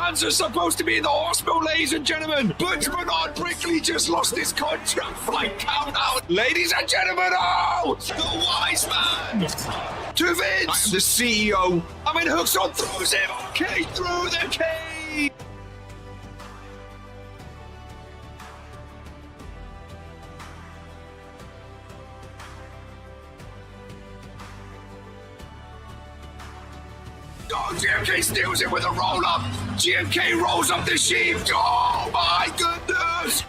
fans are supposed to be in the hospital, ladies and gentlemen. But Bernard Brickley just lost his contract. Flight countdown. Ladies and gentlemen, oh, the wise man. To Vince, the CEO. I mean, hooks on, throws him. Okay, through the cage. Oh, GMK steals it with a roll-up. GMK rolls up the sheep. Oh, my goodness.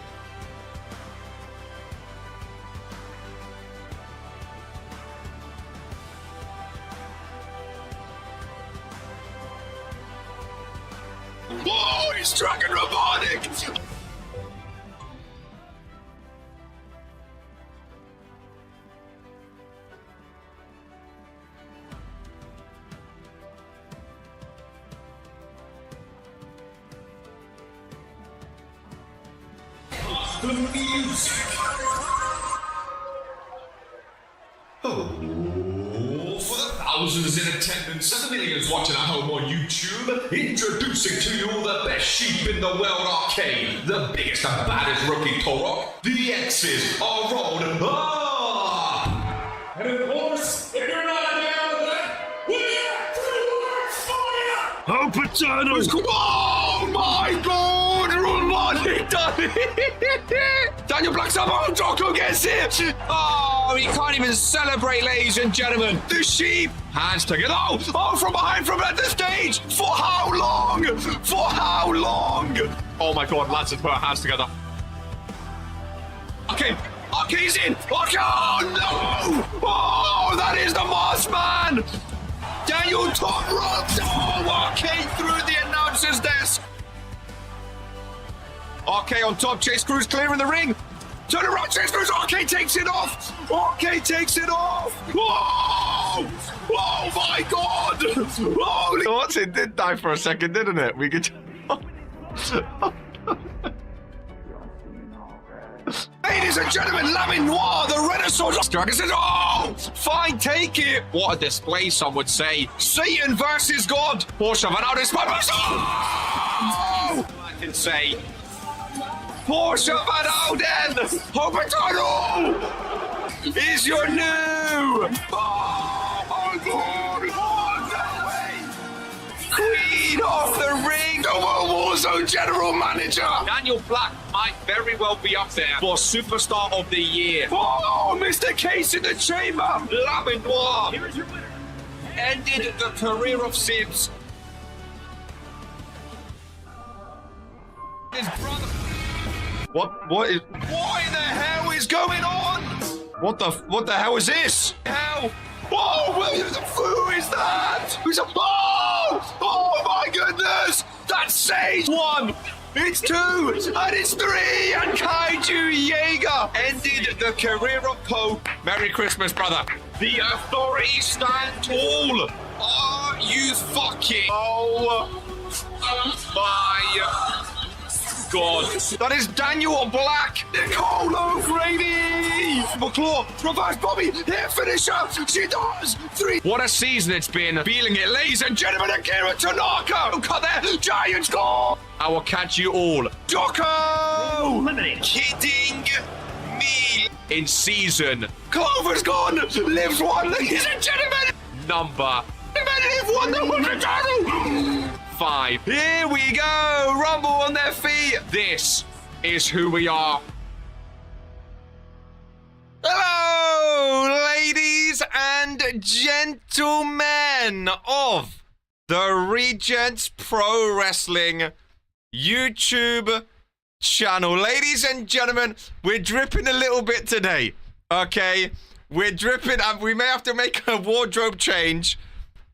Oh, he's Dragon Robotic. The music. Oh, for the thousands in attendance and the millions watching at home on YouTube, introducing to you the best sheep in the world arcade, the biggest and baddest rookie Torok, the X's are rolled up. And of course, if you're not down with that, we have 2 words for you. Oh, Paterno. Oh, my God. Robotic done it. Daniel Black's up. Oh, Jocko gets it. Oh, he can't even celebrate, ladies and gentlemen. The sheep. Hands together. Oh, from behind, from at the stage. For how long? For how long? Oh my God, lads, let's put our hands together. Okay, he's in. Okay, oh, no. Oh, that is the Moss Man. Daniel top rope. Oh, okay, through the announcer's desk. RK on top, Chase Cruz clearing the ring. Turn around, Chase Cruz. RK takes it off. RK takes it off. Whoa! Oh my God! Holy Thoughts, it did die for a second, didn't it? We could. Ladies and gentlemen, Lamin Noir, the Renaissance Dragon says, oh, fine, take it. What a display, some would say. Satan versus God. Porsche Van Out is my I can say. Porsche Van Ouden, Hobertano is your new. Oh my God! Queen of the Ring, the World Warzone General Manager. Daniel Black might very well be up there for Superstar of the Year. Oh, Mr. Case in the Chamber, Lamin Noir. Here's your winner. Ended the career of Sims. His brother. What in the hell is going on? what the hell is this? Hell? Oh, who is that? Who's a oh my goodness! That's Sage 1. It's 2 and it's 3 and Kaiju Jaeger ended the career of Poe. Merry Christmas, brother. The authorities stand tall. Are you fucking? Oh my God. That is Daniel Black. Nicole O'Grady. McClaw. Reverse Bobby. Here finisher. She does. 3. What a season it's been. Feeling it, ladies and gentlemen. Akira Tanaka. Cut there. Giants goal. I will catch you all. Jocko. Kidding me. In season. Clover's gone. Lives 1. Ladies and gentlemen. Number. Live 1. 5. Here we go. Rumble on their feet. This is who we are. Hello, ladies and gentlemen of the Regents Pro Wrestling YouTube channel. Ladies and gentlemen, we're dripping a little bit today. Okay? We're dripping and we may have to make a wardrobe change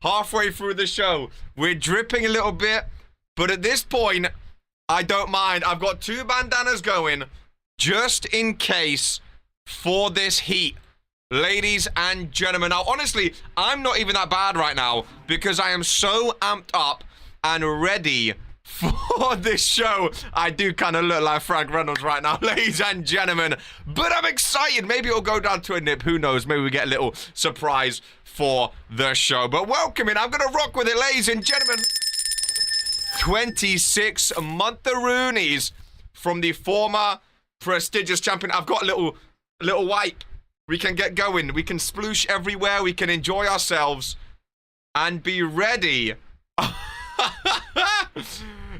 halfway through the show. We're dripping a little bit, but at this point, I don't mind. I've got 2 bandanas going just in case for this heat. Ladies and gentlemen, now honestly, I'm not even that bad right now because I am so amped up and ready for this show. I do kind of look like Frank Reynolds right now, ladies and gentlemen, but I'm excited. Maybe it'll go down to a nip. Who knows? Maybe we get a little surprise for the show. But welcome in. I'm going to rock with it, ladies and gentlemen. 26-month-a-roonies from the former prestigious champion. I've got a little wipe. We can get going. We can sploosh everywhere. We can enjoy ourselves and be ready.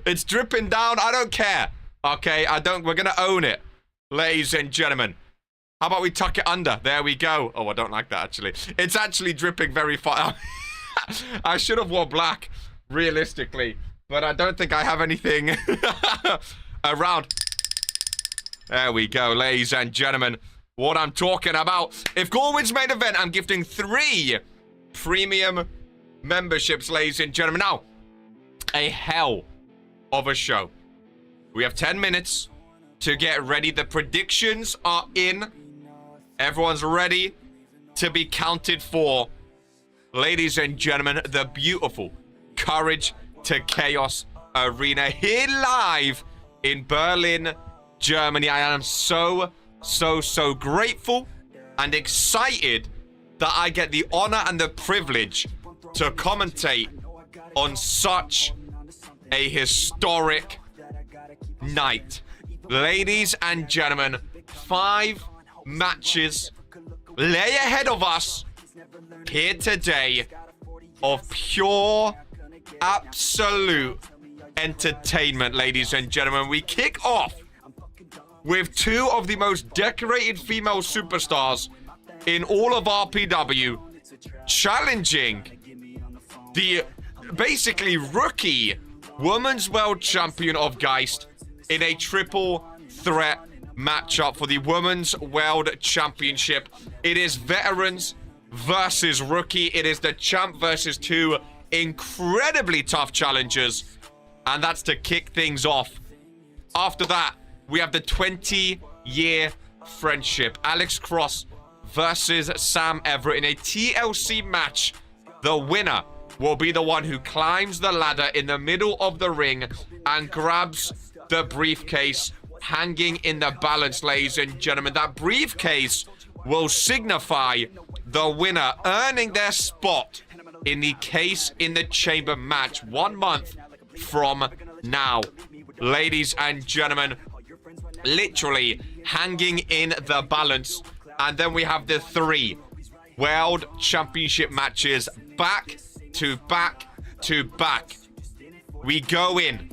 It's dripping down. I don't care. Okay, we're gonna own it, ladies and gentlemen. How about we tuck it under? There we go. Oh, I don't like that, actually. It's actually dripping very far. I should have worn black, realistically, but I don't think I have anything around. There we go, ladies and gentlemen. What I'm talking about. If CAW wins main event, I'm gifting 3 premium memberships, ladies and gentlemen. Now, a hell of a show. We have 10 minutes to get ready. The predictions are in. Everyone's ready to be counted for. Ladies and gentlemen, the beautiful Courage to Chaos Arena here live in Berlin, Germany. I am so grateful and excited that I get the honor and the privilege to commentate on such a historic night. Ladies and gentlemen, 5 matches lay ahead of us here today of pure, absolute entertainment, ladies and gentlemen. We kick off with 2 of the most decorated female superstars in all of RPW, challenging the basically rookie Women's World Champion of Geist in a triple threat matchup for the Women's World Championship. It is veterans versus rookie. It is the champ versus 2 incredibly tough challengers. And that's to kick things off. After that, we have the 20-year friendship. Alex Cross versus Sam Everett in a TLC match. The winner will be the one who climbs the ladder in the middle of the ring and grabs the briefcase hanging in the balance, ladies and gentlemen. That briefcase will signify the winner earning their spot in the Case in the Chamber match 1 month from now. Ladies and gentlemen, literally hanging in the balance. And then we have the 3 World Championship matches back to back to back. We go in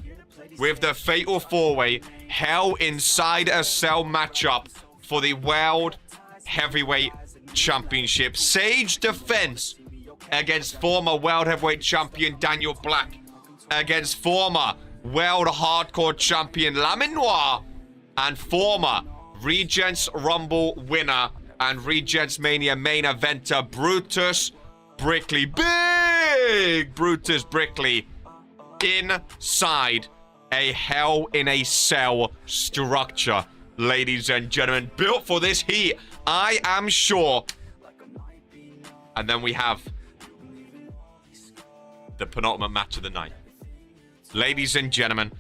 with the Fatal 4-Way Hell Inside a Cell matchup for the World Heavyweight Championship. Sage defense against former World Heavyweight Champion Daniel Black, against former World Hardcore Champion Laminoir, and former Regents Rumble winner and Regents Mania main eventer Brutus Brickley. Big Brutus Brickley inside a Hell in a Cell structure, ladies and gentlemen. Built for this heat, I am sure. And then we have the penultimate match of the night. Ladies and gentlemen,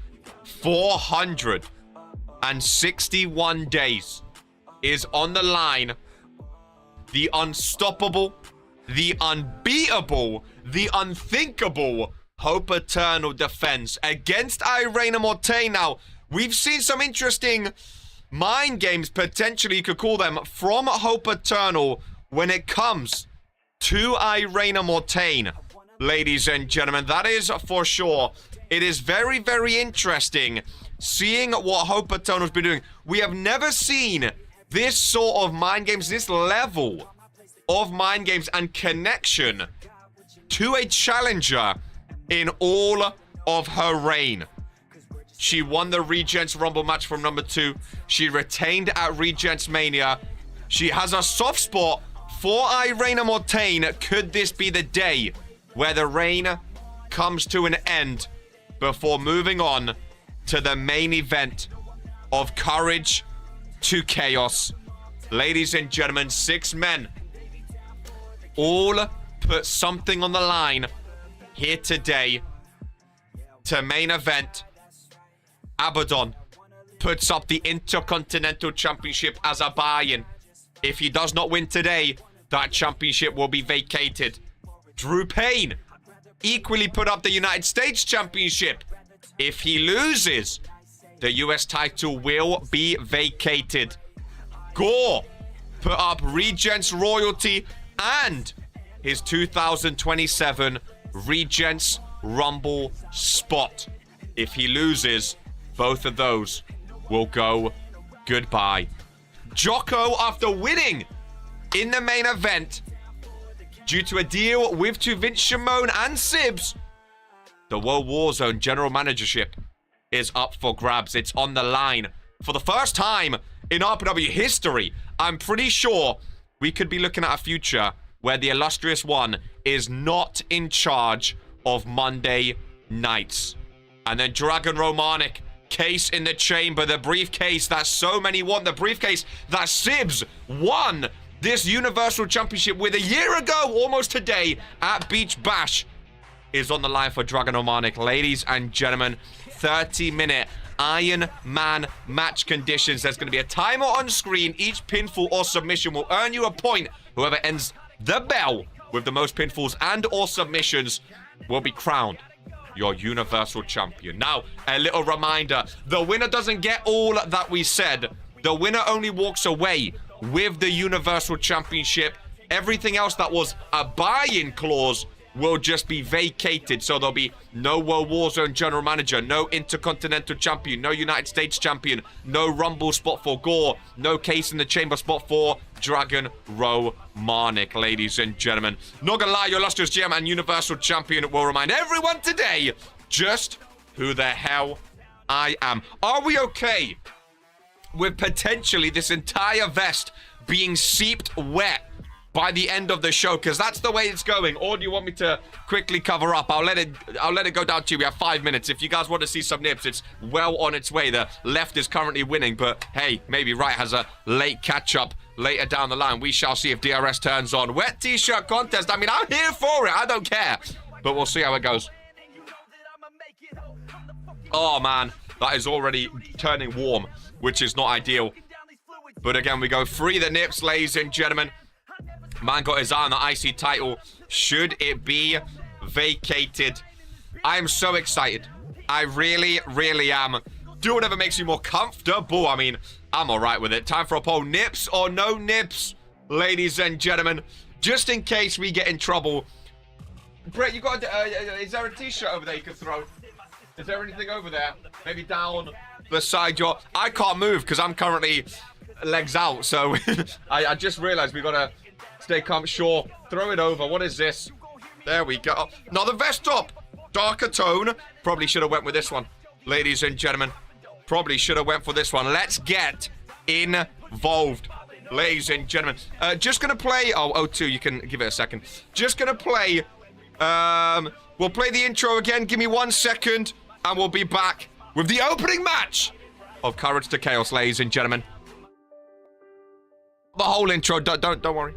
461 days is on the line. The unstoppable, the unbeatable, the unthinkable Hope Eternal defense against Irene Morte. Now, we've seen some interesting mind games, potentially you could call them, from Hope Eternal when it comes to Irene Morte. Ladies and gentlemen, that is for sure. It is very, very interesting seeing what Hope Eternal's been doing. We have never seen this sort of mind games, this level of mind games and connection to a challenger in all of her reign. She won the Regents Rumble match from number 2. She retained at Regents Mania. She has a soft spot for Irene Morte. Could this be the day where the reign comes to an end before moving on to the main event of Courage to Chaos? Ladies and gentlemen, 6 men all put something on the line here today to main event. Abaddon puts up the Intercontinental Championship as a buy-in. If he does not win today, that championship will be vacated. Drew Payne equally put up the United States Championship If he loses, the US title will be vacated. CAW put up Regents royalty and his 2027 Regents Rumble spot. If he loses, both of those will go goodbye. Jocko, after winning in the main event, due to a deal with Vince Shimon and Sibs, the World Warzone general managership is up for grabs. It's on the line. For the first time in RPW history, I'm pretty sure we could be looking at a future where the illustrious one is not in charge of Monday nights. And then Dragon Romanic, case in the chamber, the briefcase that so many want, the briefcase that Sibs won this Universal Championship with a year ago, almost today, at Beach Bash, is on the line for Dragon Romanic. Ladies and gentlemen, 30-minute Iron Man match conditions. There's going to be a timer on screen. Each pinfall or submission will earn you a point. Whoever ends the bell with the most pinfalls and or submissions will be crowned your Universal Champion. Now, a little reminder. The winner doesn't get all that we said. The winner only walks away with the Universal Championship. Everything else that was a buy-in clause will just be vacated. So there'll be no World Warzone General Manager, no Intercontinental Champion, no United States Champion, no Rumble spot for CAW, no Case in the Chamber spot for Dragon Romanic, ladies and gentlemen. Not gonna lie, your illustrious GM and Universal Champion will remind everyone today just who the hell I am. Are we okay with potentially this entire vest being seeped wet by the end of the show, because that's the way it's going? Or do you want me to quickly cover up? I'll let it go down to you. We have 5 minutes. If you guys want to see some nips, it's well on its way. The left is currently winning, but hey, maybe right has a late catch-up later down the line. We shall see if DRS turns on. Wet t-shirt contest. I mean, I'm here for it. I don't care, but we'll see how it goes. Oh man, that is already turning warm, which is not ideal. But again, we go free the nips, ladies and gentlemen. Man got his eye on the IC title. Should it be vacated? I am so excited. I really, really am. Do whatever makes you more comfortable. I mean, I'm all right with it. Time for a poll. Nips or no nips, ladies and gentlemen. Just in case we get in trouble. Brett, you got is there a t-shirt over there you can throw? Is there anything over there? Maybe down beside your... I can't move because I'm currently legs out. So I just realized we got to... Stay calm, sure. Throw it over. What is this? There we go. Another vest top. Darker tone. Probably should have went with this one. Ladies and gentlemen. Probably should have went for this one. Let's get involved. Ladies and gentlemen. Just going to play... Oh, O2, you can give it a second. Just going to play... we'll play the intro again. Give me 1 second. And we'll be back with the opening match of Courage to Chaos, ladies and gentlemen. The whole intro. Don't worry.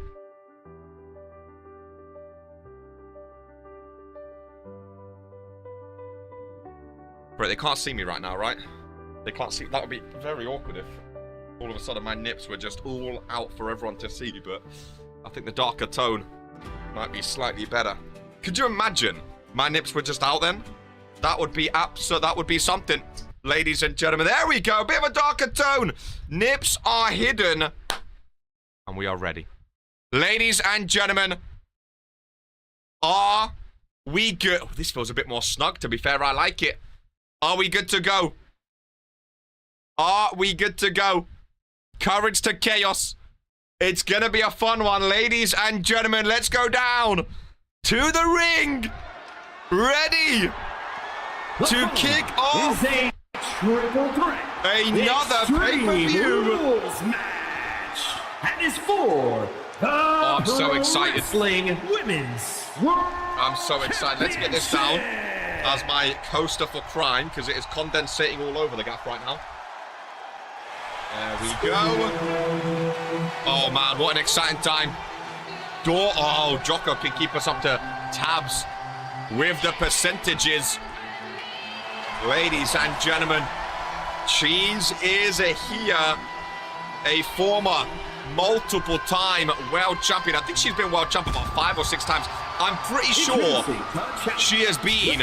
Right, they can't see me right now, right? They can't see. That would be very awkward if all of a sudden my nips were just all out for everyone to see, but I think the darker tone might be slightly better. Could you imagine my nips were just out then? That would be that would be something, ladies and gentlemen. There we go, a bit of a darker tone. Nips are hidden, and we are ready. Ladies and gentlemen, are we good? Oh, this feels a bit more snug, to be fair. I like it. Are we good to go? Are we good to go? Courage to Chaos. It's gonna be a fun one, ladies and gentlemen. Let's go down to the ring. Ready to kick off a triple threat. Another pay-per-view rules match. And is for the I'm so excited. Wrestling Women's World I'm so excited. Let's get this down as my coaster for crime, because it is condensating all over the gap right now. There we go. Oh man, what an exciting time. Oh, Jocko can keep us up to tabs with the percentages. Ladies and gentlemen, Cheese is here, a former multiple-time world champion. I think she's been world champion about 5 or 6 times. I'm pretty sure she has been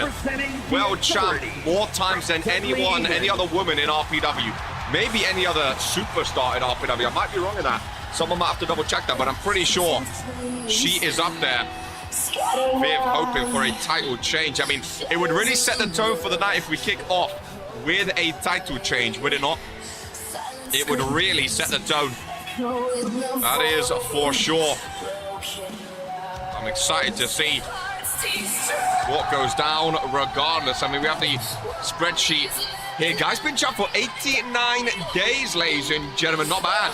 world champ more times than any other woman in RPW. Maybe any other superstar in RPW. I might be wrong in that. Someone might have to double check that, but I'm pretty sure she is up there. Viv hoping for a title change. I mean, it would really set the tone for the night if we kick off with a title change, would it not? It would really set the tone. That is for sure. I'm excited to see what goes down regardless. I mean, we have the spreadsheet here. Guy's been champ for 89 days, ladies and gentlemen. Not bad.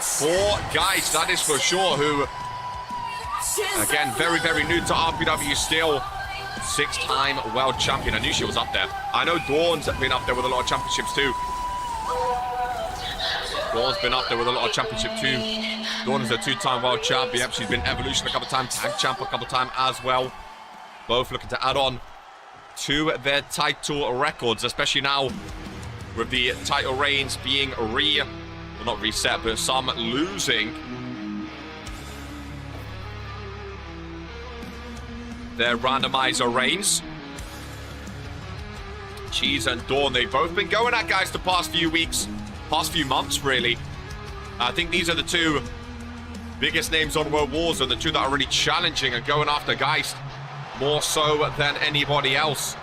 4 guys, that is for sure, who, again, very, very new to RPW still. 6-time world champion. I knew she was up there. I know Dawn's been up there with a lot of championships too. Dawn's been up there with a lot of championship too. Dawn is a 2-time world champ. Yep, she's been Evolution a couple of times, Tag champ a couple of times as well. Both looking to add on to their title records, especially now with the title reigns being not reset, but some losing their randomizer reigns. Cheese and Dawn, they've both been going at guys the past few weeks. Past few months, really. I think these are the 2 biggest names on World Wars, and the 2 that are really challenging and going after Geist more so than anybody else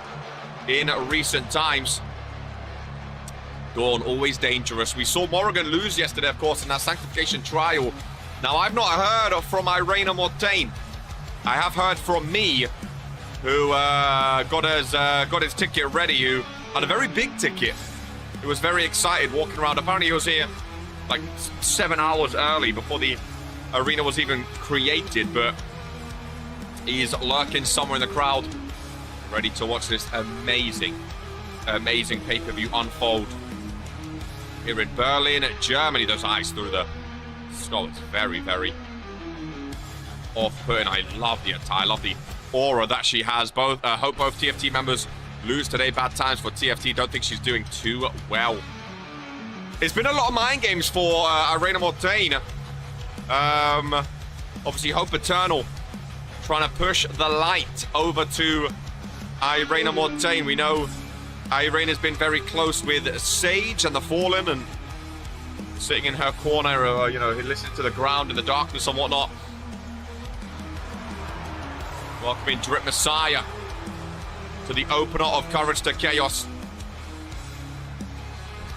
in recent times. Dawn, always dangerous. We saw Morrigan lose yesterday, of course, in that Sanctification trial. Now, I've not heard from Irena Mortain. I have heard from me, who got his ticket ready, who had a very big ticket. He was very excited walking around. Apparently he was here like 7 hours early before the arena was even created, but he's lurking somewhere in the crowd, ready to watch this amazing pay-per-view unfold here in Berlin, Germany. Those eyes through the snow, it's very, very off-putting. I love the attire, I love the aura that she has. Hope both TFT members lose today. Bad times for TFT. Don't think she's doing too well. It's been a lot of mind games for Irena Mortain. Obviously, Hope Eternal trying to push the light over to Irena Mortain. We know Irena's been very close with Sage and the Fallen, and sitting in her corner, listening to the ground in the darkness and whatnot. Welcoming Drip Messiah to the opener of Courage to Chaos.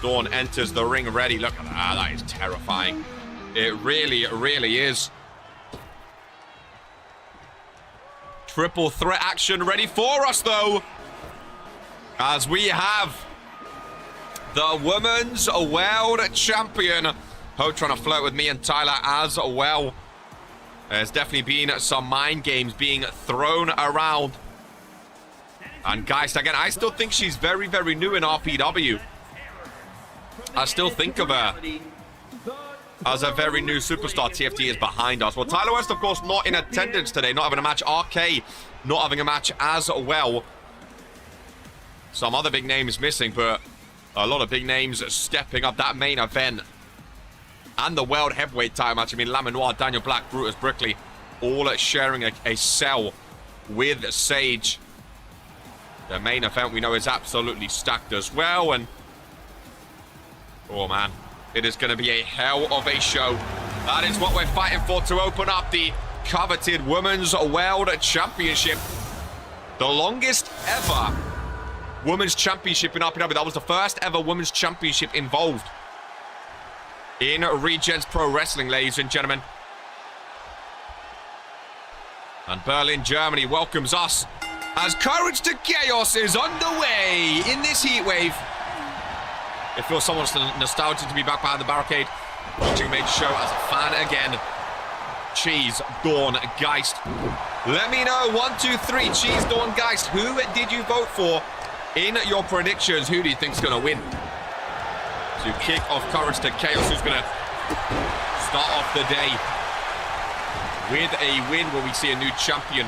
Dawn enters the ring ready. Look at that. That is terrifying. It really, really is. Triple threat action ready for us, though. As we have the Women's World Champion. Hope trying to flirt with me and Tyler as well. There's definitely been some mind games being thrown around. And guys, again, I still think she's very, very new in RPW. I still think of her as a very new superstar. TFT is behind us. Well, Tyler West, of course, not in attendance today, not having a match. RK not having a match as well. Some other big names missing, but a lot of big names stepping up. That main event and the World Heavyweight title match. I mean, Lamenoir, Daniel Black, Brutus Brickley, all sharing a cell with Sage. The main event we know is absolutely stacked as well, and oh man, it is going to be a hell of a show. That is what we're fighting for, to open up the coveted Women's World Championship. The longest ever Women's Championship in RPW. That was the first ever Women's Championship involved in Regents Pro Wrestling, ladies and gentlemen. And Berlin, Germany welcomes us as Courage to Chaos is underway in this heatwave. It feels somewhat nostalgic to be back behind the barricade, watching a major show as a fan again. Cheese, Dawn, Geist. Let me know, 1, 2, 3, Cheese, Dawn, Geist. Who did you vote for in your predictions? Who do you think's going to win to kick off Courage to Chaos? Who's going to start off the day with a win? Will we see a new champion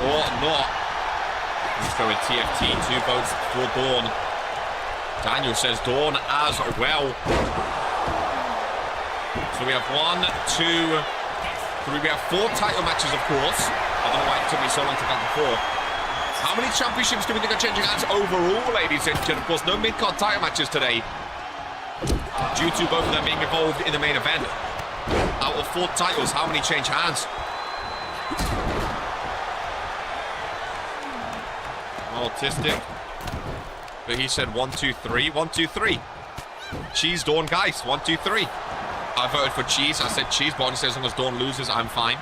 or not? Let's go with TFT. 2 votes for Dawn. Daniel says Dawn as well. So we have 1, 2, 3. We have 4 title matches, of course. I don't know why it took me so long to count the 4. How many championships do we think are changing hands overall, ladies and gentlemen? Of course, no mid-card title matches today, due to both of them being involved in the main event. Out of 4 titles, how many change hands? Autistic. But he said 1, 2, 3. 1, 2, 3. Cheese, Dawn, guys. 1, 2, 3. I voted for Cheese. I said Cheese, but honestly, as long as Dawn loses, I'm fine.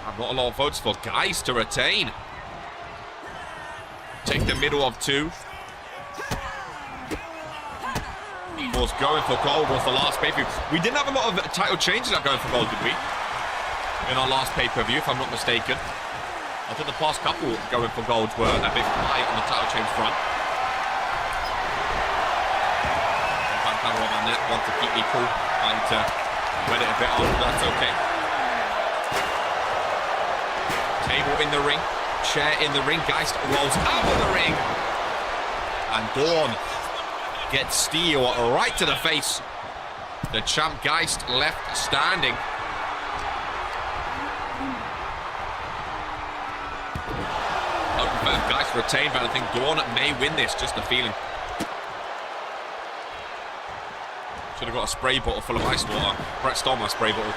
I've not a lot of votes for Guys to retain. Take the middle of 2. Was going for gold was the last pay-per-view. We didn't have a lot of title changes that going for gold, did we? In our last pay-per-view, if I'm not mistaken. I think the past couple going for gold were a bit high on the title change front. Camera on my net, want to keep me cool. I need to wet it a bit off, that's okay. Table in the ring, chair in the ring, Geist rolls out of the ring. And Dawn gets steel right to the face. The champ Geist left standing. Geist retained, but I think Dawn may win this, just a feeling. Should have got a spray bottle full of ice water. Brett stole my spray bottle.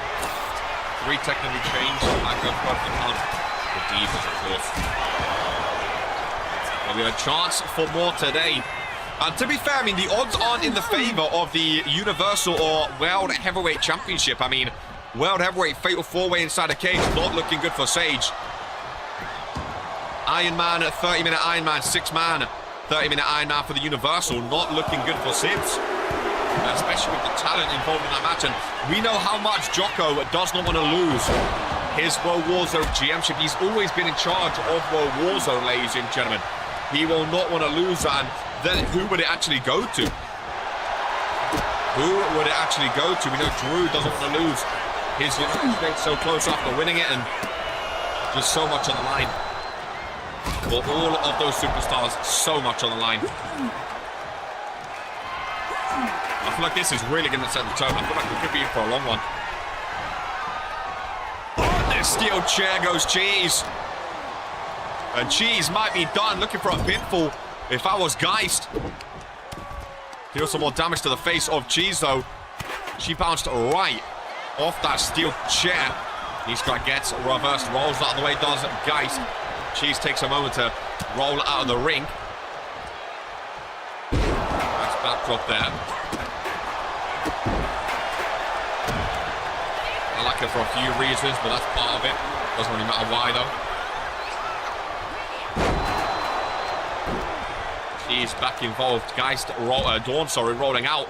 3 technically changed. I go for the Divas, of course. Well, we have a chance for more today. And to be fair, I mean, the odds aren't in the favor of the Universal or World Heavyweight Championship. I mean, World Heavyweight Fatal 4-Way inside a cage, not looking good for Sage. Iron Man, 30-minute Iron Man, 6-man, 30-minute Iron Man for the Universal, not looking good for Sibs. Especially with the talent involved in that match. And we know how much Jocko does not want to lose his World Warzone GMship. He's always been in charge of World Warzone, ladies and gentlemen. He will not want to lose that. And then who would it actually go to? Who would it actually go to? We know Drew doesn't want to lose his United States so close after winning it, and just so much on the line. For all of those superstars, so much on the line. I feel like this is really going to set the tone. I feel like we could be in for a long one. Oh, this steel chair goes Cheese. And Cheese might be done. Looking for a pinfall. If I was Geist. Deal some more damage to the face of Cheese, though. She bounced right off that steel chair. Eaststrike gets reversed, rolls out of the way, does Geist. Cheese takes a moment to roll out of the ring. Nice backdrop there. I like it for a few reasons, but that's part of it. Doesn't really matter why, though. She's back involved. Geist, Dawn, rolling out.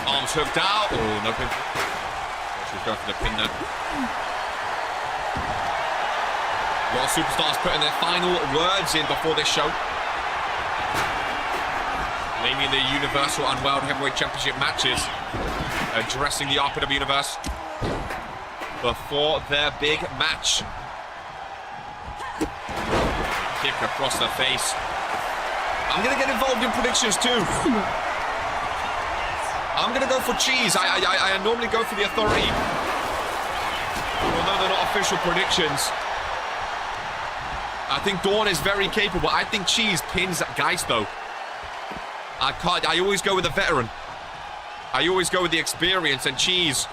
Arms hooked out. Oh, no pin. She's going for the pin there. A lot of superstars putting their final words in before this show. Naming the Universal and World Heavyweight Championship matches. Addressing the RPW Universe before their big match. Kick across the face. I'm going to get involved in predictions too. I'm going to go for Cheese. I normally go for the Authority. Although they're not official predictions. I think Dawn is very capable. I think Cheese pins Geist though. I always go with the veteran. I always go with the experience, and Cheese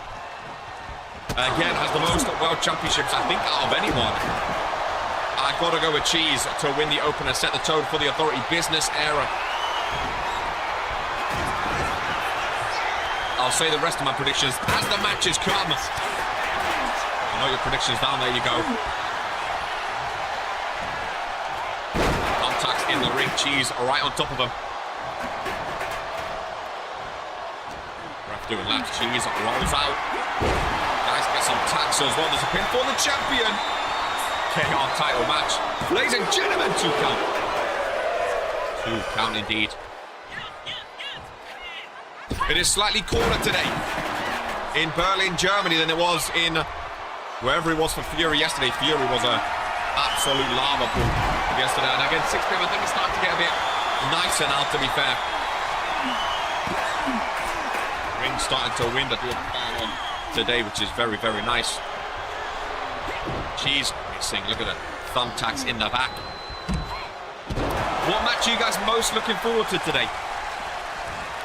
again has the most world championships, I think, out of anyone. I gotta go with Cheese to win the opener, set the tone for the Authority business era. I'll say the rest of my predictions as the matches come. I know your predictions down, there you go. Contacts in the ring, Cheese right on top of them. Ref doing laps, Cheese rolls out. Guys get some tags as well. There's a pin for the champion. KO title match. Ladies and gentlemen, 2 count. 2 count indeed. It is slightly colder today in Berlin, Germany than it was in wherever it was for Fury yesterday. Fury was a absolute lava pool yesterday. And again, 6 p.m. I think it's starting to get a bit nicer now, to be fair. Ring starting to wind. I do a pile on today, which is very, very nice. She's missing. Look at the thumbtacks in the back. What match are you guys most looking forward to today?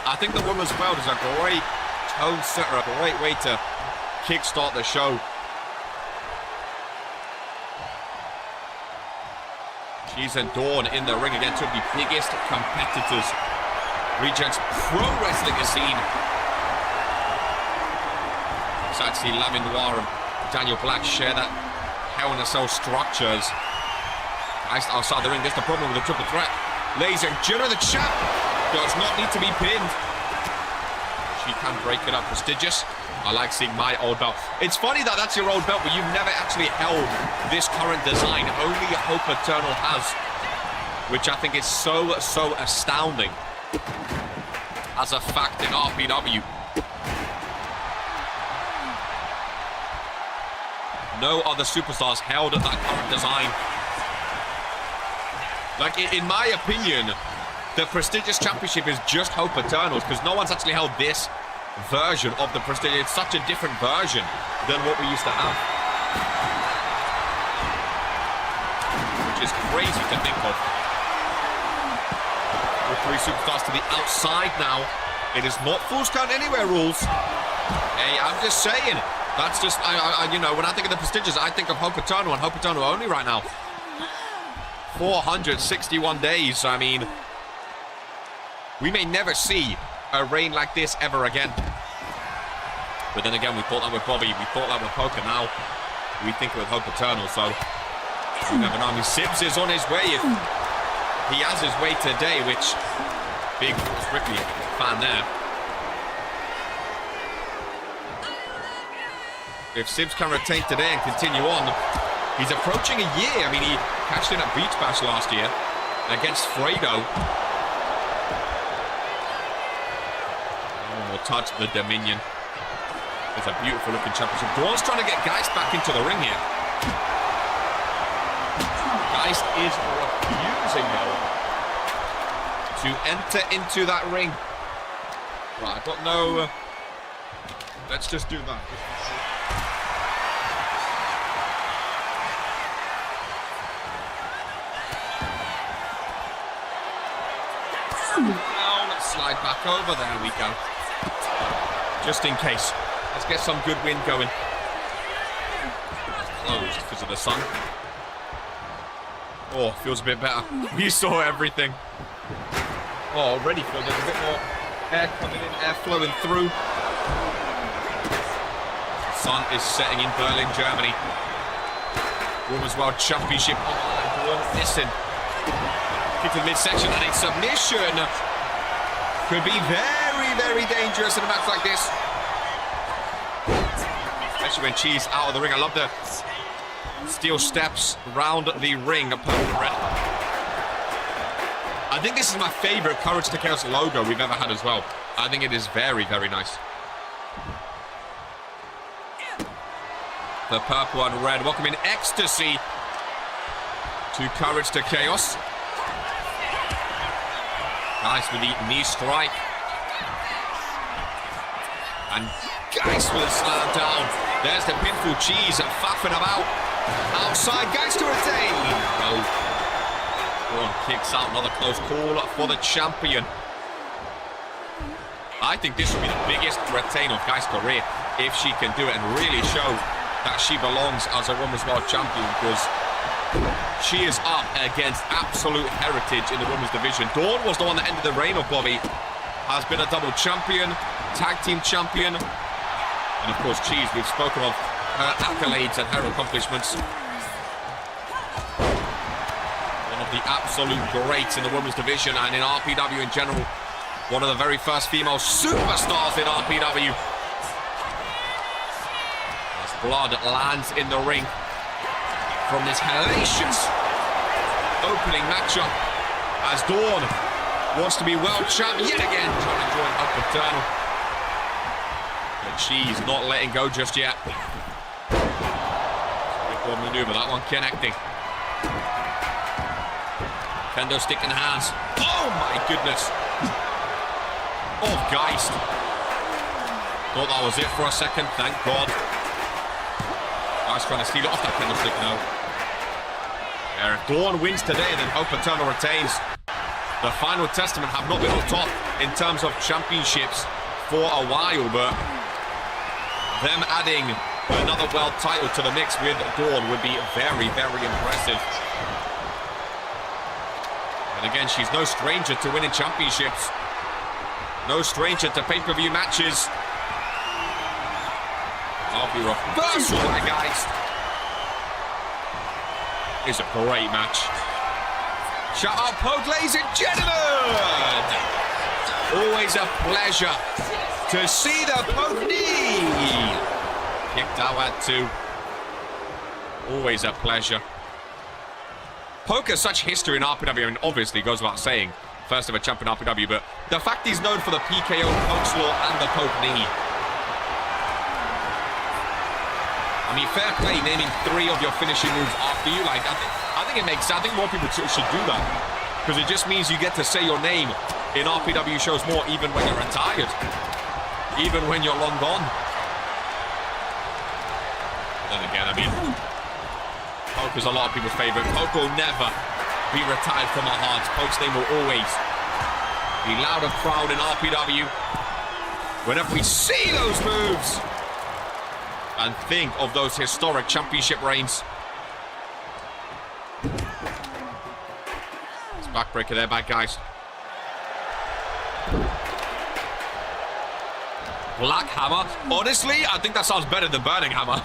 I think the women's belt is a great tone setter, a great way to kickstart the show. Cheese and Dawn in the ring again, two of the biggest competitors Regents Pro Wrestling has seen. Excited to see Lamin Noir and Daniel Black share that Hell in a Cell structures. Guys outside the ring, there's the problem with the triple threat. Ladies and gentlemen, the champ does not need to be pinned. She can break it up. Prestigious. I like seeing my old belt. It's funny that that's your old belt, but you've never actually held this current design. Only Hope Eternal has, which I think is so astounding as a fact in RPW. No other superstars held that current design. Like, in my opinion, the prestigious championship is just Hope Eternals, because no one's actually held this version of the prestigious. It's such a different version than what we used to have, which is crazy to think of. With three superstars to the outside now. It is not Falls Count Anywhere rules. Hey, I'm just saying. That's just, you know, when I think of the prestigious, I think of Hope Eternal and Hope Eternal only right now. 461 days. I mean, we may never see a reign like this ever again. But then again, we thought that with Bobby, we thought that with Poker. Now we think with Hope Eternal. So you never know. I mean, Sibs is on his way. If he has his way today, which big Ripley fan there. If Sibs can retain today and continue on, he's approaching a year. I mean, he cashed in at Beach Bash last year against Fredo. We'll touch the Dominion. It's a beautiful looking championship. Dawn's trying to get Geist back into the ring here. Geist is refusing though to enter into that ring. Right, I don't know. Let's just do that. Now let's slide back over. There we go. Just in case. Let's get some good wind going. It's closed because of the sun. Oh, feels a bit better. We saw everything. Oh, already feel there's a bit more air coming in, air flowing through. The sun is setting in Berlin, Germany. Women's World Championship on the line. One missing. Kick to the midsection and a submission. Could be very, very dangerous in a match like this. Especially when Cheese out of the ring. I love the steel steps round the ring. Purple red. I think this is my favorite Courage to Chaos logo we've ever had as well. I think it is very, very nice. The purple and red welcoming Ecstasy to Courage to Chaos. Nice with the knee strike. And Geist with a slam down. There's the pinfall. Cheese faffing about. Outside, Geist to retain. No. One kicks out. Another close call for the champion. I think this will be the biggest retain of Geist's career if she can do it and really show that she belongs as a Women's World Champion, because she is up against absolute heritage in the women's division. Dawn was the one that ended the reign of Bobby. Has been a double champion, tag team champion. And of course, Cheese, we've spoken of her accolades and her accomplishments. One of the absolute greats in the women's division and in RPW in general. One of the very first female superstars in RPW. As blood lands in the ring from this hellacious opening matchup, as Dawn wants to be world champ yet again, trying to join Hope Eternal. But she's not letting go just yet. Good maneuver, that one connecting. Kendo stick in hands. Oh my goodness. Oh, Geist. Thought that was it for a second, thank God. I was trying to steal it off that candlestick now. Yeah, if Dawn wins today, then Hope Eternal retains. The Final Testament have not been on top in terms of championships for a while, but them adding another world title to the mix with Dawn would be very, very impressive. And again, she's no stranger to winning championships. No stranger to pay-per-view matches. Harvey reversal by Geist. It's a great match. Shout out Poke, ladies and gentlemen! Always a pleasure to see the Poke knee. Kicked out at 2. Always a pleasure. Poke has such history in RPW, I mean, obviously, goes without saying. First ever champion RPW, but the fact he's known for the PKO, Poke Slaw, and the Poke knee. I mean, fair play naming 3 of your finishing moves after you. Like, I think it makes sense. I think more people should do that. Because it just means you get to say your name in RPW shows more, even when you're retired. Even when you're long gone. But then again, I mean, Poke is a lot of people's favorite. Poke will never be retired from our hearts. Poke's name will always be loud and proud in RPW. Whenever we see those moves and think of those historic championship reigns. It's backbreaker there, bad guys. Black Hammer. Honestly, I think that sounds better than Burning Hammer.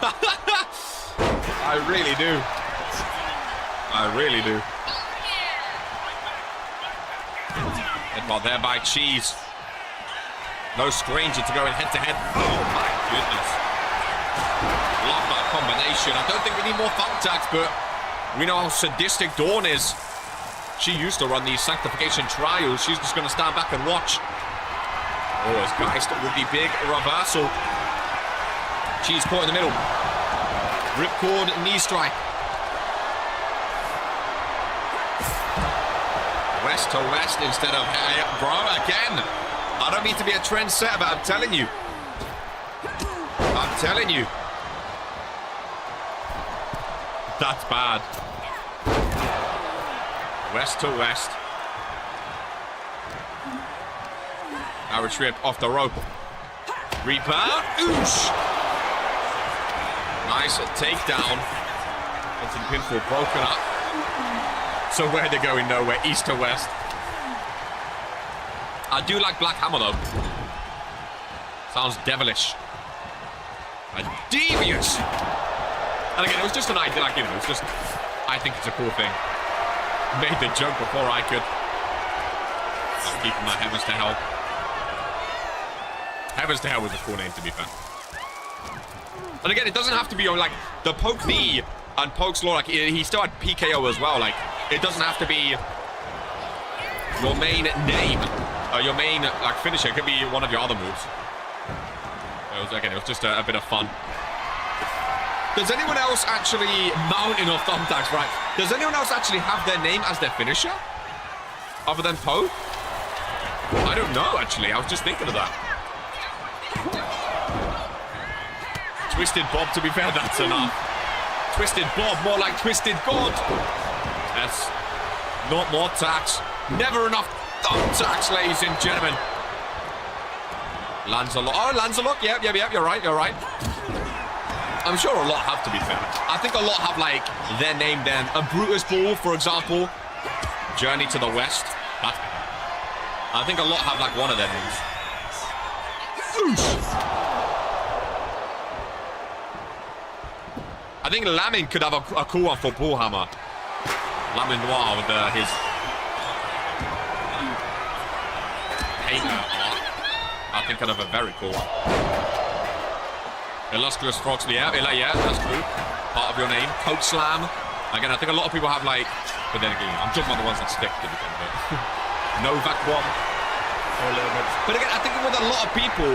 I really do. I really do. Headbutt there by Cheese. No stranger to going head-to-head. Oh my goodness. Love that combination. I don't think we need more thumbtacks, but we know how sadistic Dawn is. She used to run these sanctification trials. She's just going to stand back and watch. Oh, as Geist with the big reversal. Cheese caught in the middle. Ripcord knee strike. West to west instead of hey, bro, again. I don't mean to be a trendsetter, but I'm telling you. I'm telling you. That's bad. West to west. Irish whip off the rope. Rebound. Oosh. Nice takedown. Into the pinfall, broken up. So where they're going nowhere, east to west. I do like Black Hammer though. Sounds devilish. And devious. And again, it was just an idea, like, you know, it's just, I think it's a cool thing. Made the joke before I could. I'm keeping my Heavens to Hell. Heavens to Hell was a cool name, to be fair. And again, it doesn't have to be like the Poke knee and Poke Slaw, like he still had PKO as well. Like it doesn't have to be your main name, your main like finisher. It could be one of your other moves. It was just a bit of fun. Does anyone else actually mountain or thumbtacks? Right? Does anyone else actually have their name as their finisher, other than Poke? I don't know. Actually, I was just thinking of that. Twisted Bob, to be fair, that's enough. Twisted Bob, more like Twisted God. Yes. Not more tacks. Never enough thumbtacks, ladies and gentlemen. Lancelot. Oh, Lancelot. Yep, you're right. I'm sure a lot have, to be fair. I think a lot have, like, their name then. A Brutus Ball, for example. Journey to the West. I think a lot have, like, one of their names. Oosh. I think Lamin could have a cool one for Bullhammer. Lamin Noir with his painter art. I think could have a very cool one. Illustrious Froxley, yeah, that's cool. Part of your name. Coke Slam. Again, I think a lot of people have like, but then again, I'm talking about the ones that stick to become but Novak one. A little bit. But again, I think with a lot of people,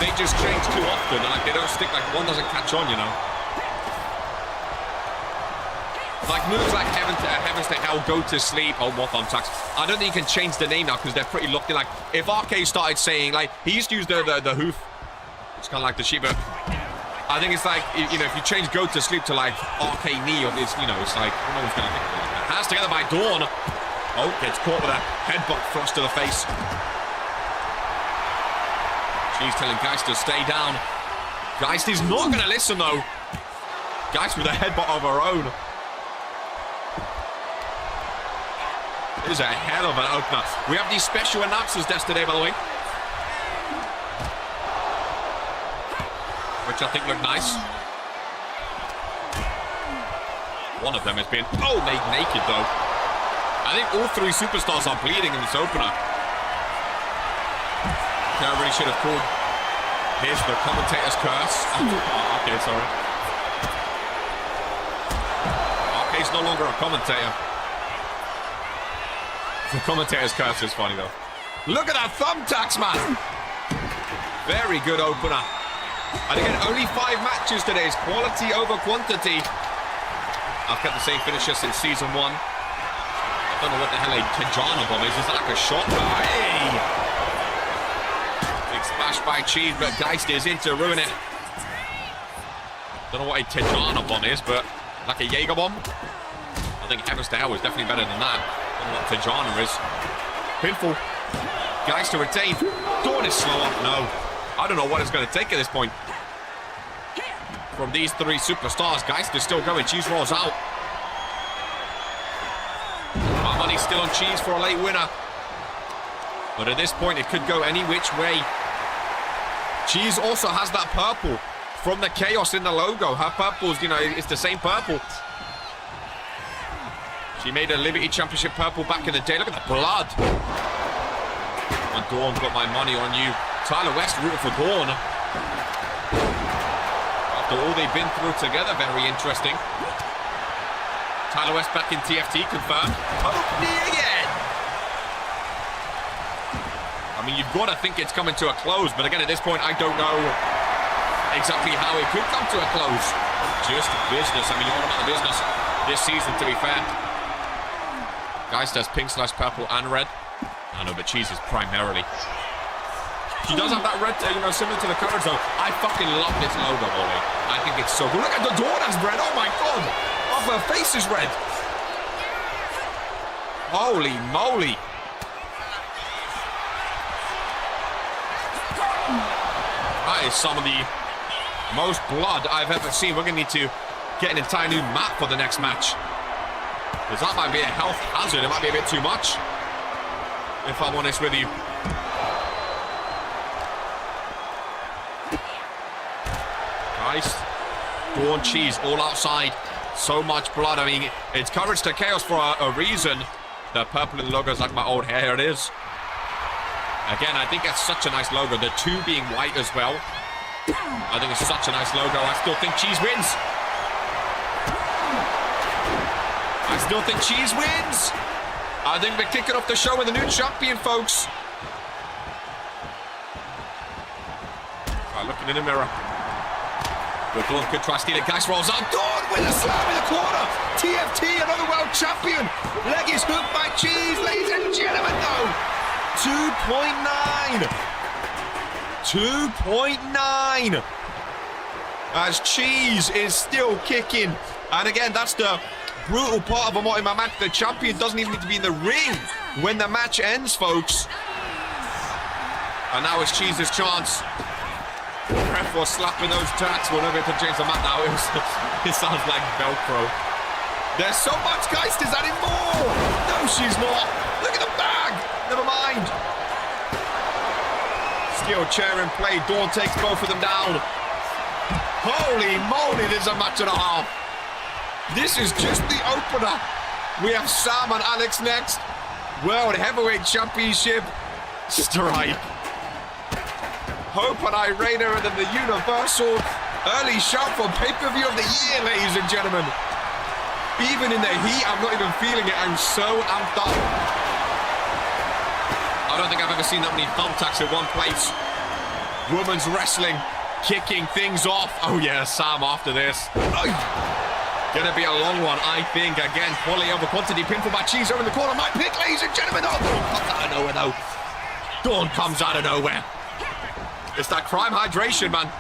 they just change too often and like they don't stick, like one doesn't catch on, you know. Like moves like Heavens to Hell, Go to Sleep, oh, more thumbtacks. I don't think you can change the name now because they're pretty locked in. Like if RK started saying, like he used to use the hoof It's kind of like the sheep, but I think it's like, you know, if you change go to sleep to like RK knee, or this, you know, it's like, no one's going to think about that. Hands together by Dawn. Oh, gets caught with a headbutt thrust to the face. She's telling Geist to stay down. Geist is not going to listen, though. Geist with a headbutt of her own. This is a hell of an opener. We have these special announcers desk today, by the way, which I think look nice. One of them has been, made naked, though. I think all three superstars are bleeding in this opener. I really should have called. Here's the commentator's curse. Okay, sorry. He's no longer a commentator. The commentator's curse is funny, though. Look at that thumbtacks, man. Very good opener. And again, only 5 matches today. It's quality over quantity. I've kept the same finisher since season 1. I don't know what the hell a Tajana bomb is. Is that like a shot? Hey! Big smash by Cheese, but Geist is in to ruin it. Don't know what a Tajana bomb is, but like a Jaeger bomb. I think Heavens to Hell is definitely better than that. I don't know what Tajana is. Pinfall. Geist to retain. Dawn is slower. No. I don't know what it's going to take at this point. From these 3 superstars, Geist is still going. Cheese rolls out. My money's still on Cheese for a late winner. But at this point, it could go any which way. Cheese also has that purple from the Chaos in the logo. Her purple's, you know, it's the same purple. She made a Liberty Championship purple back in the day. Look at the blood. And Dawn, got my money on you. Tyler West rooting for Dawn. After all they've been through together, very interesting. Tyler West back in TFT, confirmed. Opening again. I mean, you've got to think it's coming to a close, but again, at this point, I don't know exactly how it could come to a close. Just business. I mean, you're all about the business this season, to be fair. Geist has pink/purple and red. I know, but Cheese is primarily. She does have that red, you know, similar to the coverage, though. I fucking love this logo, Ollie. I think it's so cool. Look at the Dawn has red. Oh, my God. Half her face is red. Holy moly. That is some of the most blood I've ever seen. We're going to need to get an entire new map for the next match. Because that might be a health hazard. It might be a bit too much, if I'm honest with you. Nice. Dawn, Cheese, all outside. So much blood. I mean, it's coverage to Chaos for a reason. The purple in the logo is like my old hair. Here it is. Again, I think that's such a nice logo. The 2 being white as well. I think it's such a nice logo. I still think Cheese wins. I still think Cheese wins. I think we're kicking off the show with a new champion, folks. Right, looking in the mirror. But Dawn could try to steal it. Geist rolls out. Dawn with a slam in the corner. TFT, another world champion. Leg is hooked by Cheese, ladies and gentlemen, though. 2.9. 2.9. As Cheese is still kicking. And again, that's the brutal part of a multi-man match. The champion doesn't even need to be in the ring when the match ends, folks. And now it's Cheese's chance. Ref was slapping those tacks. We're not going to change the map now. It sounds like Velcro. There's so much, Geist is adding more. No, she's not. Look at the bag. Never mind. Steel chair in play. Dawn takes both of them down. Holy moly, there's a match and a half. This is just the opener. We have Sam and Alex next. World Heavyweight Championship strike. Hope and Irena, and then the Universal early shout for pay-per-view of the year, ladies and gentlemen. Even in the heat, I'm not even feeling it. I'm so amped up. I don't think I've ever seen that many thumbtacks in one place. Women's wrestling, kicking things off. Oh yeah, Sam after this. Gonna be a long one, I think. Again, quality over quantity. Pinfall by Cheese over in the corner. My pick, ladies and gentlemen. Oh, Dawn comes out of nowhere, though. Dawn comes out of nowhere. It's that crime hydration, man.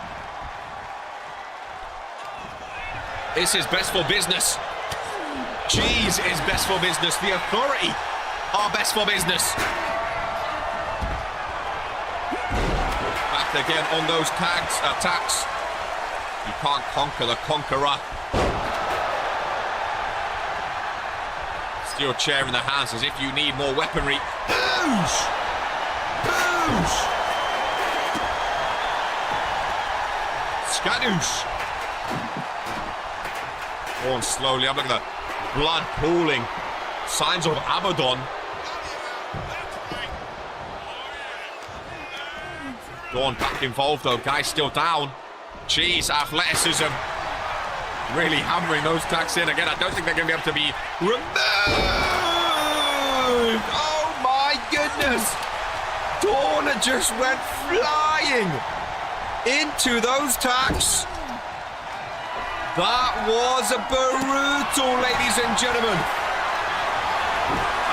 This is best for business. Cheese is best for business. The Authority are best for business. Back again on those attacks. You can't conquer the conqueror. Steel chair in the hands as if you need more weaponry. Boosh! Boosh! Skadoosh! Going slowly. I'm looking at the blood pooling. Signs of Abaddon. Dawn back involved though. Guy's still down. Jeez, athleticism. Really hammering those attacks in. Again, I don't think they're going to be able to be removed. Oh my goodness. Dawn just went flying into those attacks. That was brutal, ladies and gentlemen.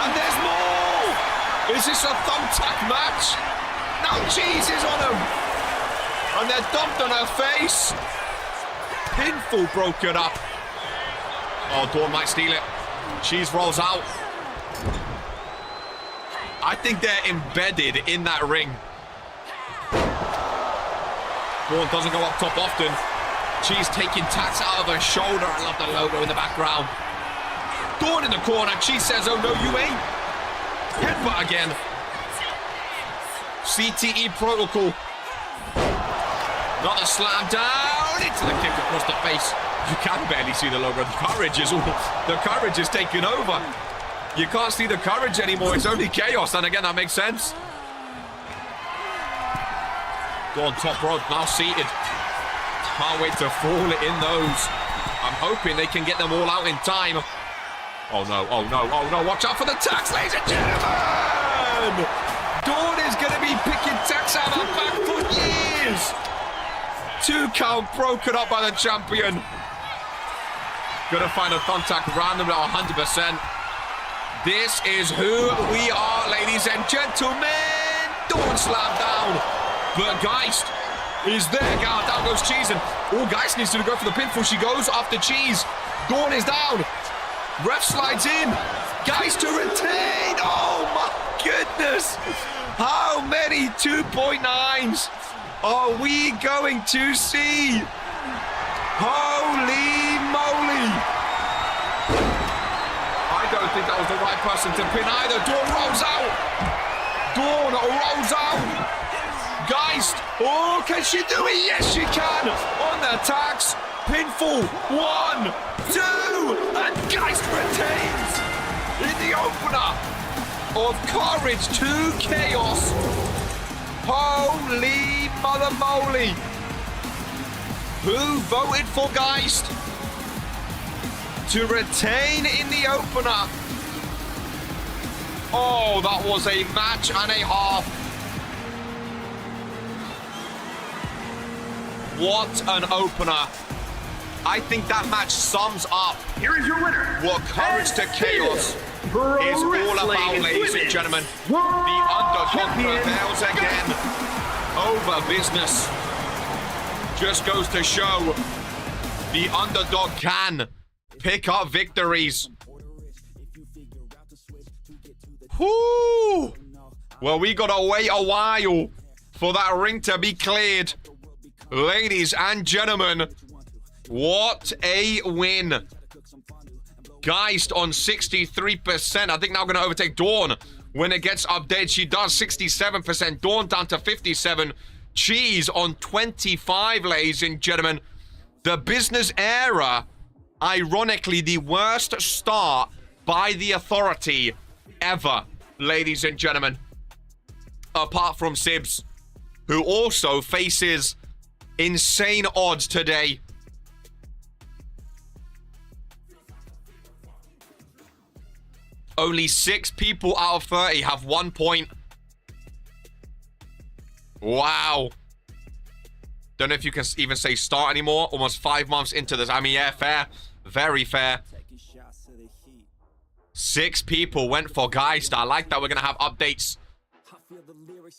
And there's more. Is this a thumbtack match? No, cheese is on him. And they're dumped on her face. Pinfall broken up. Oh, Dawn might steal it. Cheese rolls out. I think they're embedded in that ring. Dawn doesn't go up top often. Cheese taking tacks out of her shoulder. I love the logo in the background. Dawn in the corner. Cheese says, oh no, you ain't. Headbutt again. CTE protocol. Not a slam down into the kick across the face. You can barely see the logo. The courage is taking over. You can't see the courage anymore. It's only chaos. And again, that makes sense. Dawn top rope now seated. Can't wait to fall it in those. I'm hoping they can get them all out in time. Oh no, oh no, oh no. Watch out for the tacks, ladies and gentlemen. Dawn is going to be picking tacks out of her back for years. 2 count broken up by the champion. Gonna find a thumbtack randomly at 100%. This is who we are, ladies and gentlemen. Dawn slam down. But Geist is there. Down goes Cheese. And Geist needs to go for the pinfall. She goes after Cheese. Dawn is down. Ref slides in. Geist to retain. Oh my goodness. How many 2.9s are we going to see? Holy moly. I don't think that was the right person to pin either. Dawn rolls out. Dawn rolls out. Geist. Oh, can she do it? Yes, she can. On the attacks. Pinfall. 1, 2. And Geist retains in the opener of Courage to Chaos. Holy mother moly. Who voted for Geist to retain in the opener? Oh, that was a match and a half. What an opener. I think that match sums up Here is your winner. what Courage to Chaos is all about, ladies and gentlemen. The underdog prevails again over business. Just goes to show the underdog can pick up victories. Whoo! Well, we gotta wait a while for that ring to be cleared. Ladies and gentlemen, what a win. Geist on 63%. I think now going to overtake Dawn when it gets updated. She does 67%. Dawn down to 57%. Cheese on 25%, ladies and gentlemen. The business era, ironically, the worst start by the Authority ever, ladies and gentlemen. Apart from Sibs, who also faces insane odds today. Only 6 people out of 30 have 1 point. Wow. Don't know if you can even say start anymore. Almost 5 months into this. I mean, yeah, fair. Very fair. 6 people went for Geist. I like that. We're going to have updates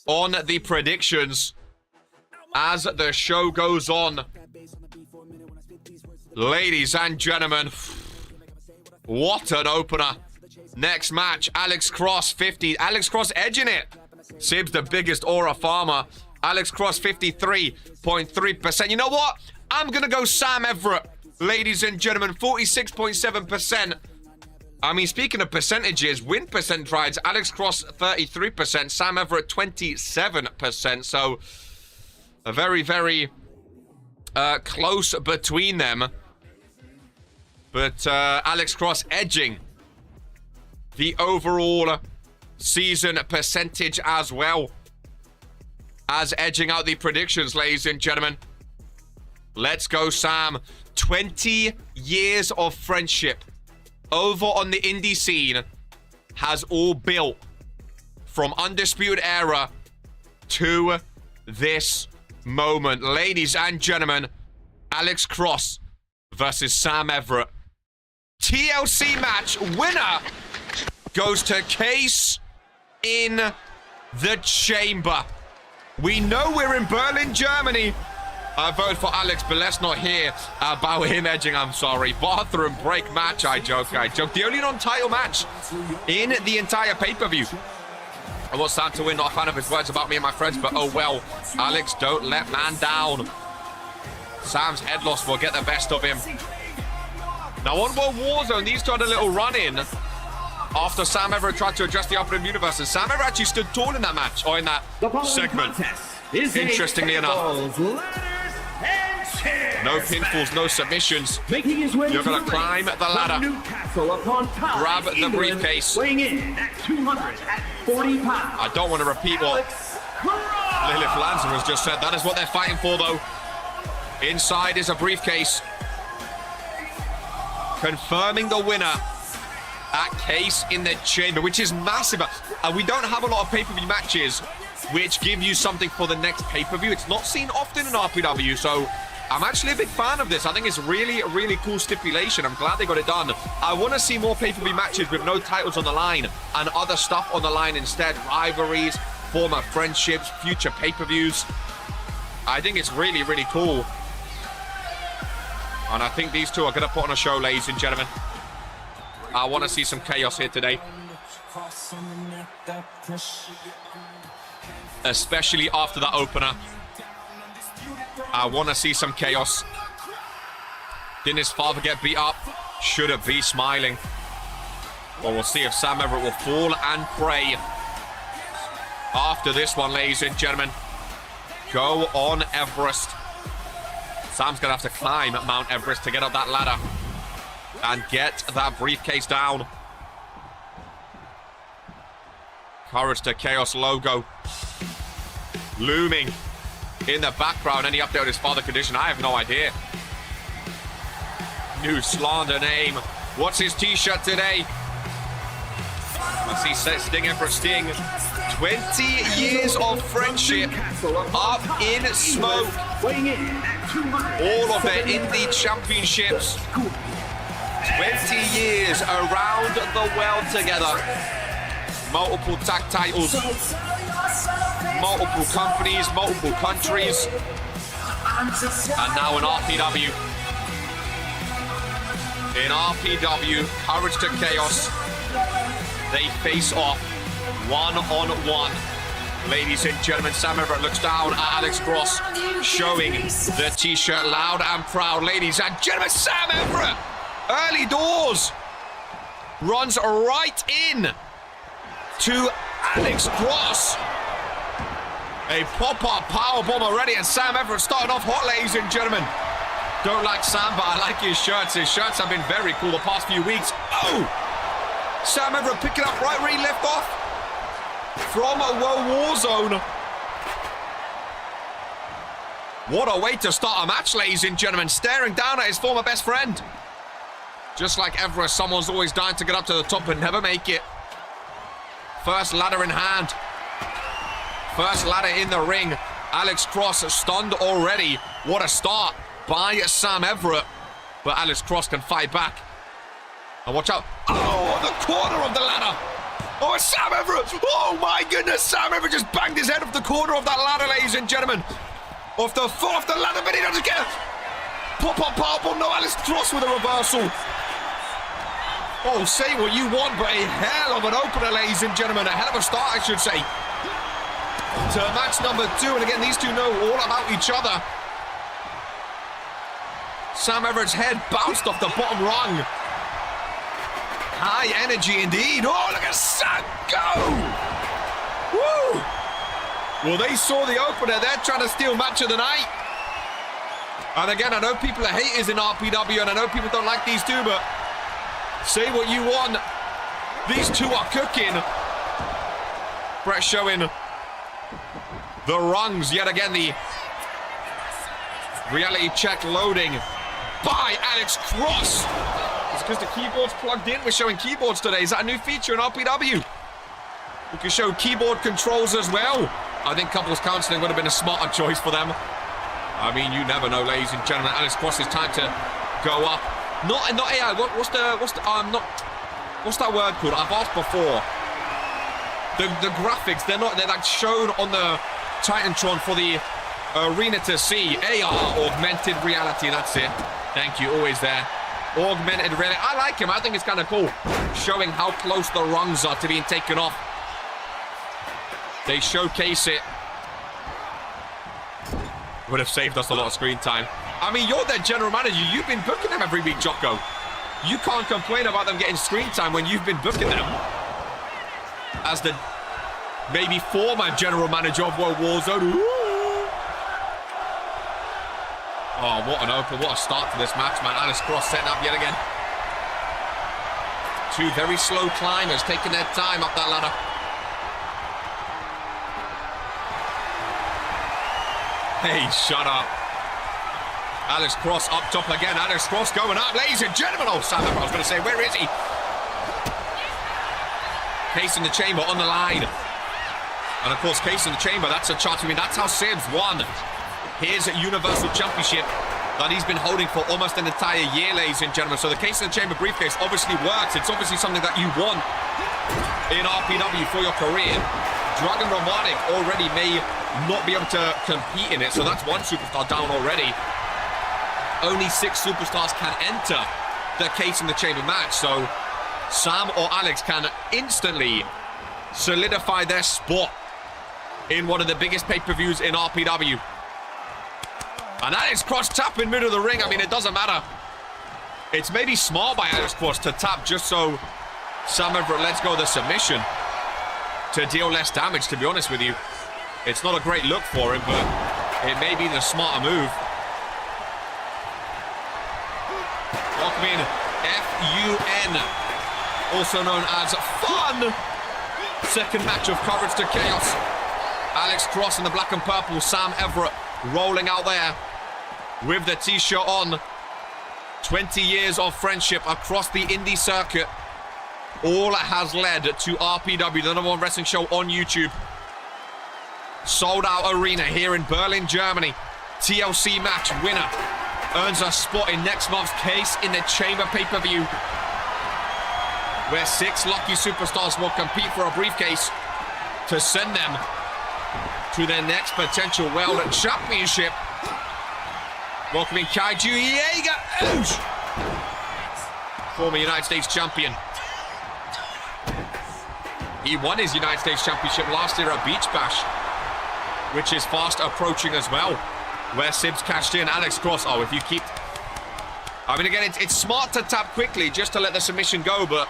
on the predictions. as the show goes on. Ladies and gentlemen, what an opener. Next match, Alex Cross 50. Alex Cross edging it. Sib's the biggest aura farmer. Alex Cross 53.3%. You know what? I'm going to go Sam Everett. Ladies and gentlemen, 46.7%. I mean, speaking of percentages, win percentage, Alex Cross 33%, Sam Everett 27%. So a very, very close between them. But Alex Cross edging the overall season percentage as well as edging out the predictions, ladies and gentlemen. Let's go, Sam. 20 years of friendship over on the indie scene has all built from Undisputed Era to this moment. Ladies and gentlemen, Alex Cross versus Sam Everett. TLC match winner goes to Case in the Chamber. We know we're in Berlin, Germany. I voted for Alex, but let's not hear about him edging. I'm sorry. Bathroom break match. I joke. The only non-title match in the entire pay-per-view. I want Sam to win. Not a fan of his words about me and my friends, but oh well. Alex, don't let man down. Sam's head loss will get the best of him. Now on World Warzone, these two had a little run-in after Sam Everett tried to address the Ultimate Universe, and Sam Everett actually stood tall in that match, or in that segment. Interestingly enough. No pinfalls, no submissions. You're going to climb the ladder. Grab the briefcase. I don't want to repeat what Lilith Lanson has just said. That is what they're fighting for, though. Inside is a briefcase. Confirming the winner at Case in the Chamber, which is massive. We don't have a lot of pay-per-view matches which give you something for the next pay-per-view. It's not seen often in RPW, so I'm actually a big fan of this. I think it's really a really cool stipulation. I'm glad they got it done. I want to see more pay-per-view matches with no titles on the line and other stuff on the line instead. Rivalries, former friendships, future pay-per-views. I think it's really, really cool. And I think these two are going to put on a show, ladies and gentlemen. I want to see some chaos here today. Especially after that opener. I want to see some chaos. Didn't his father get beat up? Should it be smiling? Well, we'll see if Sam Everett will fall and pray after this one, ladies and gentlemen. Go on, Everest. Sam's going to have to climb Mount Everest to get up that ladder and get that briefcase down. Courage to Chaos logo looming in the background. Any update on his father condition? I have no idea. New slander name. What's his t-shirt today? I see Sting in for Sting. 20 years of friendship up in smoke. All of their indie championships. 20 years around the world together. Multiple tag titles. Multiple companies, multiple countries. And now in RPW. In RPW, Courage to Chaos. They face off one-on-one. Ladies and gentlemen, Sam Everett looks down at Alex Cross, showing the t-shirt loud and proud. Ladies and gentlemen, Sam Everett, early doors, runs right in to Alex Cross. A pop-up powerbomb already, and Sam Everett started off hot, ladies and gentlemen. Don't like Sam, but I like his shirts. His shirts have been very cool the past few weeks. Oh! Sam Everett picking up right where he left off from a Warzone. What a way to start a match, ladies and gentlemen. Staring down at his former best friend. Just like Everett, someone's always dying to get up to the top and never make it. First ladder in hand. First ladder in the ring. Alex Cross stunned already. What a start by Sam Everett. But Alex Cross can fight back. And watch out. Oh, the corner of the ladder. Oh, it's Sam Everett. Oh, my goodness. Sam Everett just banged his head off the corner of that ladder, ladies and gentlemen. Off the ladder, but he doesn't get it. Pop-up powerbomb, no, Alex Cross with a reversal. Oh, say what you want, but a hell of an opener, ladies and gentlemen. A hell of a start, I should say, to match number 2. And again, these two know all about each other. Sam Everett's head bounced off the bottom rung. High energy indeed. Oh, look at Sam go! Woo! Well, they saw the opener. They're trying to steal match of the night. And again, I know people are haters in RPW, and I know people don't like these two, but say what you want. These two are cooking. Brett showing the rungs yet again. The reality check loading by Alex Cross. It's because the keyboard's plugged in. We're showing keyboards today. Is that a new feature in RPW? We can show keyboard controls as well. I think couples counseling would have been a smarter choice for them. I mean, you never know, ladies and gentlemen. Alex Cross, is time to go up. Not AI. What's that word called? I've asked before. The graphics, they're like shown on the Titantron for the arena to see. AR, augmented reality. That's it. Thank you. Always there. Augmented reality. I like him. I think it's kind of cool, showing how close the rungs are to being taken off. They showcase it. Would have saved us a lot of screen time. I mean, you're their general manager. You've been booking them every week, Jocko. You can't complain about them getting screen time when you've been booking them as the maybe former general manager of World Warzone. Oh, what an open, what a start to this match, man. Alex Cross setting up yet again. Two very slow climbers taking their time up that ladder. Hey, shut up. Alex Cross up top again. Alex Cross going up, ladies and gentlemen. Oh, Sam, I was going to say, where is he? Case in the chamber on the line. And of course, Case in the chamber, that's a chance. I mean, that's how Sibs won his Universal Championship that he's been holding for almost an entire year, ladies and gentlemen. So the Case in the chamber briefcase obviously works. It's obviously something that you want in RPW for your career. Dragon Romantic already may not be able to compete in it, so that's one superstar down already. Only 6 superstars can enter the Case in the chamber match, so Sam or Alex can instantly solidify their spot in one of the biggest pay-per-views in RPW. And Alex Cross tapping middle of the ring. I mean, it doesn't matter. It's maybe smart by Alex Cross to tap just so Sam Everett lets go of the submission to deal less damage, to be honest with you. It's not a great look for him, but it may be the smarter move. Welcome in FUN, also known as Fun. Second match of coverage to Chaos. Alex Cross in the black and purple. Sam Everett rolling out there with the t-shirt on. 20 years of friendship across the indie circuit. All has led to RPW, the #1 wrestling show on YouTube. Sold out arena here in Berlin, Germany. TLC match winner earns a spot in next month's Case in the Chamber pay-per-view, where 6 lucky superstars will compete for a briefcase to send them to their next potential World Championship. Welcoming Kaiju Jaeger, former United States champion. He won his United States Championship last year at Beach Bash, which is fast approaching as well, where Sibs cashed in. Alex Cross, oh, if you keep... I mean, again, it's smart to tap quickly just to let the submission go, but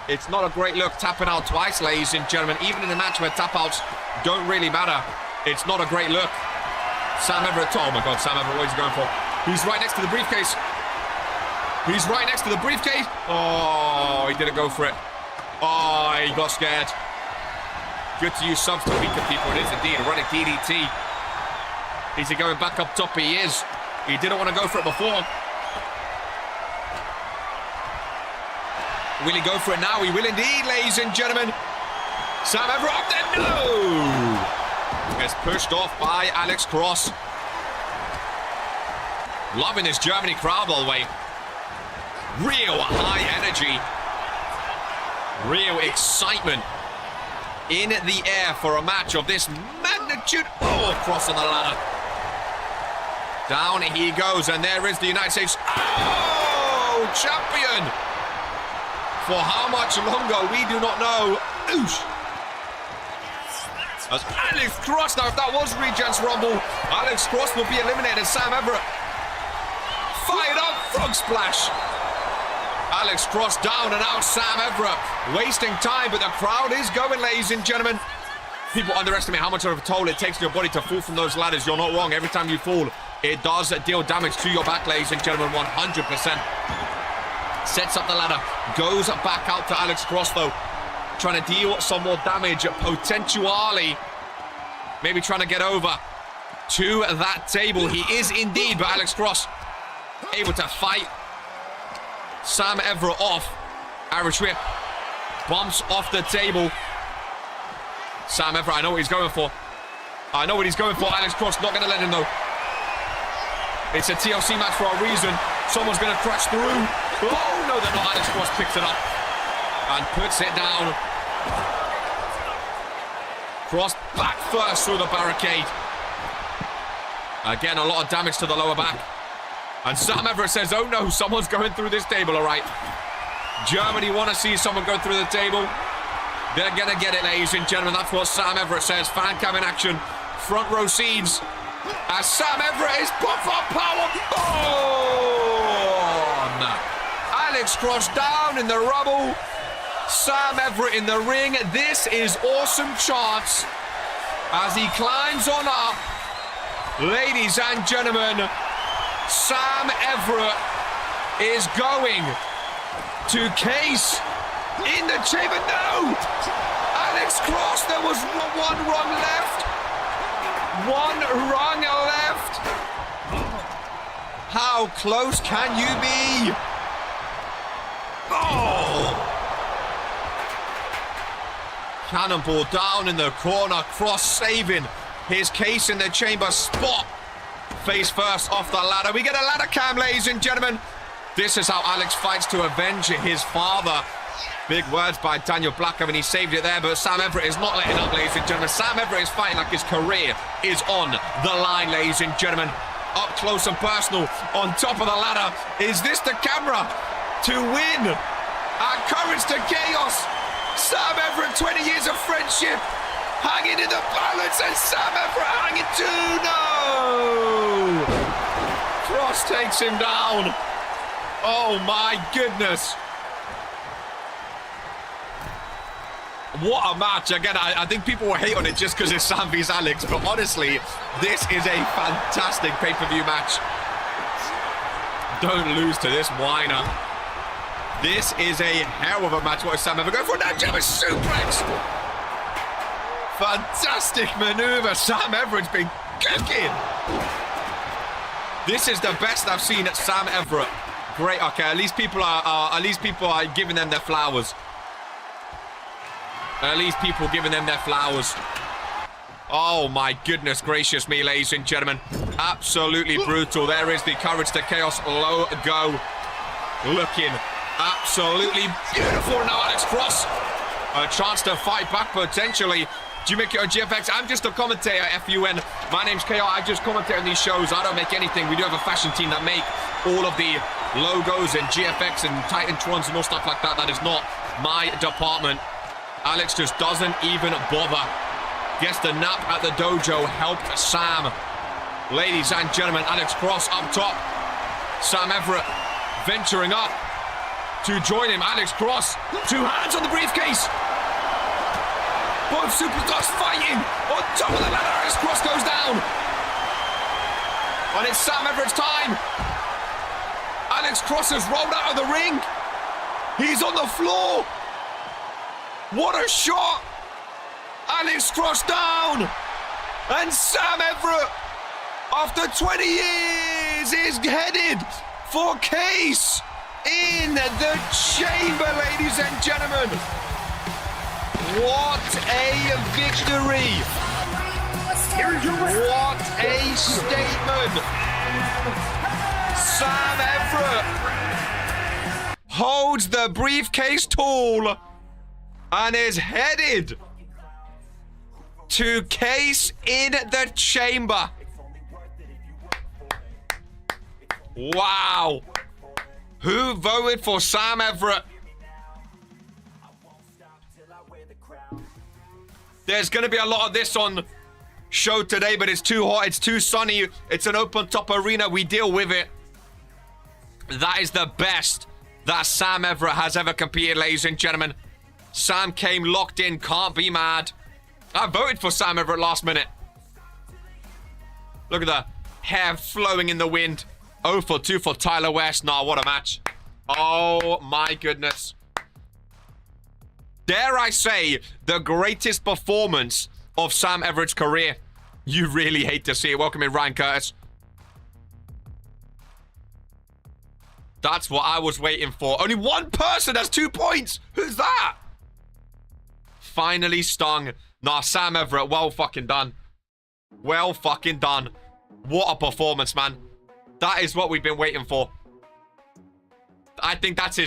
it's not a great look tapping out twice, ladies and gentlemen. Even in a match where tap-outs don't really matter, it's not a great look. Sam Everett, oh my God, Sam Everett, what is he going for? He's right next to the briefcase. He's right next to the briefcase. Oh, he didn't go for it. Oh, he got scared. Good to use subs to weaken people. It is indeed a running DDT. Is he going back up top? He is. He didn't want to go for it before. Will he go for it now? He will indeed, ladies and gentlemen. Sam Everett up there. No! Gets pushed off by Alex Cross. Loving this Germany crowd, by the way. Real high energy. Real excitement in the air for a match of this magnitude. Oh, cross on the ladder. Down he goes, and there is the United States champion. For how much longer, we do not know. Oosh. As Alex Cross, now if that was Regents Rumble, Alex Cross will be eliminated. Sam Everett fired up, frog splash. Alex Cross down, and now Sam Everett wasting time, but the crowd is going, ladies and gentlemen. People underestimate how much of a toll it takes to your body to fall from those ladders. You're not wrong. Every time you fall, it does deal damage to your back, ladies and gentlemen, 100%. Sets up the ladder, goes back out to Alex Cross, though. Trying to deal some more damage, potentially. Maybe trying to get over to that table. He is indeed, but Alex Cross able to fight Sam Everett off. Irish whip, bumps off the table. Sam Everett, I know what he's going for. I know what he's going for. Alex Cross not going to let him know. It's a TLC match for a reason. Someone's going to crash through. Oh, no, they're not. Alex Cross picks it up and puts it down. Cross back first through the barricade. Again, a lot of damage to the lower back. And Sam Everett says, oh no, someone's going through this table, all right. Germany want to see someone go through the table. They're going to get it, ladies and gentlemen. That's what Sam Everett says. Fan cam in action. Front row seats. As Sam Everett is put for power. Boom! Alex Cross down in the rubble. Sam Everett in the ring. This is awesome chance as he climbs on up. Ladies and gentlemen, Sam Everett is going to case in the chamber. No! Alex Cross, there was one rung left. One rung left. How close can you be? Oh! Cannonball down in the corner. Cross saving his case in the chamber spot. Face first off the ladder. We get a ladder cam, ladies and gentlemen. This is how Alex fights to avenge his father. Big words by Daniel Black. I mean, he saved it there, but Sam Everett is not letting up, ladies and gentlemen. Sam Everett is fighting like his career is on the line, ladies and gentlemen. Up close and personal, on top of the ladder. Is this the camera to win? Our courage to chaos. Sam Everett, 20 years of friendship, hanging in the balance, and Sam Everett hanging too. No! Cross takes him down. Oh my goodness. What a match. Again, I think people will hate on it just because it's Sam vs Alex, but honestly, this is a fantastic pay-per-view match. Don't lose to this whiner. This is a hell of a match. What is Sam Everett going for? Now, German suplex. Fantastic maneuver. Sam Everett's been cooking. This is the best I've seen at Sam Everett. Great. Okay, at least people are giving them their flowers. At least people giving them their flowers. Oh my goodness gracious me, ladies and gentlemen. Absolutely brutal. There is the Courage to Chaos logo. Looking absolutely beautiful now, Alex Cross. A chance to fight back potentially. Do you make it on GFX? I'm just a commentator, FUN. My name's CAW. I just commentate on these shows. I don't make anything. We do have a fashion team that make all of the logos and GFX and Titantrons and all stuff like that. That is not my department. Alex just doesn't even bother. Gets the nap at the dojo. Helped Sam. Ladies and gentlemen, Alex Cross up top. Sam Everett venturing up to join him. Alex Cross, 2 hands on the briefcase. Both superstars fighting on top of the ladder. Alex Cross goes down. And it's Sam Everett's time. Alex Cross has rolled out of the ring. He's on the floor. What a shot! Alex Cross down! And Sam Everett, after 20 years, is headed for case in the chamber, ladies and gentlemen. What a victory! What a statement! Sam Everett holds the briefcase tall and is headed to case in the chamber. Wow. Who voted for Sam Everett? There's going to be a lot of this on show today, but it's too hot. It's too sunny. It's an open top arena. We deal with it. That is the best that Sam Everett has ever competed, ladies and gentlemen. Sam came locked in. Can't be mad. I voted for Sam Everett last minute. Look at the hair flowing in the wind. 0 for 2 for Tyler West. Nah, what a match. Oh, my goodness. Dare I say, the greatest performance of Sam Everett's career. You really hate to see it. Welcome in, Ryan Curtis. That's what I was waiting for. Only one person has 2 points. Who's that? Finally stung. Nah, Sam Everett, well fucking done. Well fucking done. What a performance, man. That is what we've been waiting for. I think that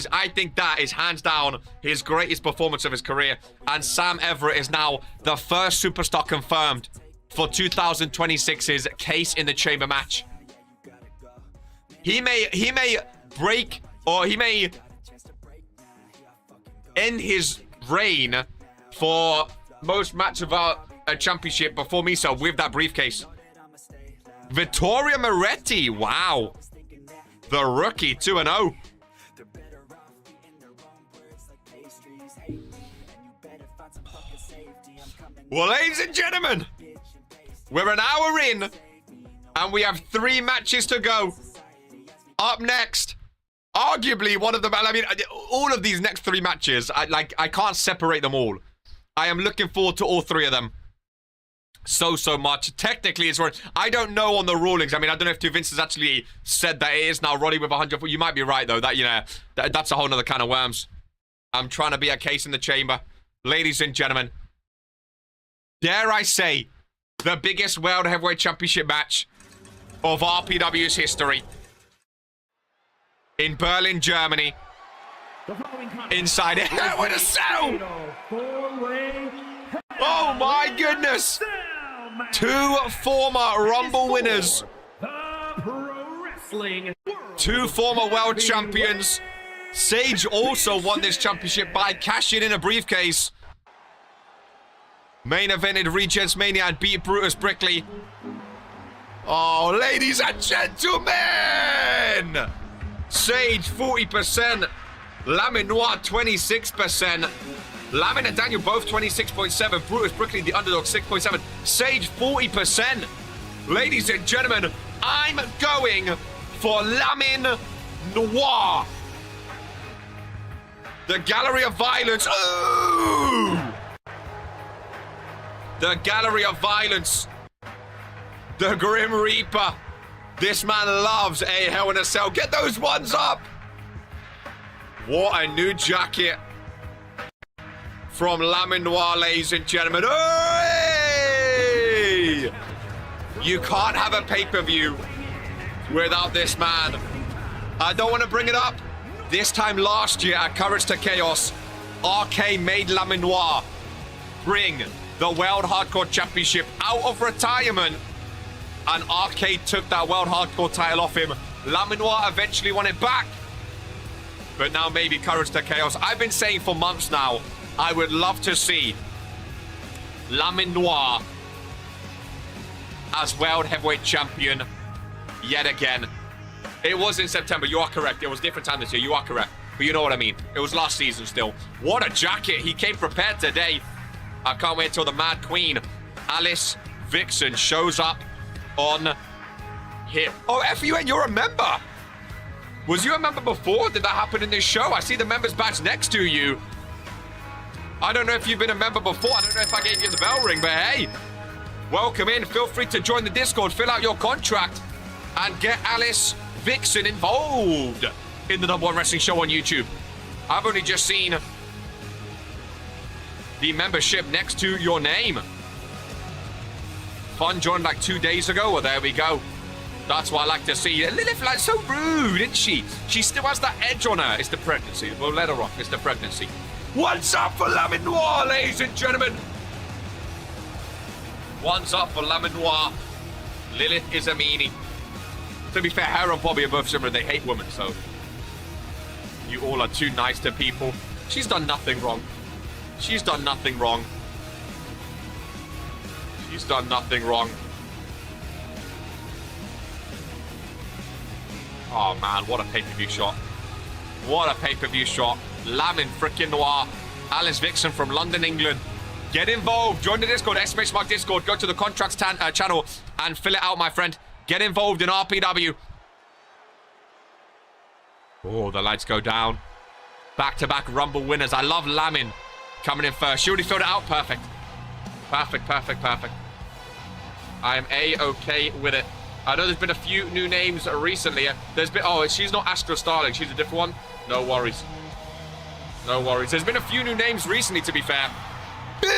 is hands down his greatest performance of his career. And Sam Everett is now the first superstar confirmed for 2026's Case in the Chamber match. He may break, or he may end his reign for most match of a championship before me, so with that briefcase. Vittoria Moretti, wow. The rookie, 2-0. Well, ladies and gentlemen, we're an hour in, and we have 3 matches to go. Up next, arguably one of them, I mean, all of these next 3 matches, I can't separate them all. I am looking forward to all 3 of them. So much. Technically, it's I don't know on the rulings. I mean, I don't know if Vince has actually said that it is now Roddy with 100. You might be right, though. That, you know, that's a whole nother can of worms. I'm trying to be a Case in the Chamber. Ladies and gentlemen, dare I say, the biggest World Heavyweight Championship match of RPW's history. In Berlin, Germany. Inside it. With a cell! Oh my goodness! 2 former Rumble winners. 2 former world champions. Sage also won this championship by cashing in a briefcase. Main evented Regents Mania and beat Brutus Brickley. Oh, ladies and gentlemen! Sage 40%. Lamin Noir 26%. Lamin and Daniel both 26.7. Brutus Brickley, the underdog, 6.7. Sage 40%. Ladies and gentlemen, I'm going for Lamin Noir. The Gallery of Violence. Ooh! The Gallery of Violence. The Grim Reaper. This man loves a Hell in a Cell. Get those ones up. What a new jacket from Lamin Noir, ladies and gentlemen. Hey! You can't have a pay-per-view without this man. I don't want to bring it up. This time last year at Courage to Chaos, RK made Lamin Noir bring the World Hardcore Championship out of retirement, and RK took that World Hardcore title off him. Lamin Noir eventually won it back, but now maybe Courage to Chaos. I've been saying for months now, I would love to see Lamin Noir as World Heavyweight Champion yet again. It was in September, you are correct. It was a different time this year, you are correct. But you know what I mean. It was last season still. What a jacket. He came prepared today. I can't wait till the Mad Queen, Alice Vixen, shows up on here. Oh, FUN, you're a member. Was you a member before? Did that happen in this show? I see the members badge next to you. I don't know if you've been a member before. I don't know if I gave you the bell ring, but hey, welcome in. Feel free to join the Discord, fill out your contract, and get Alice Vixen involved in the #1 wrestling show on YouTube. I've only just seen the membership next to your name. Fun joined like 2 days ago. Well, there we go. That's what I like to see. Lilith, like, so rude, isn't she? She still has that edge on her. It's the pregnancy. We'll let her rock. It's the pregnancy. What's up for Lamin Noir, ladies and gentlemen? One's up for Lamin Noir. Lilith is a meanie. To be fair, her and Bobby are both similar. They hate women, so you all are too nice to people. She's done nothing wrong. She's done nothing wrong. She's done nothing wrong. Oh man, what a pay-per-view shot. What a pay-per-view shot. Lamin freaking Noir. Alice Vixen from London, England. Get involved. Join the Discord. !mark Discord. Go to the contracts channel and fill it out, my friend. Get involved in RPW. Oh, the lights go down. Back-to-back Rumble winners. I love Lamin coming in first. She already filled it out. Perfect. Perfect, perfect, perfect. I am A-okay with it. I know there's been a few new names recently. There's been... Oh, she's not Astra Starling. She's a different one. No worries. No worries. There's been a few new names recently, to be fair. Big!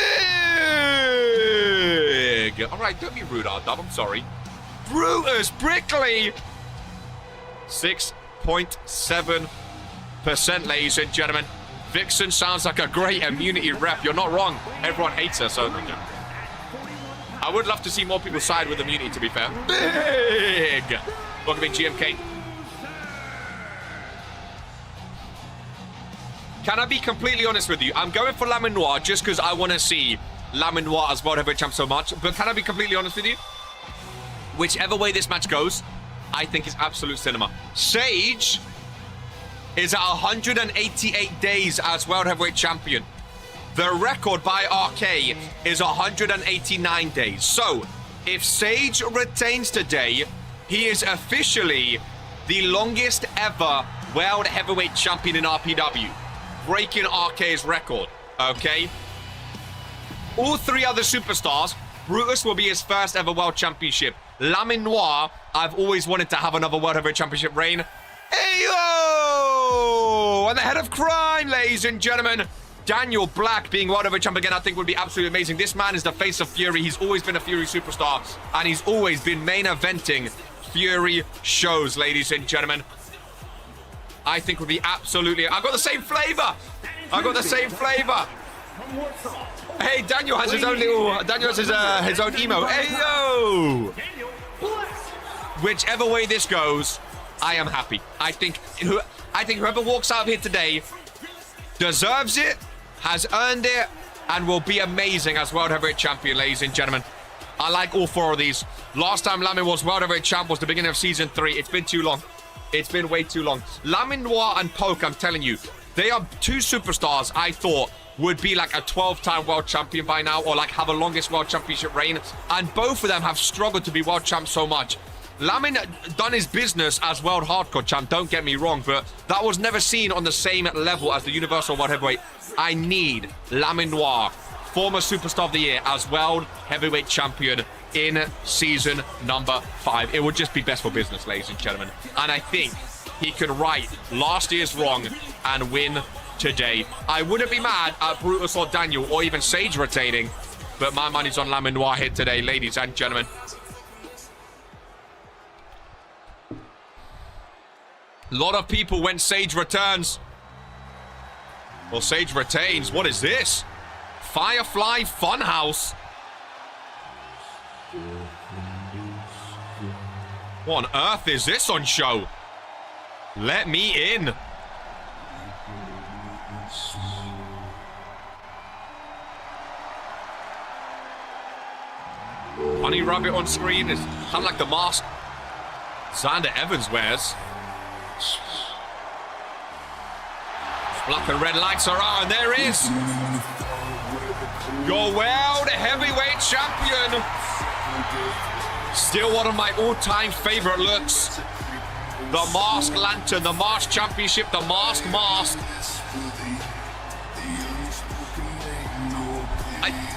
Alright, don't be rude, R-Dub. I'm sorry. Brutus Brickley! 6.7%, ladies and gentlemen. Vixen sounds like a great immunity rep. You're not wrong. Everyone hates her, so... I would love to see more people side with immunity, to be fair. Big! Welcome in, GMK. Can I be completely honest with you? I'm going for Lamin Noir just because I want to see Lamin Noir as World Heavyweight Champ so much. But can I be completely honest with you? Whichever way this match goes, I think it's absolute cinema. Sage is at 188 days as World Heavyweight Champion. The record by RK is 189 days. So, if Sage retains today, he is officially the longest ever World Heavyweight Champion in RPW, breaking RK's record, okay? All three other superstars, Brutus will be his first ever World Championship. Lamin Noir, I've always wanted to have another World Heavyweight Championship reign. Ayo! And the head of crime, ladies and gentlemen. Daniel Black being World Heavyweight Champion again, I think would be absolutely amazing. This man is the face of Fury. He's always been a Fury superstar, and he's always been main eventing Fury shows, ladies and gentlemen. I think would be absolutely... I got the same flavor. I got the same flavor. Hey, Daniel has his own little... Daniel has his own emo. Hey, yo! Whichever way this goes, I am happy. I think whoever walks out of here today deserves it, has earned it, and will be amazing as World Heavyweight Champion, ladies and gentlemen. I like all four of these. Last time Lamin was World Heavyweight Champ was the beginning of Season 3. It's been too long. It's been way too long. Lamin Noir and Poke, I'm telling you, they are two superstars I thought would be like a 12-time world champion by now, or like have a longest world championship reign. And both of them have struggled to be world champ so much. Lamin done his business as world hardcore champ, don't get me wrong, but that was never seen on the same level as the Universal World Heavyweight. I need Lamin Noir, former Superstar of the Year, as World Heavyweight Champion in season number 5. It would just be best for business, ladies and gentlemen. And I think he could right last year's wrong and win today. I wouldn't be mad at Brutus or Daniel or even Sage retaining, but my money's on Lamin Noir here today, ladies and gentlemen. A lot of people when Sage returns. Well, Sage retains. What is this? Firefly Funhouse. What on earth is this on show? Let me in. Honey Rabbit on screen is kind of like the mask Xander Evans wears. Black and red lights are on, and there is your World Heavyweight Champion. Still one of my all-time favorite looks. The Mask Lantern, the Mask Championship, the Mask.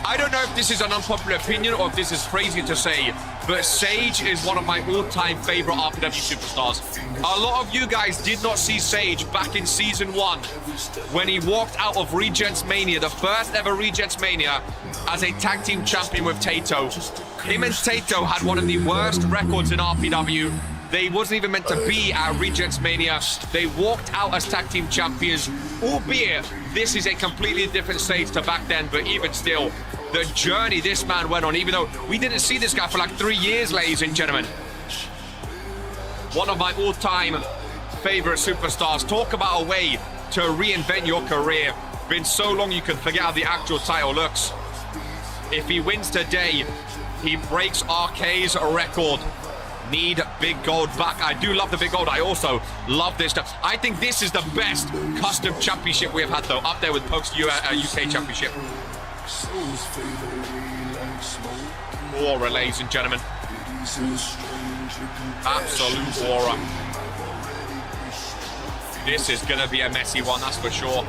I don't know if this is an unpopular opinion or if this is crazy to say, but Sage is one of my all-time favorite RPW superstars. A lot of you guys did not see Sage back in Season 1 when he walked out of Regents Mania, the first ever Regents Mania, as a tag team champion with Tato. Him and Tato had one of the worst records in RPW. They wasn't even meant to be at Regents Mania. They walked out as tag team champions, albeit this is a completely different stage to back then, but even still, the journey this man went on, even though we didn't see this guy for like 3 years, ladies and gentlemen. One of my all-time favorite superstars. Talk about a way to reinvent your career. Been so long you can forget how the actual title looks. If he wins today, he breaks RK's record. Need big gold back. I do love the big gold. I also love this stuff. I think this is the best custom championship we have had, though. Up there with Poke's UK championship. Aura, ladies and gentlemen. Absolute aura. This is going to be a messy one, that's for sure.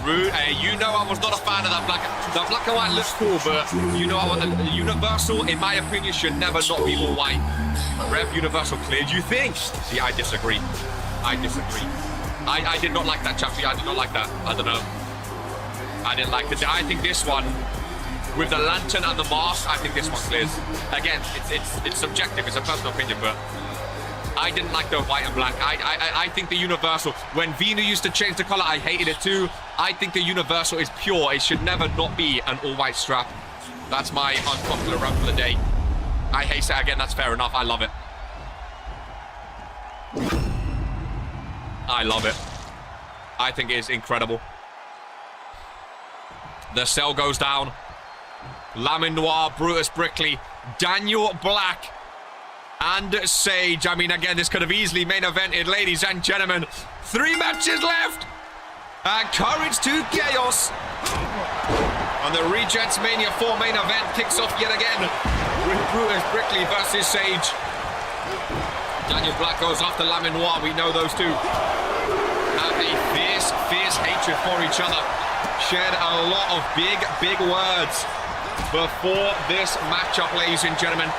You know I was not a fan of that the black and white looks cool, but you know I want the Universal, in my opinion, should never not be all white. Rev Universal cleared, you think? See, I disagree. I did not like that champion. I did not like that. I don't know. I didn't like it. I think this one, with the lantern and the mask, I think this one clears. Again, it's subjective. It's a personal opinion, but I didn't like the white and black. I think the Universal, when Vina used to change the color, I hated it too. I think the Universal is pure. It should never not be an all-white strap. That's my unpopular run for the day. I hate it. Again, that's fair enough. I love it. I love it. I think it is incredible. The cell goes down. Lamin Noir, Brutus Brickley, Daniel Black, and Sage. I mean, again, this could have easily main evented, ladies and gentlemen. 3 matches left. And courage to chaos. And the Regents Mania 4 main event kicks off yet again with Brutus Brickley versus Sage. Daniel Black goes after Lamin Noir. We know those two have a fierce hatred for each other. Shared a lot of big words before this matchup, ladies and gentlemen.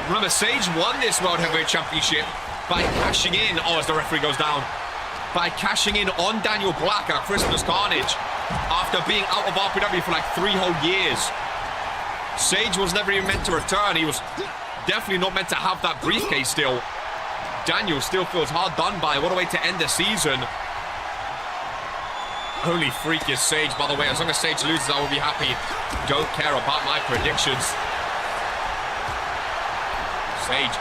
Remember, Sage won this World Heavyweight Championship by cashing in, as the referee goes down, by cashing in on Daniel Black at Christmas Carnage after being out of RPW for like 3 whole years. Sage was never even meant to return. He was definitely not meant to have that briefcase still. Daniel still feels hard done by. What a way to end the season. Only freak is Sage, by the way. As long as Sage loses, I will be happy. Don't care about my predictions. Sage,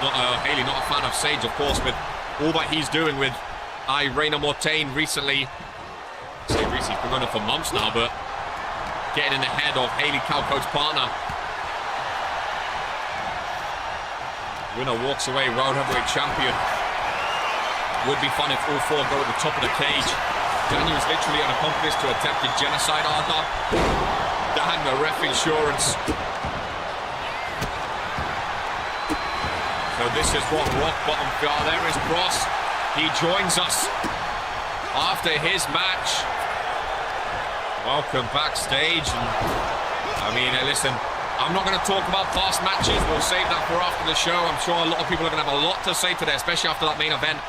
Haley, not a fan of Sage, of course, with all that he's doing with Irena Mortain recently. I say recently, he's been going on for months now, but getting in the head of Haley Calco's partner. Winner walks away, World Heavyweight Champion. Would be fun if all 4 go at the top of the cage. Daniel's literally an accomplice to attempted genocide, Arthur. Damn the ref insurance. So this is what rock bottom feel. There is Cross. He joins us after his match. Welcome backstage. And I mean, listen, I'm not going to talk about past matches. We'll save that for after the show. I'm sure a lot of people are going to have a lot to say today, especially after that main event,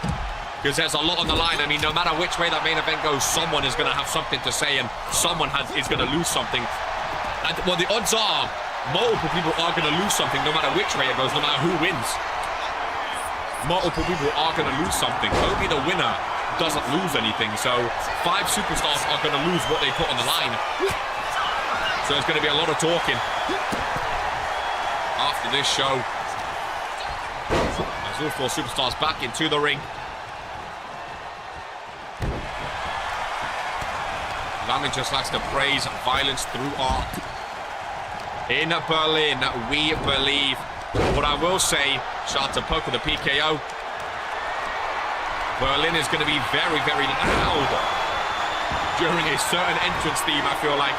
because there's a lot on the line. I mean, no matter which way that main event goes, someone is going to have something to say, and someone is going to lose something. And, well, the odds are multiple people are going to lose something no matter which way it goes, no matter who wins. Multiple people are going to lose something. Only the winner doesn't lose anything. So 5 superstars are going to lose what they put on the line. So there's going to be a lot of talking after this show. As all 4 superstars back into the ring. Lamin just likes to praise violence through art. In Berlin, we believe. What I will say, shout out to Poke with the PKO. Berlin is going to be very, very loud during a certain entrance theme, I feel like.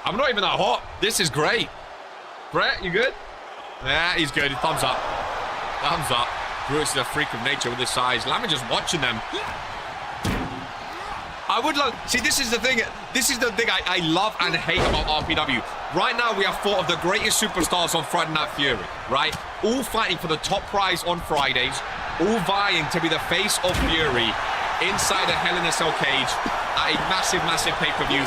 I'm not even that hot. This is great. Brett, you good? Yeah, he's good. Thumbs up. Thumbs up. Bruce is a freak of nature with his size. Lamin just watching them. I would love... See, this is the thing. This is the thing I love and hate about RPW. Right now, we have 4 of the greatest superstars on Friday Night Fury, right? All fighting for the top prize on Fridays. All vying to be the face of Fury inside a Hell in a Cell cage at a massive, massive pay-per-view.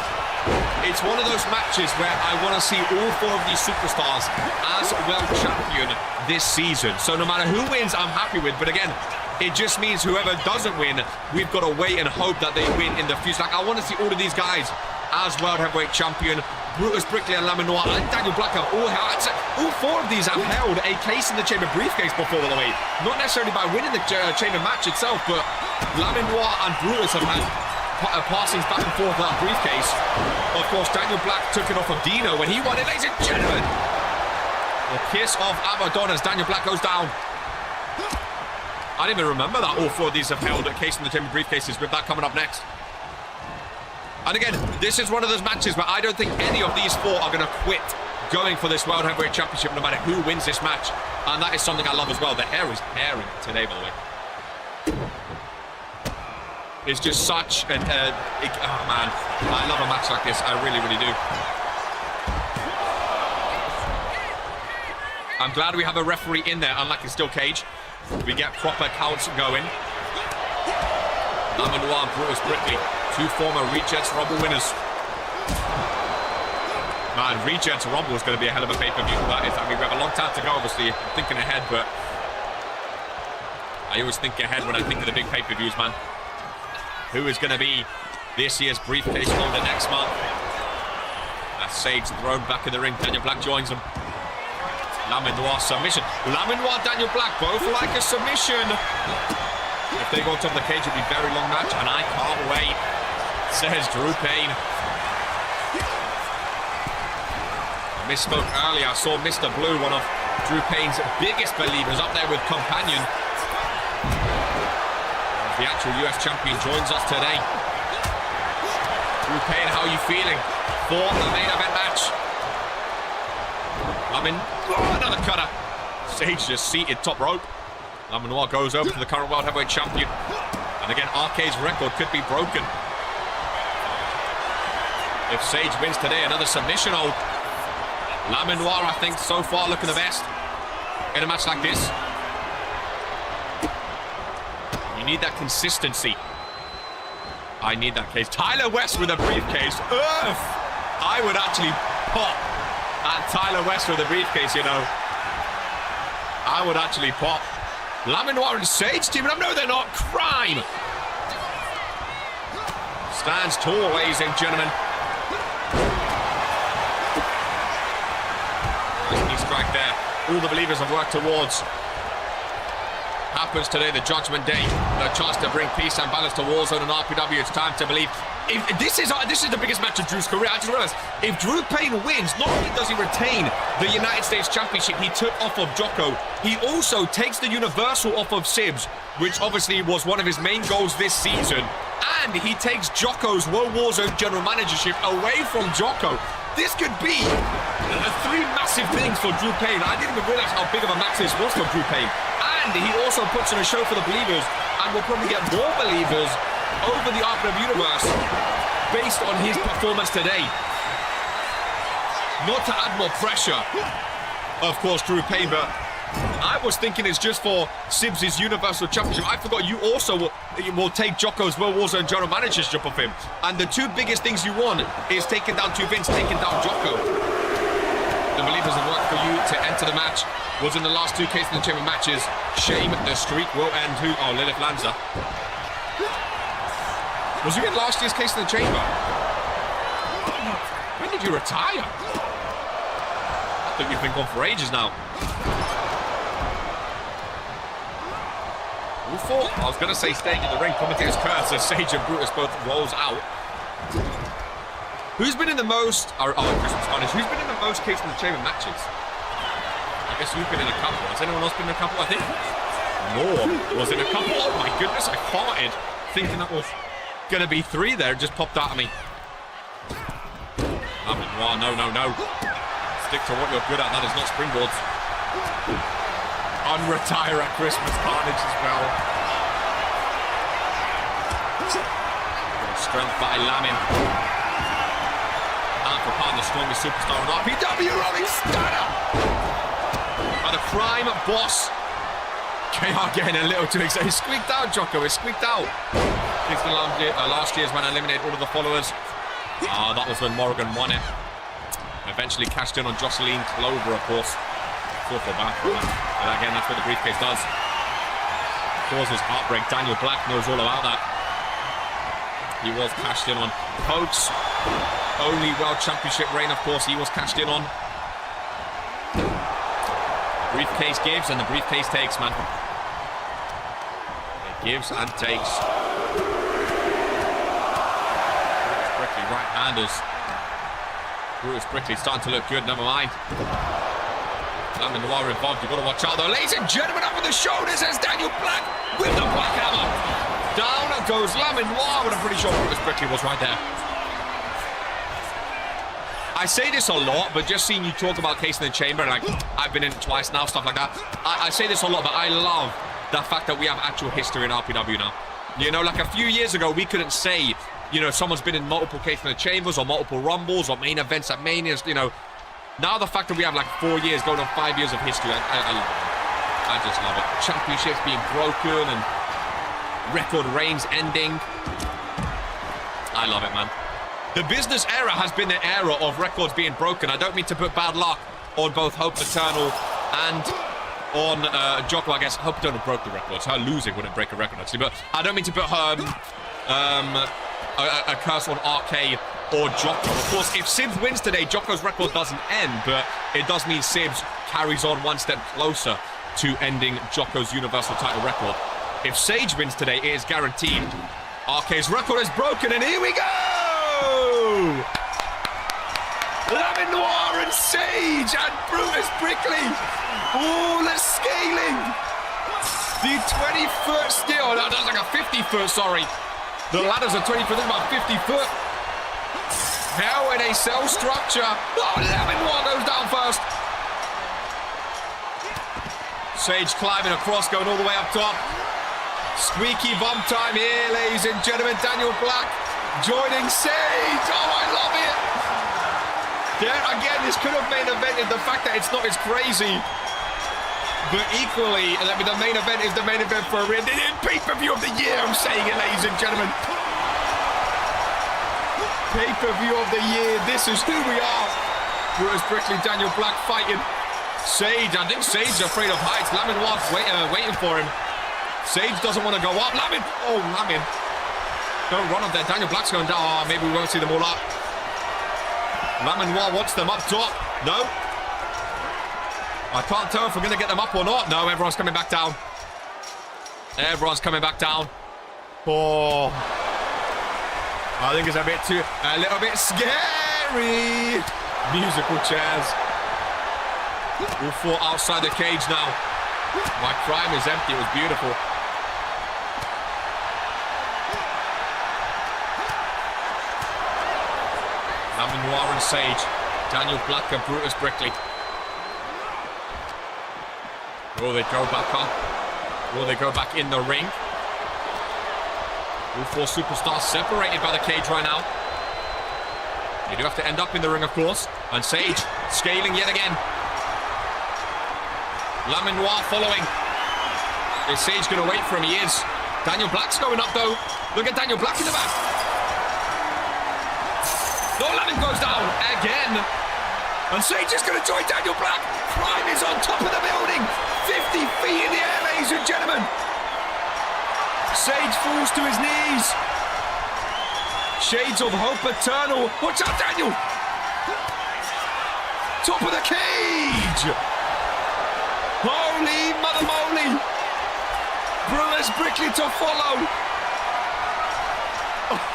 It's one of those matches where I want to see all 4 of these superstars as world champion this season. So no matter who wins, I'm happy with. But again, It just means whoever doesn't win, we've got to wait and hope that they win in the future. Like, I want to see all of these guys as World Heavyweight Champion. Brutus Brickley and Laminois and Daniel Black have all four of these have held a case in the chamber briefcase before, by the way. Not necessarily by winning the chamber match itself, but Laminois and Brutus have had passings back and forth that briefcase. Of course, Daniel Black took it off of Dino when he won it, ladies and gentlemen. The kiss of Abaddon as Daniel Black goes down. I didn't even remember that all four of these have held a case in the chamber briefcases, with that coming up next. And again, this is one of those matches where I don't think any of these four are going to quit going for this World Heavyweight Championship no matter who wins this match. And that is something I love as well. The hair is hairing today, by the way. It's just such an... oh, man. I love a match like this. I really, really do. I'm glad we have a referee in there, unlike in Steel Cage. We get proper counts going. Laminois and Brutus Brickley, two former Regents Rumble winners. Man, Regents Rumble is going to be a hell of a pay-per-view. That is, I mean, we have a long time to go, obviously. I'm thinking ahead, but I always think ahead when I think of the big pay-per-views, man. Who is going to be this year's briefcase holder next month? As Sage thrown back in the ring, Daniel Black joins him. Laminois submission. Laminois, Daniel Black, both like a submission. If they go on top of the cage, it'll be a very long match, and I can't wait, says Drew Payne. I misspoke earlier. I saw Mr. Blue, one of Drew Payne's biggest believers, up there with Companion. The actual US champion joins us today. Drew Payne, how are you feeling for the main event match? Another cutter. Sage just seated top rope. Laminois goes over to the current World Heavyweight Champion. And again, RK's record could be broken. If Sage wins today, another submission hold. Laminois, I think, so far looking the best in a match like this. You need that consistency. I need that case. Tyler West with a briefcase. Ugh! I would actually pop at Tyler West with a briefcase, you know. I would actually pop. Laminois and Sage teaming up. No, they're not. Crime. Stands tall, ladies and gentlemen. Nice knee strike there. All the believers have worked towards. Happens today, the Judgment Day. The chance to bring peace and balance to Warzone and RPW. It's time to believe. If this is the biggest match of Drew's career. I just realized, if Drew Payne wins, not only does he retain the United States Championship he took off of Jocko, he also takes the Universal off of Sibs, which obviously was one of his main goals this season. And he takes Jocko's World Warzone General Managership away from Jocko. This could be three massive things for Drew Payne. I didn't even realize how big of a match this was for Drew Payne. And he also puts on a show for the believers and will probably get more believers over the RPW universe based on his performance today. Not to add more pressure, of course, Drew Payne, but I was thinking it's just for Sibs' Universal Championship. I forgot you also will take Jocko's World Warzone General Managership of him. And the two biggest things you want is taking down two Vince, taking down Jocko. The believers have worked for you to enter the match. Was in the last two Case in the Chamber matches. Shame the streak will end. Who? Oh, Lilith Lanza. Was you in last year's Case in the Chamber? When did you retire? I think you've been gone for ages now. Who fought? I was going to say staying in the ring. Commentator's curse as Sage and Brutus both rolls out. Who's been in the most... Oh, Christmas Spanish. Who's been in the most Case in the Chamber matches? I guess you've been in a couple. Has anyone else been in a couple? I think more was in a couple. Oh my goodness, I farted thinking that was going to be three there. It just popped out of me. Oh, no. Stick to what you're good at. That is not springboards. Unretire at Christmas Carnage as well. Strength by Lamin. And for part of the strongest superstar on RPW, Rolling Stunner. By the Prime Boss. KR getting a little too excited. He squeaked out, Jocko. He squeaked out. Last year's when I eliminated all of the followers. That was when Morrigan won it. Eventually cashed in on Jocelyn Clover, of course. It's awful bad for him. But again, that's what the briefcase does. causes heartbreak. Daniel Black knows all about that. He was cashed in on. Hope's only World Championship reign, of course, he was cashed in on. Briefcase gives and the briefcase takes, man. It gives and takes. Brutus Brickley, right-handers. Brutus Brickley starting to look good, never mind. Lamin Noir involved, you've got to watch out though. Ladies and gentlemen, up on the shoulders as Daniel Black with the Black Hammer. Down goes Lamin Noir, but I'm pretty sure Brutus Brickley was right there. I say this a lot, but just seeing you talk about Case in the Chamber, like, I've been in it twice now, stuff like that. I say this a lot, but I love the fact that we have actual history in RPW now. You know, like a few years ago, we couldn't say, you know, someone's been in multiple Case in the Chambers or multiple Rumbles or main events at Manias, you know. Now the fact that we have like 4 years, going on 5 years of history, I just love it. Championships being broken and record reigns ending. I love it, man. The business era has been the era of records being broken. I don't mean to put bad luck on both Hope Eternal and on Jocko. I guess Hope Eternal broke the records. Her losing wouldn't break a record, actually. But I don't mean to put her a curse on RK or Jocko. Of course, if Sibs wins today, Jocko's record doesn't end, but it does mean Sibs carries on one step closer to ending Jocko's Universal title record. If Sage wins today, it is guaranteed RK's record is broken, and here we go! Lamin Noir and Sage and Brutus Brickley. Oh, the scaling. The 20-foot steel. No, that's like a 50-foot, sorry. The ladders are 20 foot, about 50 foot. Hell in a cell structure. Oh, Lamin Noir goes down first. Sage climbing across, going all the way up top. Squeaky bum time here, ladies and gentlemen. Daniel Black joining Sage. Oh, I love it. There again, this could have main evented. The fact that it's not as crazy. But equally, the main event is the main event for a pay-per-view of the year. I'm saying it, ladies and gentlemen. Pay-per-view of the year. This is who we are. Brutus Brickley, Daniel Black fighting. Sage, I think Sage is afraid of heights. Lamin Noir waiting for him. Sage doesn't want to go up. Lamin. Oh, Lamin. Don't run up there. Daniel Black's going down. Oh, maybe we won't see them all up. Lamin Noir wants them up top. No. I can't tell if we're going to get them up or not. No, everyone's coming back down. Everyone's coming back down. Oh. I think it's a little bit scary. Musical chairs. All four outside the cage now. My crime is empty. It was beautiful. Lamin Noir and Sage. Daniel Black and Brutus Brickley. Will they go back up? Will they go back in the ring? All four superstars separated by the cage right now. They do have to end up in the ring, of course. And Sage scaling yet again. Lamin Noir following. Is Sage going to wait for him? He is. Daniel Black's going up, though. Look at Daniel Black in the back. No, Lamin goes down again. And Sage is going to join Daniel Black. Prime is on top of the building. 50 feet in the air, ladies and gentlemen. Sage falls to his knees. Shades of Hope Eternal. Watch out, Daniel. Top of the cage. Holy mother moly. Brutus Brickley to follow.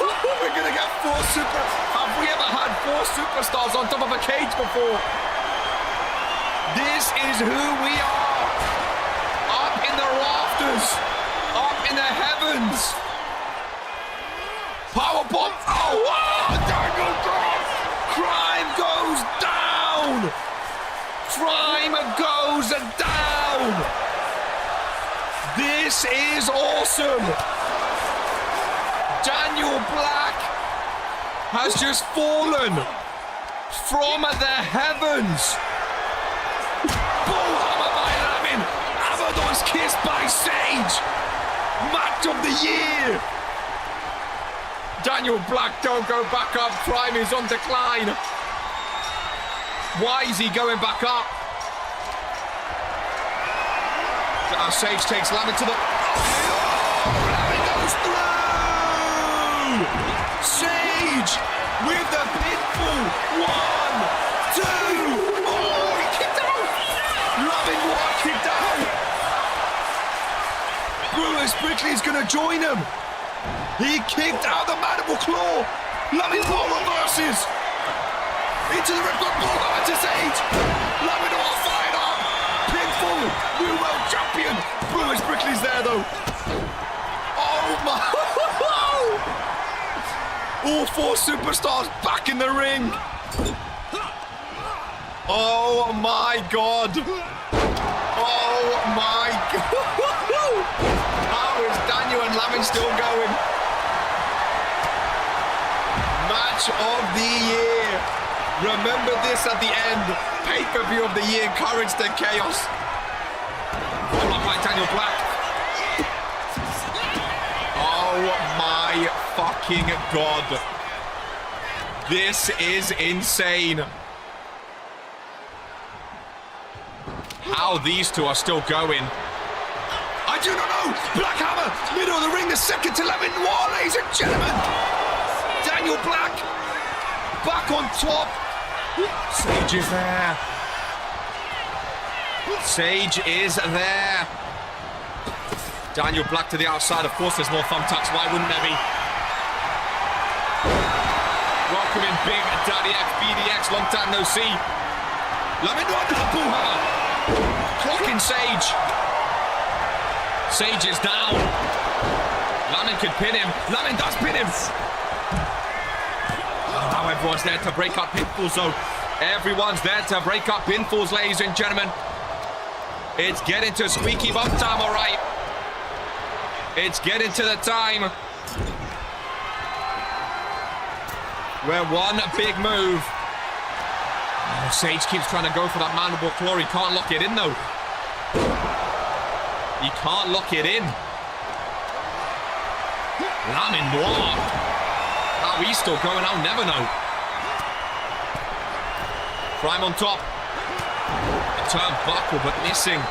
We're going to get have we ever had four superstars on top of a cage before? This is who we are. Up in the rafters. Up in the heavens. Powerbomb. Oh, wow. Daniel Black. Crime goes down. Crime goes down. This is awesome. Daniel Black has just fallen from the heavens. Bullhammer by Lamin. Abaddon's kiss by Sage. Match of the year. Daniel Black, don't go back up. Crime is on decline. Why is he going back up? Sage takes Lamin to the... Sage with the pinfall. 1, 2. Oh, he kicked out. Loving what kicked out. Brutus Brickley's going to join him. He kicked out the mandible claw. Loving what reverses. Into the ripcord ball to Sage. Loving all fired up. Pinfall. New world champion. Brutus Brickley's there though. Oh my. All 4 superstars back in the ring. Oh my God. Oh my God. How is Daniel and Lamin still going? Match of the year. Remember this at the end. Pay-per-view of the year, Courage to Chaos. Blocked by Daniel Black. Oh my fucking God. This is insane. How these two are still going. I do not know. Black Hammer, middle of the ring, the second to Lamin Noir, ladies and gentlemen. Daniel Black, back on top. Sage is there. Sage is there. Daniel Black to the outside. Of course, there's more thumbtacks. Why wouldn't there be? Welcoming Big Daddy X, BDX. Long time no see. Lamin Noir to the bullhammer. Clocking Sage. Sage is down. Lamin could pin him. Lamin does pin him. Now everyone's there to break up pinfalls, though. Everyone's there to break up pinfalls, ladies and gentlemen. It's getting to squeaky bum time, all right. It's getting to the time where one big move. Oh, Sage keeps trying to go for that mandible claw. He can't lock it in, though. He can't lock it in. Lamin Noir. How he's still going, I'll never know. Prime on top. A turnbuckle, but missing.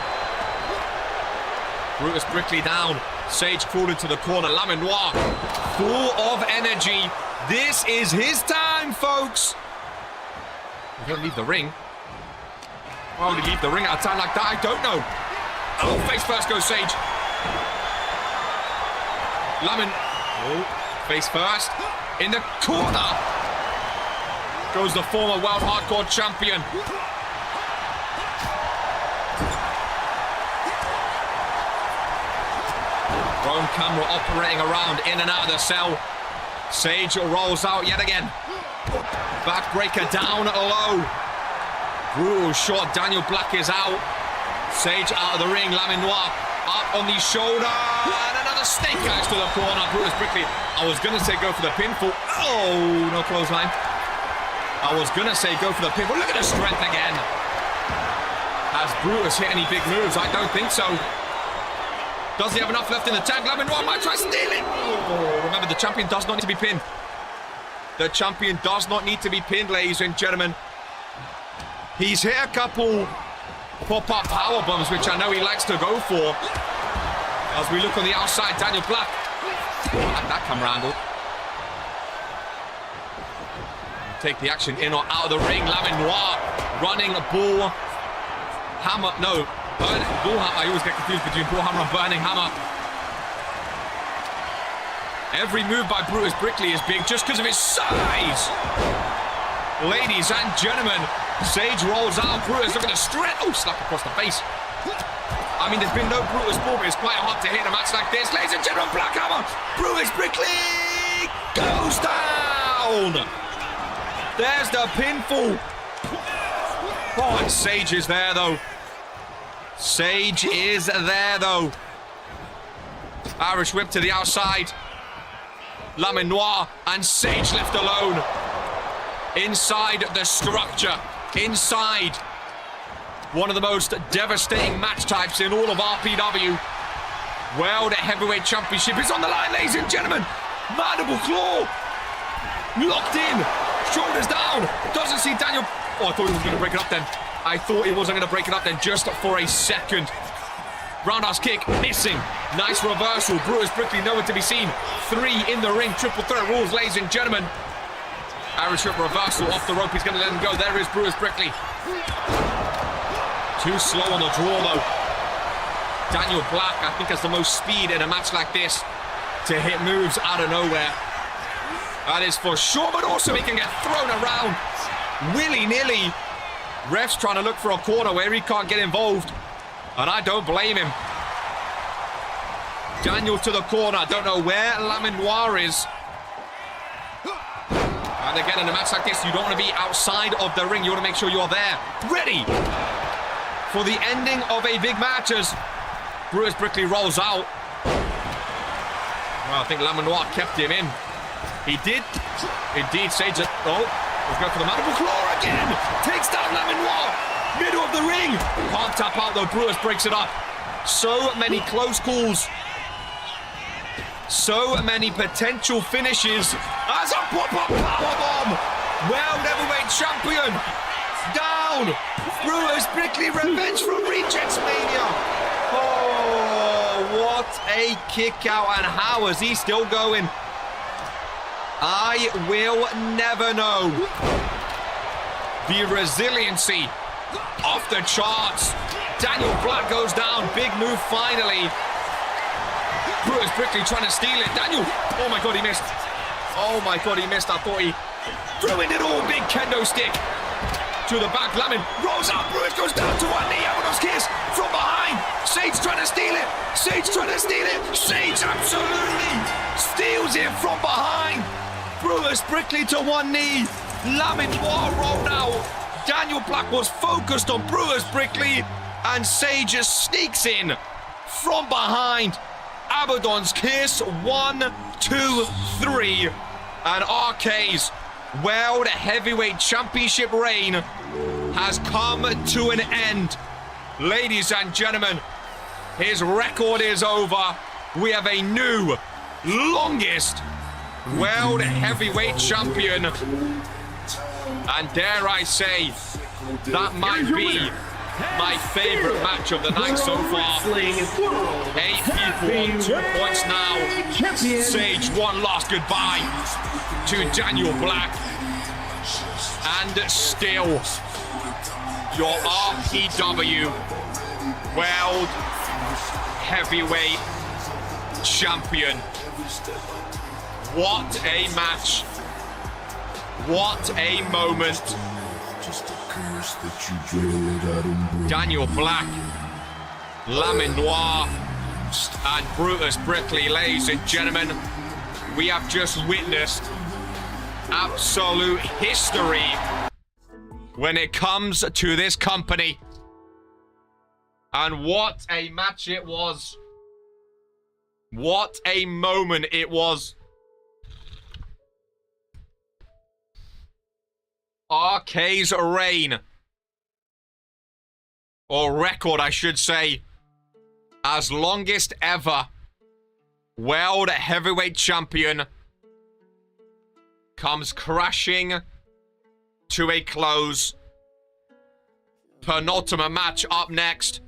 Brutus Brickley down. Sage crawled into the corner. Lamin Noir, full of energy. This is his time, folks. He's going to leave the ring. Why would he leave the ring at a time like that? I don't know. Oh, face first goes Sage. Lamin. Oh, face first. In the corner goes the former World Hardcore Champion. Drone camera operating around, in and out of the cell. Sage rolls out yet again. Backbreaker down low. Brutal shot. Daniel Black is out. Sage out of the ring. Lamin Noir up on the shoulder. And another snake eyes to the corner. Brutus Brickley. I was going to say go for the pinfall. Oh, no clothesline. I was going to say go for the pinfall. Look at the strength again. Has Brutus hit any big moves? I don't think so. Does he have enough left in the tank? Lamin Noir might try stealing. Oh, remember, the champion does not need to be pinned. The champion does not need to be pinned, ladies and gentlemen. He's hit a couple pop-up power bombs, which I know he likes to go for. As we look on the outside, Daniel Black. Let that camera angle. Take the action in or out of the ring. Lamin Noir running a bull hammer. No, bull hammer. I always get confused between bull hammer and burning hammer. Every move by Brutus Brickley is big just because of his size. Ladies and gentlemen, Sage rolls out. Brutus looking to stretch. Oh, slap across the face. I mean, there's been no Brutus ball, but it's quite hard to hit a match like this. Ladies and gentlemen, Black Hammer. Brutus Brickley goes down. There's the pinfall. Oh, and Sage is there, though. Sage is there, though. Irish whip to the outside. Lamin Noir and Sage left alone. Inside the structure. Inside one of the most devastating match types in all of RPW. World Heavyweight Championship is on the line, ladies and gentlemen. Mandible claw. Locked in. Shoulders down. Doesn't see Daniel. Oh, I thought he was going to break it up then. I thought he wasn't going to break it up then, just for a second. Roundhouse kick, missing. Nice reversal. Brutus Brickley nowhere to be seen. 3 in the ring. Triple threat rules, ladies and gentlemen. Irish whip reversal off the rope. He's going to let him go. There is Brutus Brickley. Too slow on the draw, though. Daniel Black, I think, has the most speed in a match like this to hit moves out of nowhere. That is for sure, but also he can get thrown around willy-nilly. Ref's trying to look for a corner where he can't get involved, and I don't blame him. Daniel to the corner. I don't know where Lamenoir is. And again, in a match like this, you don't want to be outside of the ring. You want to make sure you're there, ready for the ending of a big match as Brutus Brickley rolls out. Well, I think Lamenoir kept him in. He did. Indeed, Sage. Oh, let's go for the mandible claw again. Takes down Lamenoir. Middle of the ring. Can't tap out though. Brutus breaks it up. So many close calls. So many potential finishes. As a pop-up powerbomb. World Heavyweight Champion. Down. Brutus Brickley, revenge from Regents Mania. Oh, what a kick out, and how is he still going? I will never know. The resiliency off the charts. Daniel Black goes down. Big move finally. Brutus Brickley trying to steal it. Daniel. Oh my God, he missed. Oh my God, he missed. I thought he threw in it all. Big kendo stick to the back. Lamin rolls out. Brutus goes down to one knee. Avanos kiss from behind. Sage trying to steal it. Sage trying to steal it. Sage absolutely steals it from behind. Brutus Brickley to one knee. Lamenoir rolled out. Daniel Black was focused on Brutus Brickley, and Sage just sneaks in from behind. Abaddon's kiss. 1, 2, 3. And RK's World Heavyweight Championship reign has come to an end. Ladies and gentlemen, his record is over. We have a new, longest World Heavyweight Champion. And dare I say, that might be my favorite match of the night so far. 8 people on 2 points now. Sage, one last goodbye to Daniel Black. And still, your RPW World Heavyweight Champion. What a match. What a moment. Daniel Black, Lamenoir, and Brutus Brickley, ladies and gentlemen. We have just witnessed absolute history when it comes to this company. And what a match it was. What a moment it was. RK's reign, or record I should say, as longest ever World Heavyweight Champion comes crashing to a close. Penultimate match up next.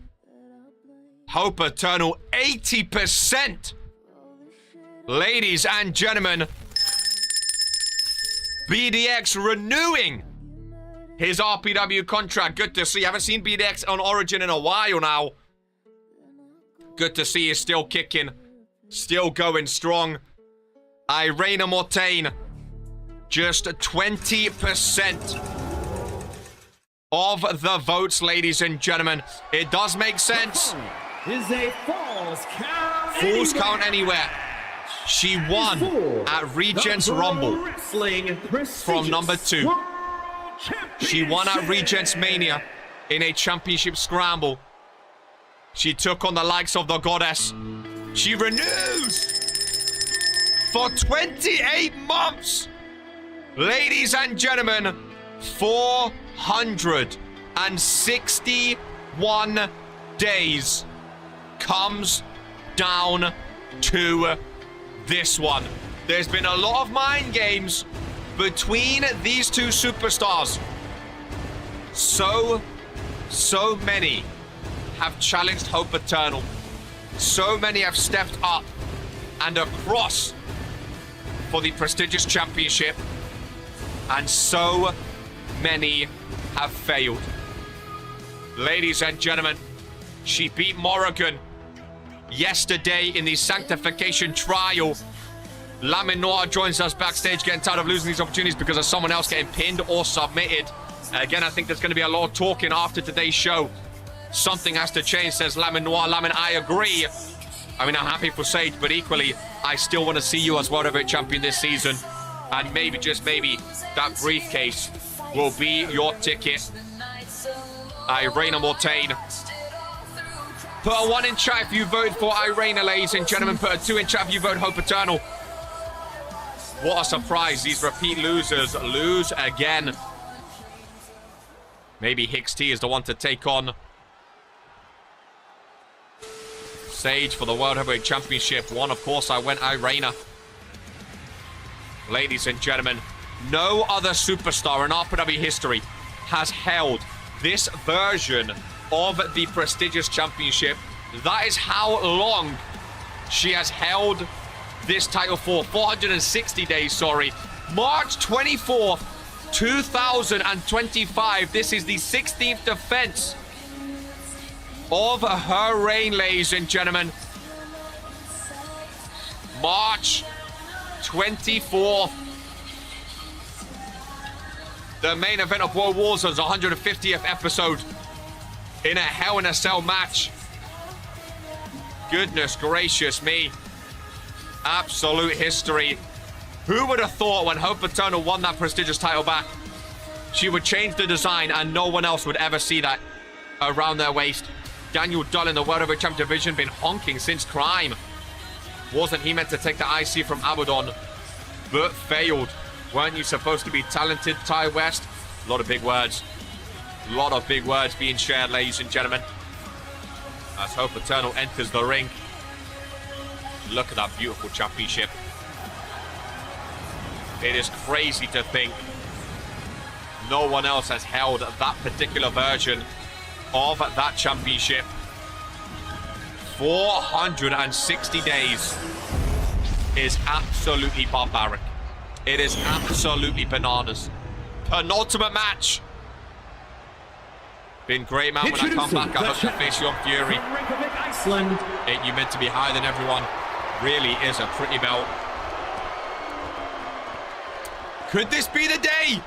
Hope Eternal 80%. Ladies and gentlemen, BDX renewing his RPW contract. Good to see. I haven't seen BDX on Origin in a while now. Good to see he's still kicking. Still going strong. Irene Mortain. Just 20% of the votes, ladies and gentlemen. It does make sense. Is a falls count. Falls count anywhere. She won at Regents Rumble from number 2. She won at Regents Mania in a championship scramble. She took on the likes of the Goddess. She renews for 28 months. Ladies and gentlemen, 461 days comes down to this one. There's been a lot of mind games between these two superstars. So many have challenged Hope Eternal. So many have stepped up and across for the prestigious championship, and so many have failed. Ladies and gentlemen, she beat Morrigan yesterday in the sanctification trial. Lamin Noir joins us backstage, getting tired of losing these opportunities because of someone else getting pinned or submitted. Again, I think there's going to be a lot of talking after today's show. Something has to change, says Lamin Noir. Lamin, I agree. I mean, I'm happy for Sage, but equally, I still want to see you as World Heavyweight Champion this season. And maybe, just maybe, that briefcase will be your ticket. Irena Mortain. Put a 1 in chat if you voted for Irena, ladies and gentlemen. Put a 2 in chat if you vote Hope Eternal. What a surprise. These repeat losers lose again. Maybe Hicks T is the one to take on Sage for the World Heavyweight Championship. One, of course, I went Irena. Ladies and gentlemen, no other superstar in RPW history has held this version of the prestigious championship. That is how long she has held this title for. 460 days, sorry. March 24th, 2025. This is the 16th defense of her reign, ladies and gentlemen. March 24th. The main event of World Warzone's 150th episode in a Hell in a Cell match. Goodness gracious me. Absolute history. Who would have thought when Hope Eternal won that prestigious title back, she would change the design and no one else would ever see that around their waist. Daniel Dull in the World Heavyweight Champion division been honking since Crime. Wasn't he meant to take the IC from Abaddon, but failed? Weren't you supposed to be talented, Ty West? A lot of big words. A lot of big words being shared, ladies and gentlemen. As Hope Eternal enters the ring. Look at that beautiful championship. It is crazy to think no one else has held that particular version of that championship. 460 days is absolutely barbaric. It is absolutely bananas. Penultimate match. Been great, man. When I come back, I hope to face you on Fury. You meant to be higher than everyone. Really is a pretty belt. Could this be the day?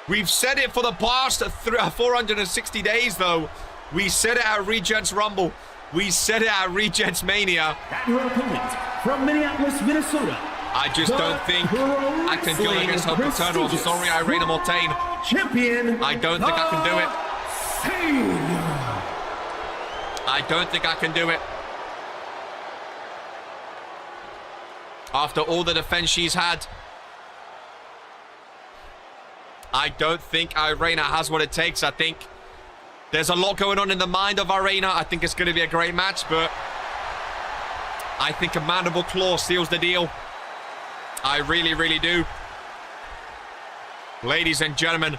We've said it for the past 460 days, though. We said it at Regents Rumble. We said it at Regents Mania. And your opponent from Minneapolis, Minnesota. I just don't think I can go against Hope Eternal. I'm sorry, Irena Mortain. Champion. I don't think I can do it. I don't think I can do it. After all the defense she's had, I don't think Irena has what it takes. I think there's a lot going on in the mind of Irena. I think it's going to be a great match, but I think a mandible claw seals the deal. I really, really do. Ladies and gentlemen,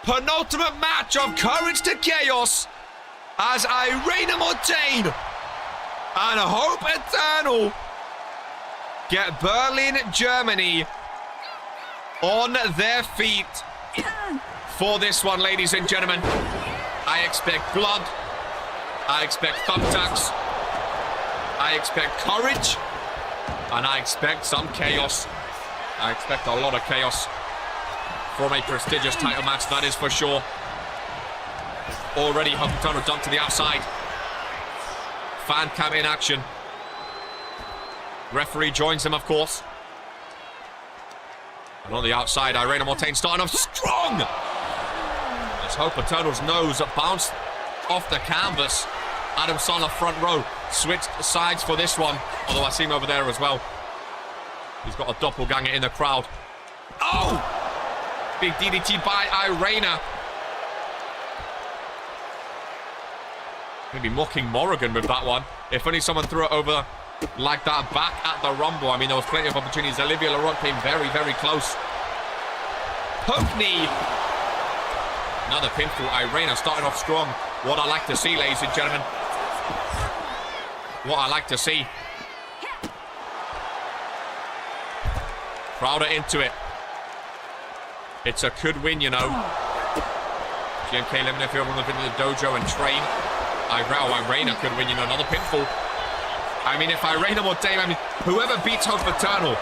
penultimate match of Courage to Chaos as Irena Mortain and Hope Eternal get Berlin, Germany on their feet for this one, ladies and gentlemen. I expect blood. I expect thumbtacks. I expect courage. And I expect some chaos. I expect a lot of chaos from a prestigious title match, that is for sure. Already Hope Eternal dumped to the outside. Fan cam in action. Referee joins him, of course. And on the outside, Irena Mortain starting off strong. As Hope Eternal's nose bounced off the canvas. Adam Sandler front row. Switched sides for this one. Although I see him over there as well. He's got a doppelganger in the crowd. Oh! Big DDT by Irena. Maybe mocking Morrigan with that one. If only someone threw it over like that back at the Rumble. I mean, there was plenty of opportunities. Olivia LaRoque came very, very close. Poke knee. Another pinfall. Irena starting off strong. What I like to see, ladies and gentlemen. what I like to see. Crowder into it. It's a could win, you know. GMK living if you're going to visit the dojo and train. Irena could win, you know, another pinfall. I mean, if Irena Mortain, I mean, whoever beats Hope Eternal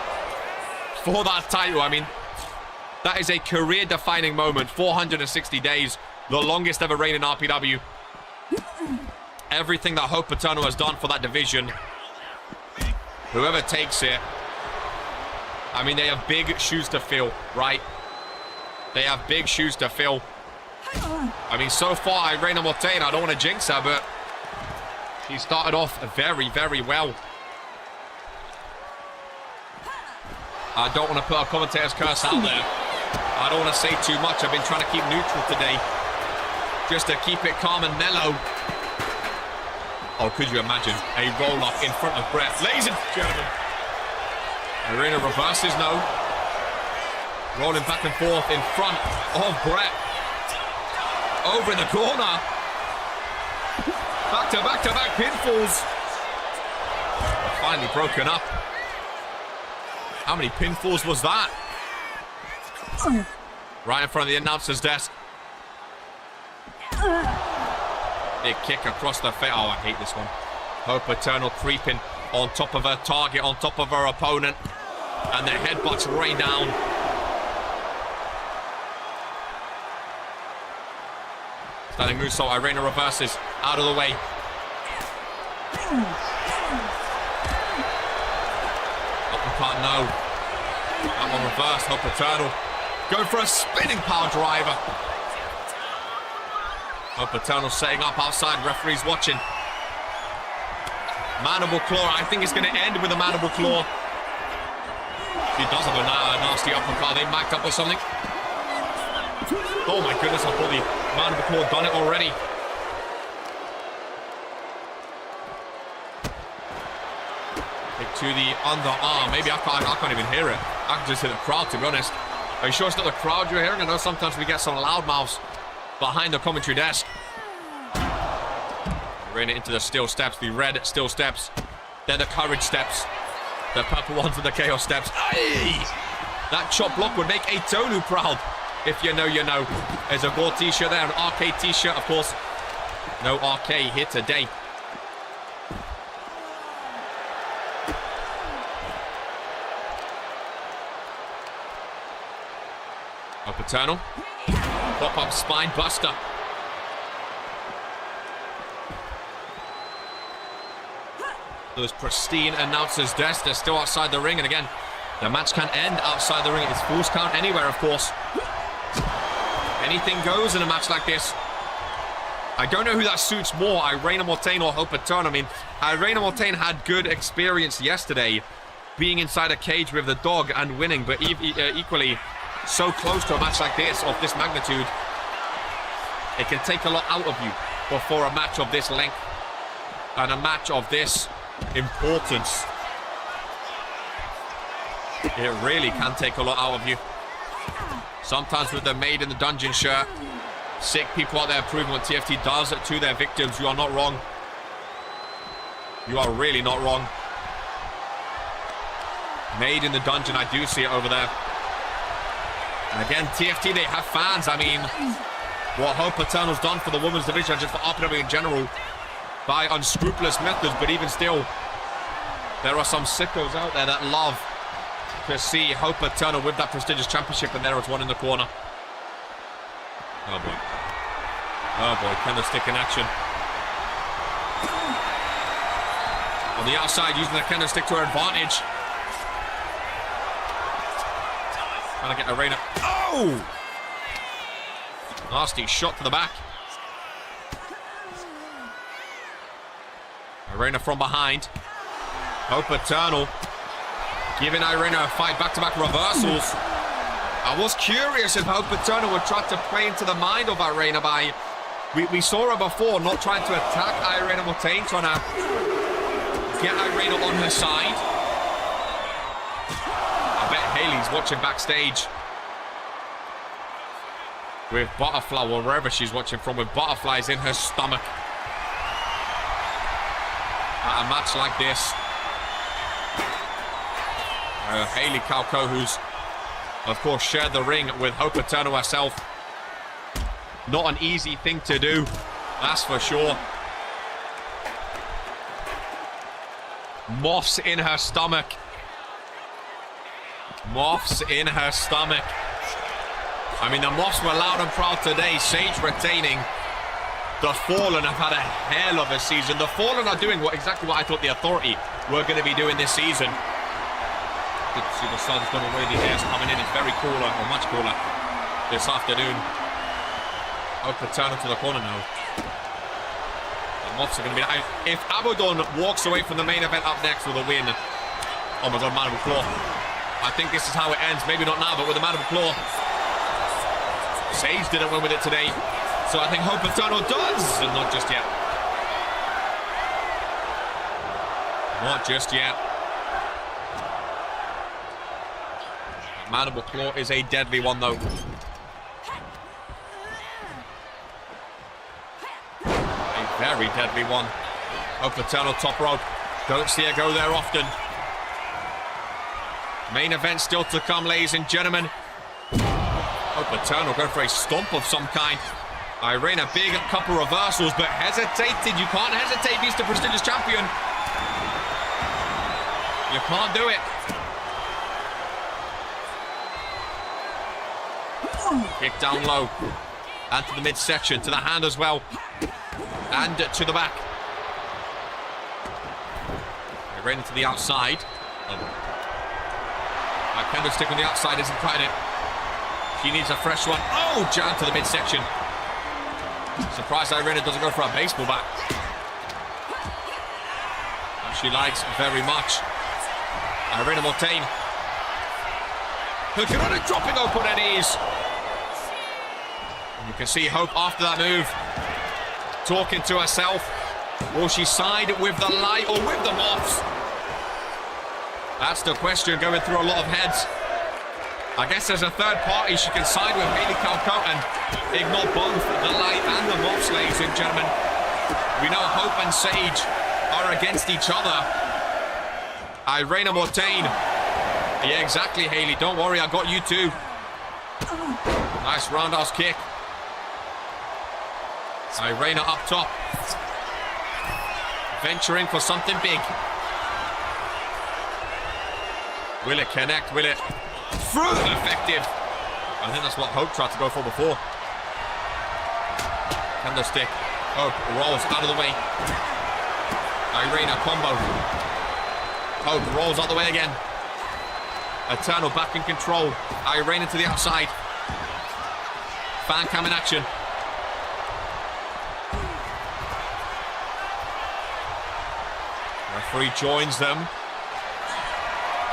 for that title, I mean, that is a career-defining moment. 460 days, the longest ever reign in RPW. Everything that Hope Eternal has done for that division, whoever takes it, I mean, they have big shoes to fill, right? They have big shoes to fill. I mean, so far, Irena Mortain, I don't want to jinx her, but she started off very, very well. I don't want to put a commentator's curse out there. I don't want to say too much. I've been trying to keep neutral today, just to keep it calm and mellow. Oh, could you imagine a roll-up in front of Brett? Ladies and gentlemen, Irena reverses, no. Rolling back and forth in front of Brett. Over in the corner. Back-to-back-to-back pinfalls. Finally broken up. How many pinfalls was that? Right in front of the announcer's desk. Big kick across the face. Oh, I hate this one. Hope Eternal creeping on top of her target, on top of her opponent. And the headbutts rain down. Standing moonsault, Irena reverses. Out of the way. Uppercut, no. That one reversed. Hope Eternal going for a spinning power driver. Hope Eternal setting up outside. Referees watching. Mandible claw. I think it's going to end with a mandible claw. She does have a nasty uppercut. They mic'd up or something. Oh my goodness, I thought the mandible claw done it already. Kick to the underarm. Maybe I can't even hear it. I can just hear the crowd, to be honest. Are you sure it's not the crowd you're hearing? I know sometimes we get some loudmouths behind the commentary desk. Ran it into the steel steps, the red steel steps. They're the courage steps. The purple ones are the chaos steps. Aye! That chop block would make a Tonu proud. If you know, you know. There's a gold t-shirt there, an RK t-shirt, of course. No RK here today. Hope Eternal. Pop-up spine buster. Those pristine announcers' desk. They're still outside the ring, and again, the match can end outside the ring. It's Falls Count anywhere, of course. Anything goes in a match like this. I don't know who that suits more, Irena Mortain or Hope Eternal. I mean, Irena Mortain had good experience yesterday, being inside a cage with the dog and winning, but equally so close to a match like this, of this magnitude, it can take a lot out of you before a match of this length and a match of this importance. It really can take a lot out of you. Sometimes with the Maid in the Dungeon shirt, sick people out there proving what TFT does to their victims. You are not wrong. You are really not wrong. Maid in the Dungeon, I do see it over there. And again, TFT, they have fans. I mean, what Hope Eternal's done for the women's division, just for RPW in general, by unscrupulous methods, but even still, there are some sickos out there that love to see Hope Eternal with that prestigious championship, and there is one in the corner. Oh boy. Oh boy, candlestick in action. On the outside, using the candlestick to her advantage. Trying to get Irena. Oh! Nasty shot to the back. Irena from behind. Hope Eternal giving Irena a fight, back-to-back reversals. I was curious if Hope Eternal would try to play into the mind of Irena by... We saw her before, not trying to attack Irena Mortain, trying to get Irena on her side. I bet Haley's watching backstage with butterfly, or wherever she's watching from, with butterflies in her stomach. at a match like this. Hayley CAW, who's, of course, shared the ring with Hope Eternal herself. Not an easy thing to do, that's for sure. Moths in her stomach. Moths in her stomach. I mean, the Moths were loud and proud today. Sage retaining. The Fallen have had a hell of a season. The Fallen are doing exactly what I thought the Authority were going to be doing this season. Good to see the sun's gone away. The air's coming in. It's very cooler, or much cooler, this afternoon. Hope Eternal to the corner now. The Moths are going to be... If Abaddon walks away from the main event up next with a win... Oh my god, Mandible Claw. I think this is how it ends. Maybe not now, but with a Mandible Claw. Sage didn't win with it today. So I think Hope Eternal does. And not just yet. Not just yet. Mandible Claw is a deadly one, though. A very deadly one. Hope Eternal top rope. Don't see her go there often. Main event still to come, ladies and gentlemen. Hope Eternal go for a stomp of some kind. Irene, a big couple reversals, but hesitated. You can't hesitate. He's the prestigious champion. You can't do it. Kick down low. And to the midsection, to the hand as well. And to the back. Irene to the outside. My kendo stick on the outside isn't cutting it. She needs a fresh one. Oh, jab to the midsection. Surprised Irene doesn't go for a baseball bat. And she likes very much. Irene Mortain. Hurricanrana dropping up on her knees. And you can see Hope after that move. Talking to herself. Will she side with the light or with the Moths? That's the question going through a lot of heads. I guess there's a third party she can side with, Hayley CAW, and ignore both the light and the Moths, ladies and gentlemen. We know Hope and Sage are against each other. Irene Mortain. Yeah, exactly, Hayley. Don't worry, I got you too. Nice roundhouse kick. Irene up top. Venturing for something big. Will it connect? Will it? Through! Effective. I think that's what Hope tried to go for before. Candlestick. Hope rolls out of the way. Irene a combo. Hope rolls out of the way again. Eternal back in control. Irene to the outside. Fan cam in action. Referee joins them.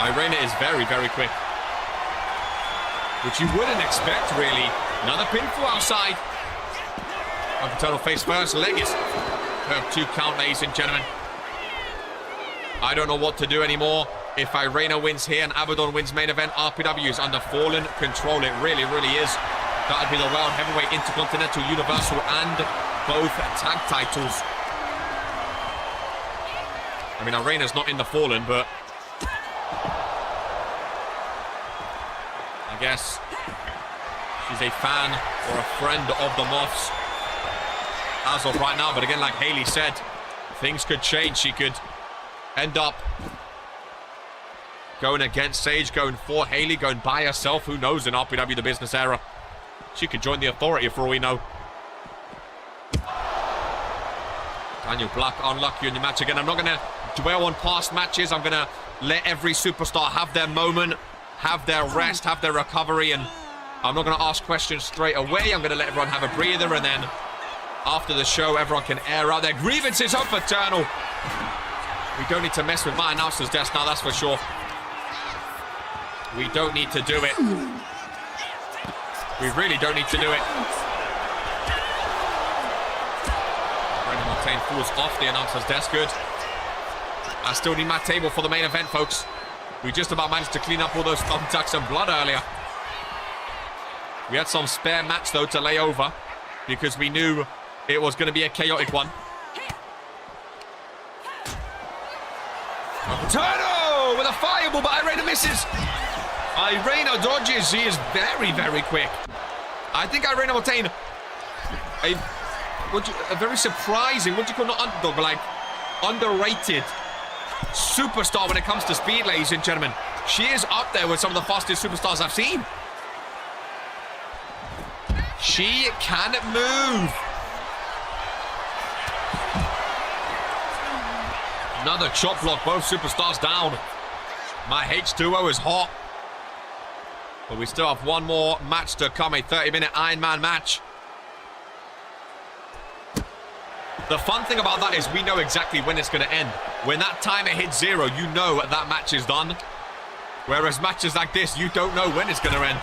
Irene is very, very quick. Which you wouldn't expect, really. Another pinfall outside. Eternal face first. Leg is curve 2 count, ladies and gentlemen. I don't know what to do anymore. If Irene wins here and Abaddon wins main event, RPW is under Fallen control. It really, really is. That would be the World Heavyweight, Intercontinental, Universal, and both tag titles. I mean, Irene's not in the Fallen, but I guess she's a fan or a friend of the Moths as of right now. But again, like Hayley said, things could change. She could end up going against Sage, going for Hayley, going by herself. Who knows in RPW, the business era? She could join the Authority for all we know. Daniel Black unlucky in the match again. I'm not going to dwell on past matches. I'm going to let every superstar have their moment, have their rest, have their recovery, and I'm not going to ask questions straight away. I'm going to let everyone have a breather, and then after the show, everyone can air out their grievances. Hope Eternal. We don't need to mess with my announcer's desk now, that's for sure. We don't need to do it. We really don't need to do it. Brendan Mortain falls off the announcer's desk. Good. I still need my table for the main event, folks. We just about managed to clean up all those thumbtacks and blood earlier. We had some spare mats, though, to lay over because we knew it was going to be a chaotic one. Turno with a fireball, but Irena misses. Irena dodges. She is very, very quick. I think Irena will attain a very surprising, what do you call, not underdog, but like underrated superstar when it comes to speed, ladies and gentlemen. She is up there with some of the fastest superstars I've seen. She can move. Another chop block, both superstars down. My H2O is hot. But we still have one more match to come, a 30-minute Iron Man match. The fun thing about that is we know exactly when it's going to end. When that timer hits 0, you know that match is done. Whereas matches like this, you don't know when it's going to end.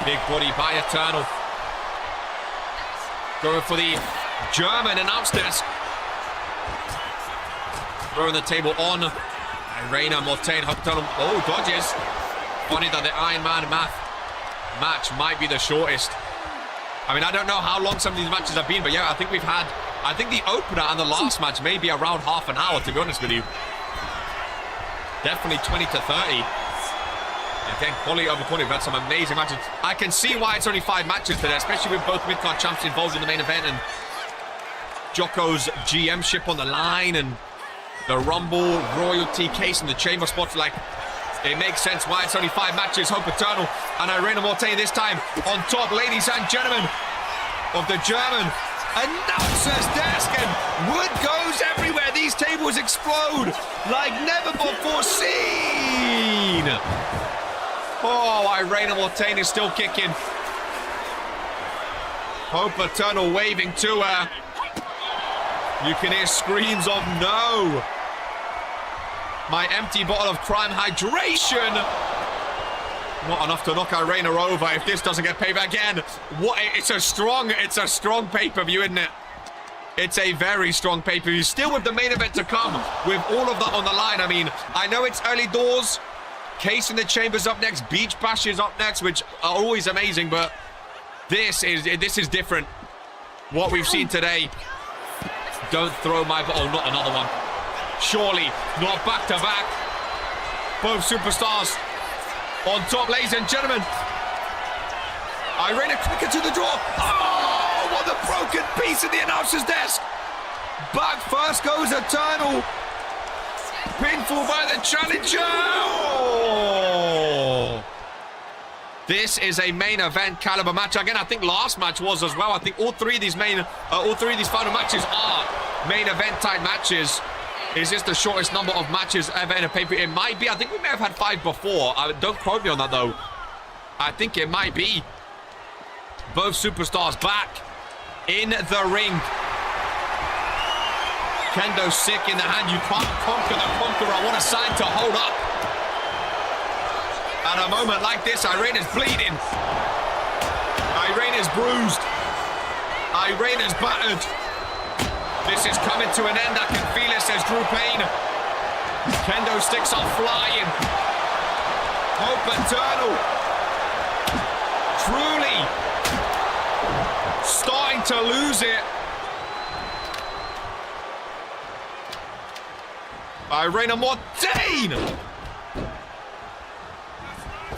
Big body by Eternal. Going for the German announce desk. Throwing the table on. Irena Mortain. Oh, dodges. Funny that the Iron Man match might be the shortest. I mean, I don't know how long some of these matches have been, but yeah, I think the opener and the last match may be around half an hour, to be honest with you. Definitely 20 to 30. Again, quality over quality. We've had some amazing matches. I can see why it's only 5 matches today, especially with both mid-card champs involved in the main event and Jocko's GM-ship on the line and the Rumble, royalty case and the chamber spots. Like, it makes sense why it's only 5 matches. Hope Eternal and Irena Mortain this time on top, ladies and gentlemen, of the German announcer's desk, and wood goes everywhere. These tables explode like never before seen. Oh, Irena Mortain is still kicking. Hope Eternal waving to her. You can hear screams of no. My empty bottle of crime hydration. Not enough to knock Irena over if this doesn't get paid back again. What? It's a strong pay-per-view, isn't it? It's a very strong pay-per-view. Still with the main event to come, with all of that on the line. I mean, I know it's early doors. Case in the Chamber's up next. Beach Bash is up next, which are always amazing, but this is different. What we've seen today. Don't throw my... Oh, not another one. Surely, not back-to-back. Both superstars on top, ladies and gentlemen. Irena quicker to the draw. Oh, what a broken piece in the announcer's desk. Back first goes Eternal. Pinfall by the challenger. Oh. This is a main event caliber match. Again, I think last match was as well. I think all three of these final matches are main event type matches. Is this the shortest number of matches ever in a pay-per-view? It might be. I think we may have had 5 before. Don't quote me on that, though. I think it might be. Both superstars back in the ring. Kendo sick in the hand. You can't conquer the conqueror. What a sign to hold up. At a moment like this, Irena's bleeding. Irena's bruised. Irena's battered. This is coming to an end. I can feel it, says Drew Payne. Kendo sticks are flying. Hope Eternal. Truly starting to lose it. Irena Mortain.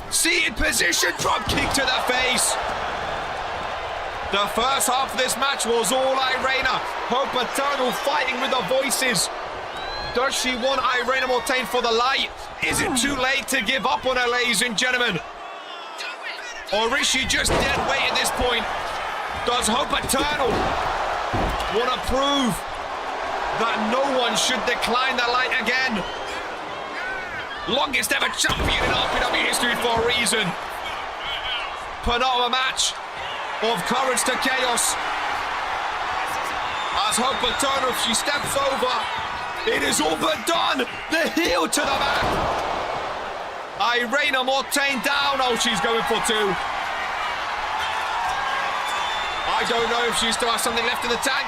Seated position, drop kick to the face. The first half of this match was all Irena. Hope Eternal fighting with the voices. Does she want Irena Mortain for the light? Is it too late to give up on her, ladies and gentlemen? Or is she just dead weight at this point? Does Hope Eternal want to prove that no one should decline the light again? Longest ever champion in RPW history for a reason. Penultimate match of Courage to Chaos. As Hope Eternal, she steps over. It is all but done. The heel to the back. Irena Mortain down. Oh, she's going for 2. I don't know if she still has something left in the tank.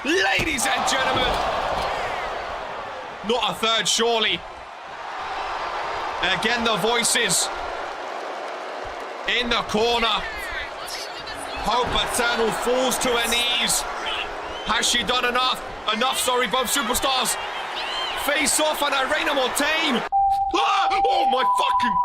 Ladies and gentlemen. Not a third, surely. Again, the voices in the corner. Hope Eternal falls to her knees. Has she done enough? Enough, sorry, both superstars. Face off on Irene Mortain. Ah! Oh my fucking...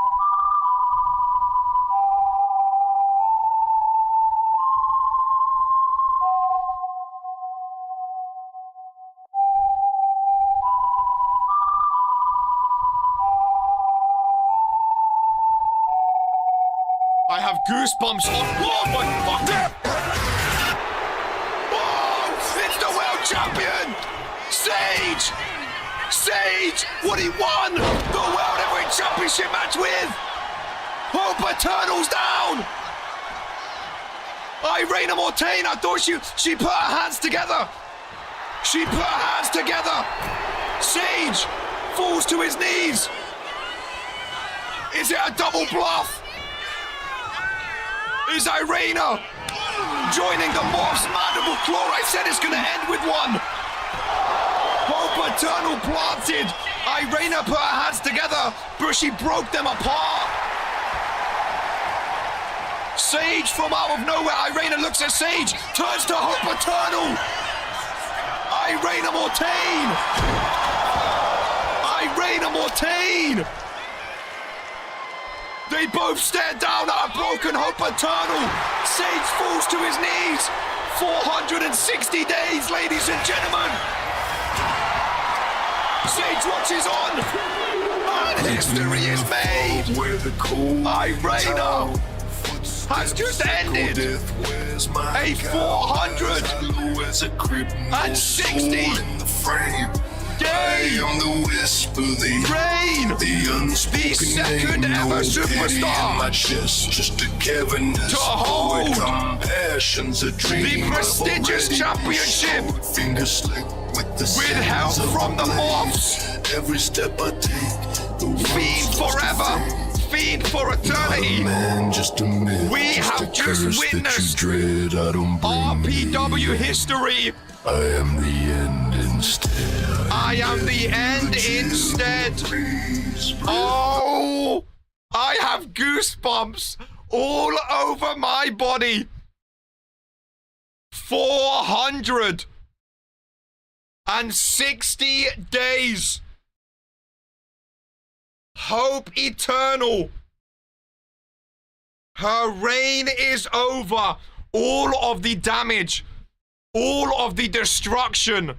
I have goosebumps. Oh my fucking... Oh, it's the world champion! Sage! Sage! What he won! The World Heavyweight Championship match with! Hope Eternal's down! Irene Mortain, I thought she put her hands together! She put her hands together! Sage falls to his knees! Is it a double bluff? Is Irena joining the Morph's Mandible Claw? I said it's gonna end with one! Hope Eternal planted. Irena put her hands together, but she broke them apart. Sage from out of nowhere. Irena looks at Sage, turns to Hope Eternal. Irena Mortain. Irena Mortain. They both stare down at a broken Hope Eternal. Sage falls to his knees. 460 days, ladies and gentlemen. Sage watches on, and history is made. Irena has just ended a 460 day reign. The second ever superstar to hold the prestigious championship. With help from the Morphs. Every step I take, Feed forever. Feed for eternity. We have just witnessed RPW history. I am the end instead. I am the end instead. Oh, I have goosebumps all over my body. 460 days. Hope Eternal. Her reign is over. All of the damage, all of the destruction,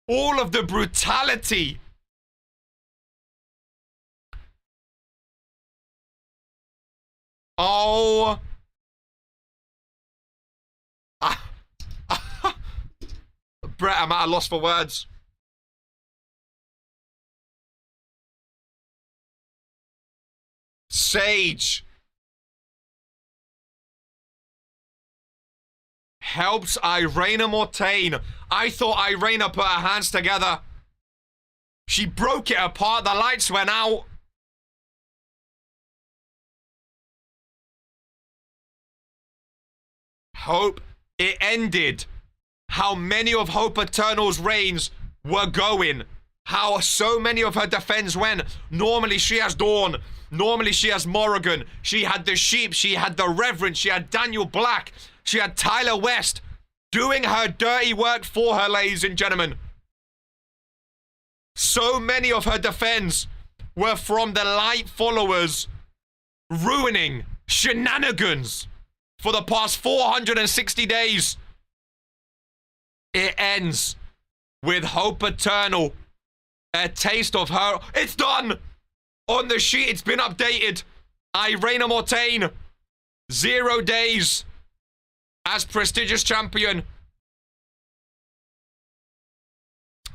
all of the brutality. Oh. Brett, I'm at a loss for words. Sage helps Irena Mortain. I thought Irena put her hands together. She broke it apart. The lights went out. Hope it ended. How many of Hope Eternal's reigns were going. How so many of her defense went. Normally she has Dawn. Normally she has Morrigan. She had the Sheep. She had the Reverend. She had Daniel Black. She had Tyler West doing her dirty work for her, ladies and gentlemen. So many of her defense were from the light followers ruining shenanigans for the past 460 days. It ends with Hope Eternal. A taste of her. It's done. On the sheet, it's been updated. Irena Mortain, 0 days as prestigious champion.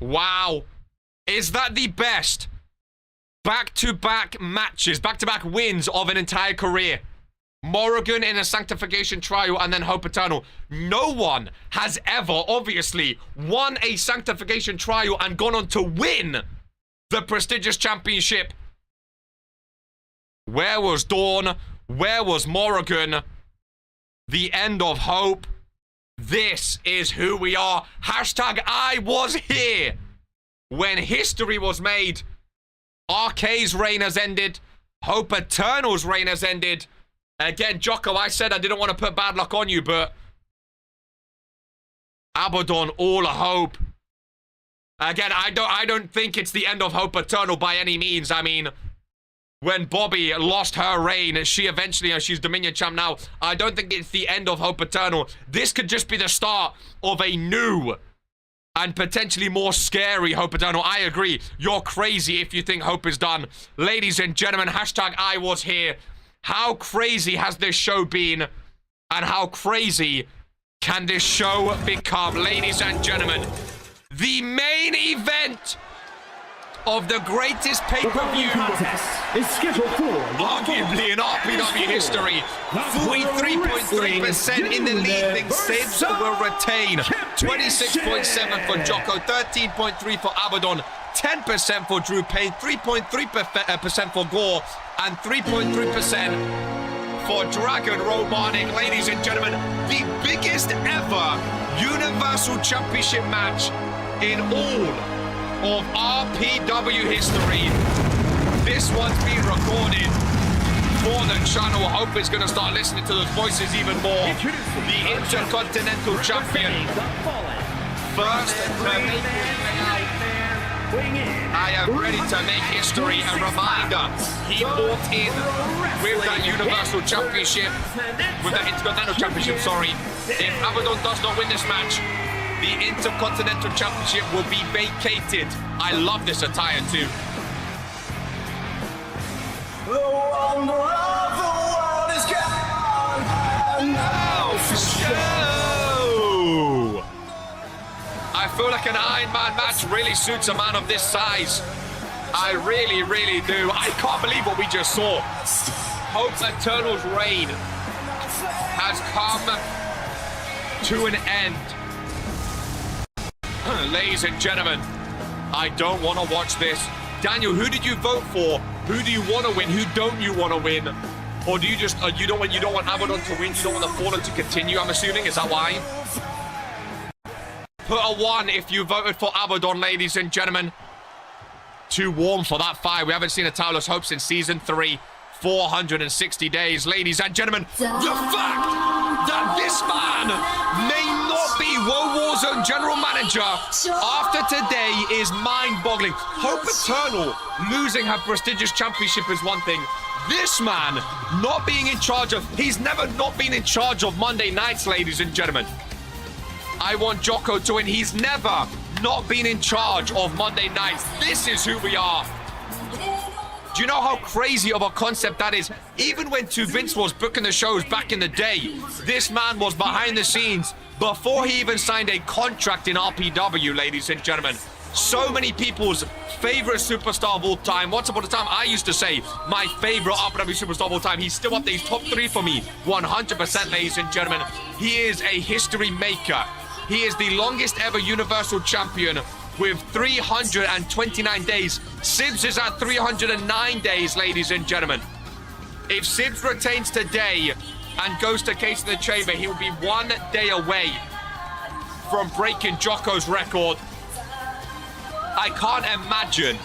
Wow. Is that the best back-to-back matches, back-to-back wins of an entire career? Morrigan in a sanctification trial and then Hope Eternal. No one has ever, obviously, won a sanctification trial and gone on to win the prestigious championship. Where was Dawn? Where was Morrigan? The end of Hope. This is who we are. Hashtag I was here when history was made. RK's reign has ended. Hope Eternal's reign has ended. Again, Jocko, I said I didn't want to put bad luck on you, but Abaddon, all hope. Again, I don't think it's the end of Hope Eternal by any means. I mean, when Bobby lost her reign, she eventually, she's Dominion champ now. I don't think it's the end of Hope Eternal. This could just be the start of a new and potentially more scary Hope Eternal. I agree. You're crazy if you think Hope is done. Ladies and gentlemen, hashtag I was here. How crazy has this show been? And how crazy can this show become? Ladies and gentlemen, the main event of the greatest pay-per-view is scheduled for arguably in RPW history. 43.3% in the lead think Sibs will retain. 26.7 for Jocko, 13.3 for Abaddon, 10% for Drew Payne, 3.3% for Gore, and 3.3% for Dragon Romanik. Ladies and gentlemen, the biggest ever Universal Championship match in all of RPW history. This one's been recorded for the channel. I hope it's going to start listening to those voices even more. The Intercontinental Champion. First to make I am ready to make history. A reminder, he bought in with that Universal Championship, with that Intercontinental Championship, sorry. If Abaddon does not win this match, the Intercontinental Championship will be vacated. I love this attire too. The wonder of the world is gone. And now for show. I feel like an Iron Man match really suits a man of this size. I really, really do. I can't believe what we just saw. Hope Eternal's reign has come to an end. Ladies and gentlemen, I don't want to watch this. Daniel, who did you vote for? Who do you want to win? Who don't you want to win? Or do you just you don't want Abaddon to win? You don't want the Fallen to continue? I'm assuming, is that why? Put a 1 if you voted for Abaddon, ladies and gentlemen. Too warm for that fire. We haven't seen a Tireless Hope since season 3. 460 days, ladies and gentlemen. The fact that this man may not be World Warzone General Manager after today is mind-boggling. Hope Eternal losing her prestigious championship is one thing. This man not being in charge of... He's never not been in charge of Monday nights, ladies and gentlemen. I want Jocko to win. He's never not been in charge of Monday nights. This is who we are. Do you know how crazy of a concept that is? Even when Vince was booking the shows back in the day, this man was behind the scenes before he even signed a contract in RPW, ladies and gentlemen. So many people's favorite superstar of all time. Once upon a time, I used to say my favorite RPW superstar of all time. He's still up there. He's top 3 for me. 100%, ladies and gentlemen. He is a history maker. He is the longest ever Universal Champion with 329 days. Sibs is at 309 days, ladies and gentlemen. If Sibs retains today and goes to Case in the Chamber, he will be 1 day away from breaking Jocko's record. I can't imagine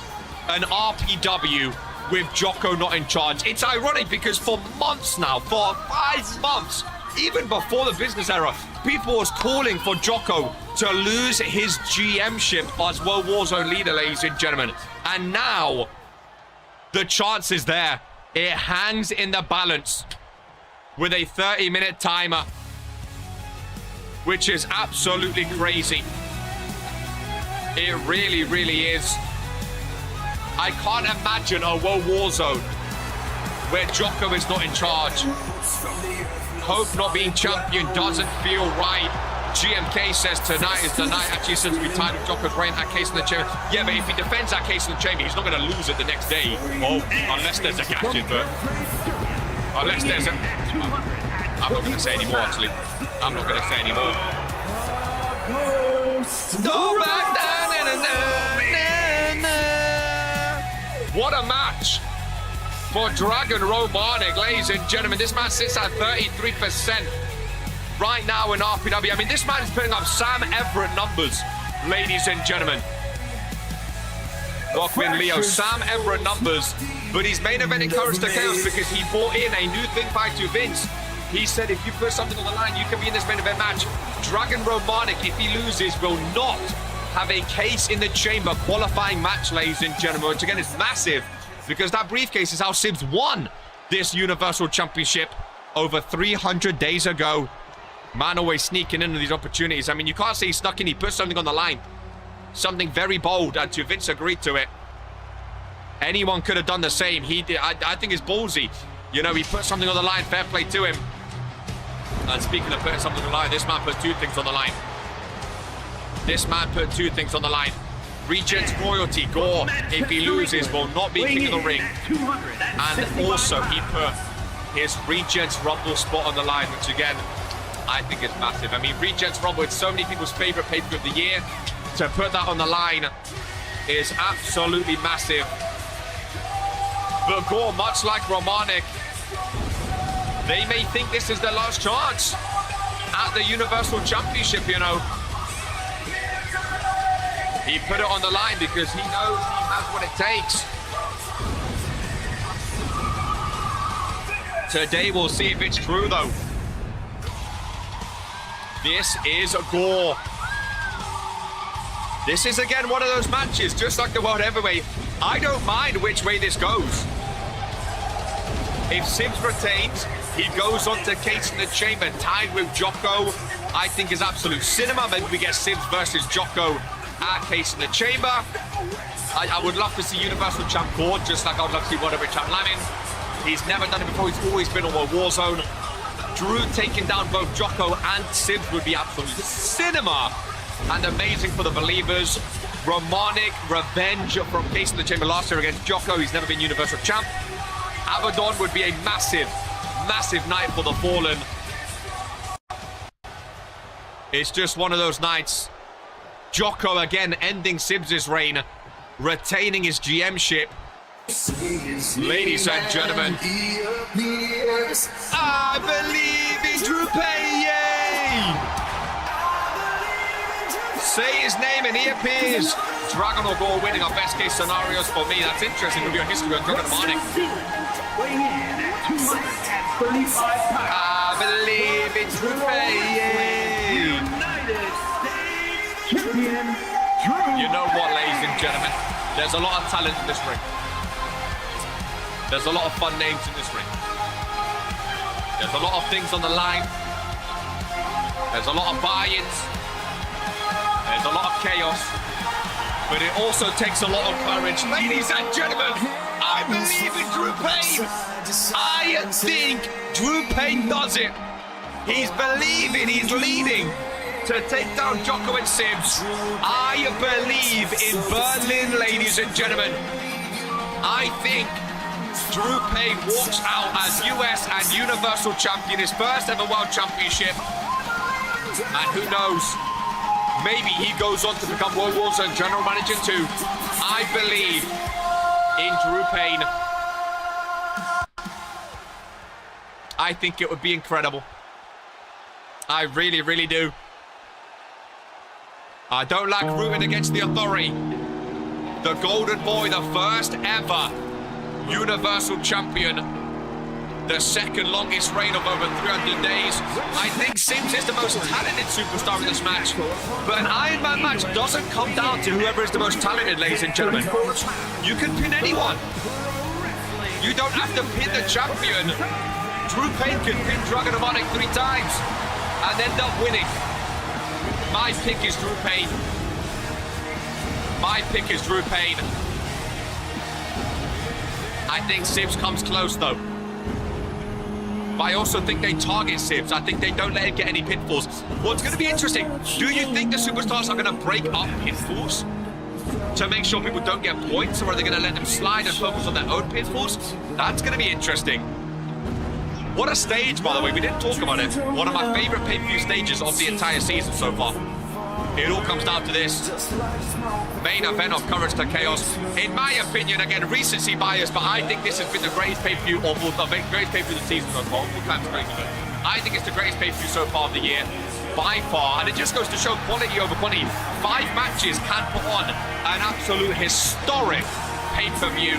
an RPW with Jocko not in charge. It's ironic because for months now, for 5 months, even before the business era, people was calling for Jocko to lose his GM-ship as World Warzone leader, ladies and gentlemen. And now, the chance is there. It hangs in the balance with a 30-minute timer, which is absolutely crazy. It really, really is. I can't imagine a World Warzone where Jocko is not in charge. Hope not being champion doesn't feel right. GMK says tonight is the night. Actually, since we tied with Jocko's reign at Case in the Chamber. Yeah, but if he defends that Case in the Chamber, he's not going to lose it the next day. Oh, unless there's a captain, but... Unless there's a... I'm not going to say anymore, actually. I'm not going to say anymore. What a match for Dragon Romanik, ladies and gentlemen. This man sits at 33% right now in RPW. I mean, this man is putting up Sam Everett numbers, ladies and gentlemen. Rockman Leo, Sam Everett numbers, but he's main event encouraged to chaos because he brought in a new thing back to Vince. He said, if you put something on the line, you can be in this main event match. Dragon Romanic, if he loses, will not have a case in the chamber qualifying match, ladies and gentlemen, which again is massive because that briefcase is how Sibs won this Universal Championship over 300 days ago. Man always sneaking into these opportunities. I mean, you can't say he snuck in. He put something on the line. Something very bold, and to Vince agreed to it. Anyone could have done the same. He did. I think it's ballsy. You know, he put something on the line. Fair play to him. And speaking of putting something on the line, this man put two things on the line. This man put two things on the line. Regents royalty, CAW, if he loses, will not be king of the ring. And also, he put his Regents Rumble spot on the line, which again, I think is massive. I mean, Regents Rumble, it's so many people's favorite pay-per-view of the year. To put that on the line is absolutely massive. But CAW, much like Romanic, they may think this is their last chance at the Universal Championship, you know. He put it on the line because he knows he has what it takes. Today we'll see if it's true though. This is CAW. This is again one of those matches, just like the World Heavyweight. I don't mind which way this goes. If Sibs retains, he goes on to Case in the Chamber, tied with Jocko. I think is absolute cinema. Maybe we get Sibs versus Jocko at Case in the Chamber. I would love to see Universal Champ CAW, just like I would love to see whatever Champ Lamin. He's never done it before. He's always been on a Warzone. Drew taking down both Jocko and Sibs would be absolute cinema and amazing for the believers. Romanic revenge from Case in the Chamber last year against Jocko. He's never been Universal Champ. Abaddon would be a massive, massive night for the Fallen. It's just one of those nights. Jocko again ending Sibs' reign, retaining his GM-ship. Ladies and gentlemen, I believe in Drew Payne! Say his name and he appears. Dragon or CAW winning are best case scenarios for me. That's interesting. With your history on Dragon Romanic. I believe in Drew Payne. You know what, ladies and gentlemen? There's a lot of talent in this ring. There's a lot of fun names in this ring. There's a lot of things on the line. There's a lot of buy-ins. There's a lot of chaos. But it also takes a lot of courage. Ladies and gentlemen, I believe in Drew Payne. I think Drew Payne does it. He's believing, he's leading to take down Jocko and Sibs. I believe in Berlin, ladies and gentlemen. I think Drew Payne walks out as US and Universal Champion, his first ever World Championship. And who knows, maybe he goes on to become World Warzone General Manager too. I believe in Drew Payne. I think it would be incredible. I really, really do. I don't like rooting against the authority. The Golden Boy, the first ever Universal Champion. The second longest reign of over 300 days. I think Sibs is the most talented superstar in this match. But an Iron Man match doesn't come down to whoever is the most talented, ladies and gentlemen. You can pin anyone. You don't have to pin the champion. Drew Payne can pin Dragon Romanic 3 times and end up winning. My pick is Drew Payne. My pick is Drew Payne. I think Sibs comes close though. But I also think they target Sibs. I think they don't let him get any pitfalls. What's going to be interesting, do you think the superstars are going to break up pitfalls to make sure people don't get points, or are they going to let them slide and focus on their own pitfalls? That's going to be interesting. What a stage, by the way. We didn't talk about it. One of my favorite pay-per-view stages of the entire season so far. It all comes down to this. Main event of Courage to Chaos. In my opinion, again, recency bias, but I think this has been the greatest pay-per-view of the greatest pay-per-view of the season so far. All times great event. I think it's the greatest pay-per-view so far of the year, by far. And it just goes to show quality over quantity. 5 matches can put on an absolute historic pay-per-view.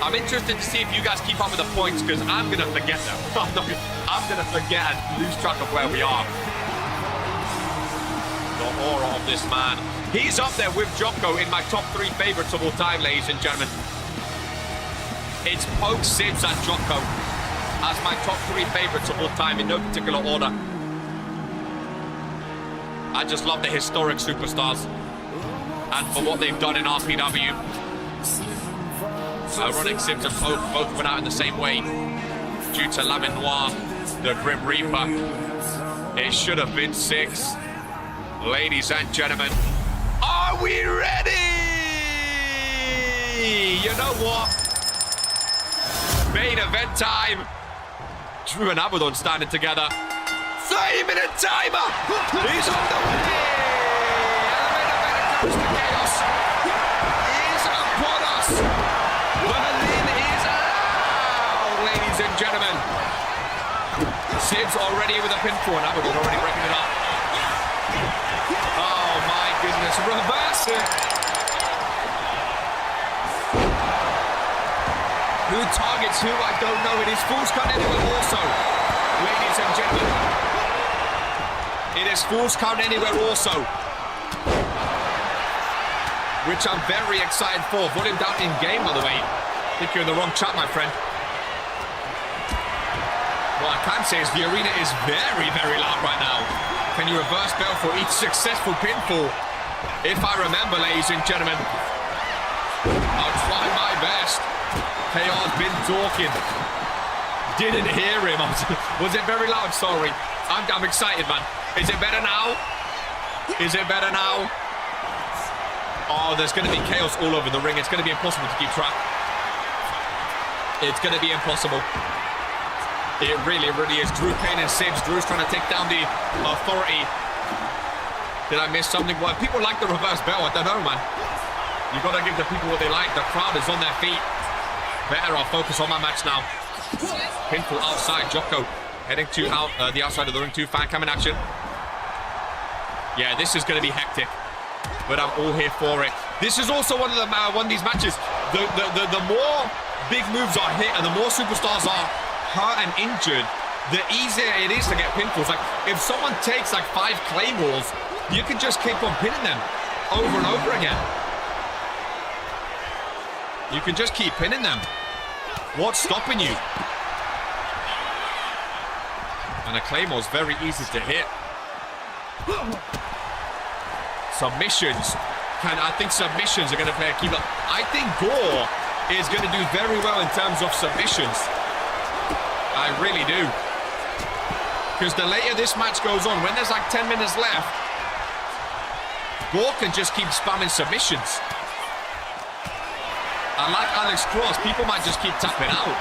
I'm interested to see if you guys keep up with the points, because I'm going to forget them. I'm going to forget and lose track of where we are. The aura of this man. He's up there with Jocko in my top 3 favorites of all time, ladies and gentlemen. It's Poke, Sibs, and Jocko as my top 3 favorites of all time in no particular order. I just love the historic superstars and for what they've done in RPW. Ironic, Sibs and Poke both went out in the same way due to Lamin Noir, the Grim Reaper. It should have been 6. Ladies and gentlemen, are we ready? You know what? Main event time. Drew and Abaddon standing together. 3-minute timer is on the way. And the main event comes to chaos. Is upon us. Berlin is out, ladies and gentlemen. Sibs already with a pinfall, and Abaddon already breaking it up. Oh my goodness, reverse it. Who targets who, I don't know. It is Fool's Count Anywhere also, ladies and gentlemen. It is Fool's Count Anywhere also, which I'm very excited for. Volume down in game, by the way. I think you're in the wrong chat, my friend. What I can say is the arena is very, very loud right now. Can you reverse bell for each successful pinfall? If I remember, ladies and gentlemen. I'll try my best. KR's been talking. Didn't hear him. Was it very loud? Sorry. I'm excited, man. Is it better now? Is it better now? Oh, there's going to be chaos all over the ring. It's going to be impossible to keep track. It's going to be impossible. It really, really is. Drew Kane and Sibs. Drew's trying to take down the authority. Did I miss something? Well, people like the reverse bell. I don't know, man. You got to give the people what they like. The crowd is on their feet. Better, I'll focus on my match now. Pinfall outside. Jocko heading to the outside of the ring. 2 fan cam in action. Yeah, this is going to be hectic, but I'm all here for it. This is also one of these matches. The more big moves are hit and the more superstars are hurt and injured, the easier it is to get pinfalls. Like, if someone takes like 5 claymores, you can just keep on pinning them over and over again. You can just keep pinning them. What's stopping you? And a claymore's very easy to hit. Submissions. I think submissions are going to play a key role. I think Gore is going to do very well in terms of submissions. I really do. Because the later this match goes on, when there's like 10 minutes left, Gore can just keep spamming submissions. And like Alex Cross, people might just keep tapping out.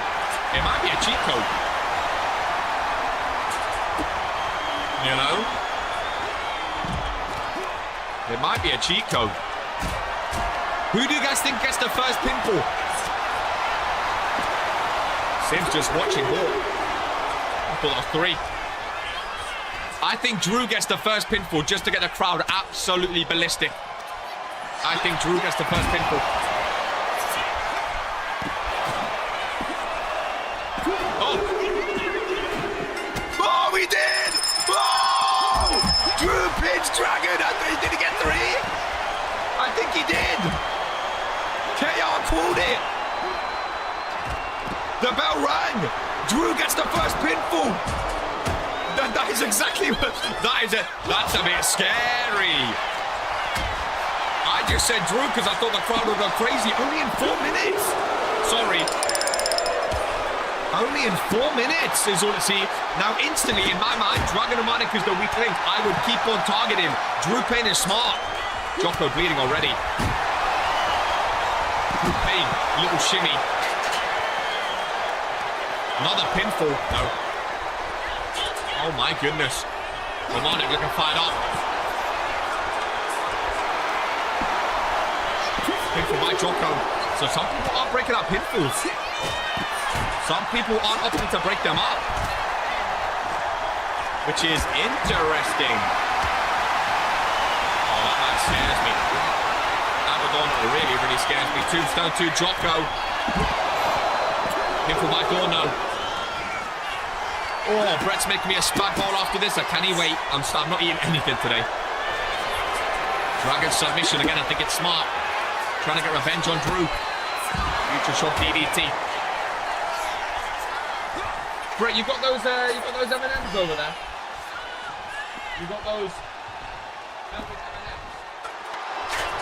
It might be a cheat code. You know? It might be a cheat code. Who do you guys think gets the first pinfall? Sim's just watching Gore. I thought that was 3. I think Drew gets the first pinfall just to get the crowd absolutely ballistic. I think Drew gets the first pinfall. Oh, we did! Oh! Drew pins Dragon. Did he get 3? I think he did. KR called it. The bell rang. Drew gets the first pinfall. That is exactly what. That's a bit scary. I just said Drew because I thought the crowd would go crazy. Only in 4 minutes. Sorry. Only in 4 minutes is all. See, now instantly in my mind, Dragon and Monica is the weak link. I would keep on targeting. Drew Payne is smart. Jocko bleeding already. Drew Payne, little shimmy. Another pinfall. No. Oh my goodness. Romanik looking fired up. Pinfall by Jocko. So some people are breaking up pinfalls. Some people aren't opting to break them up, which is interesting. Oh, that scares me. Abaddon really, really scares me. Tombstone to Jocko. Pinfall by Gore now. Oh, Brett's making me a spag bowl after this. Can he wait? I'm not eating anything today. Dragon submission again. I think it's smart. Trying to get revenge on Drew. Future shot DDT. Brett, you got those M&Ms over there. You got those.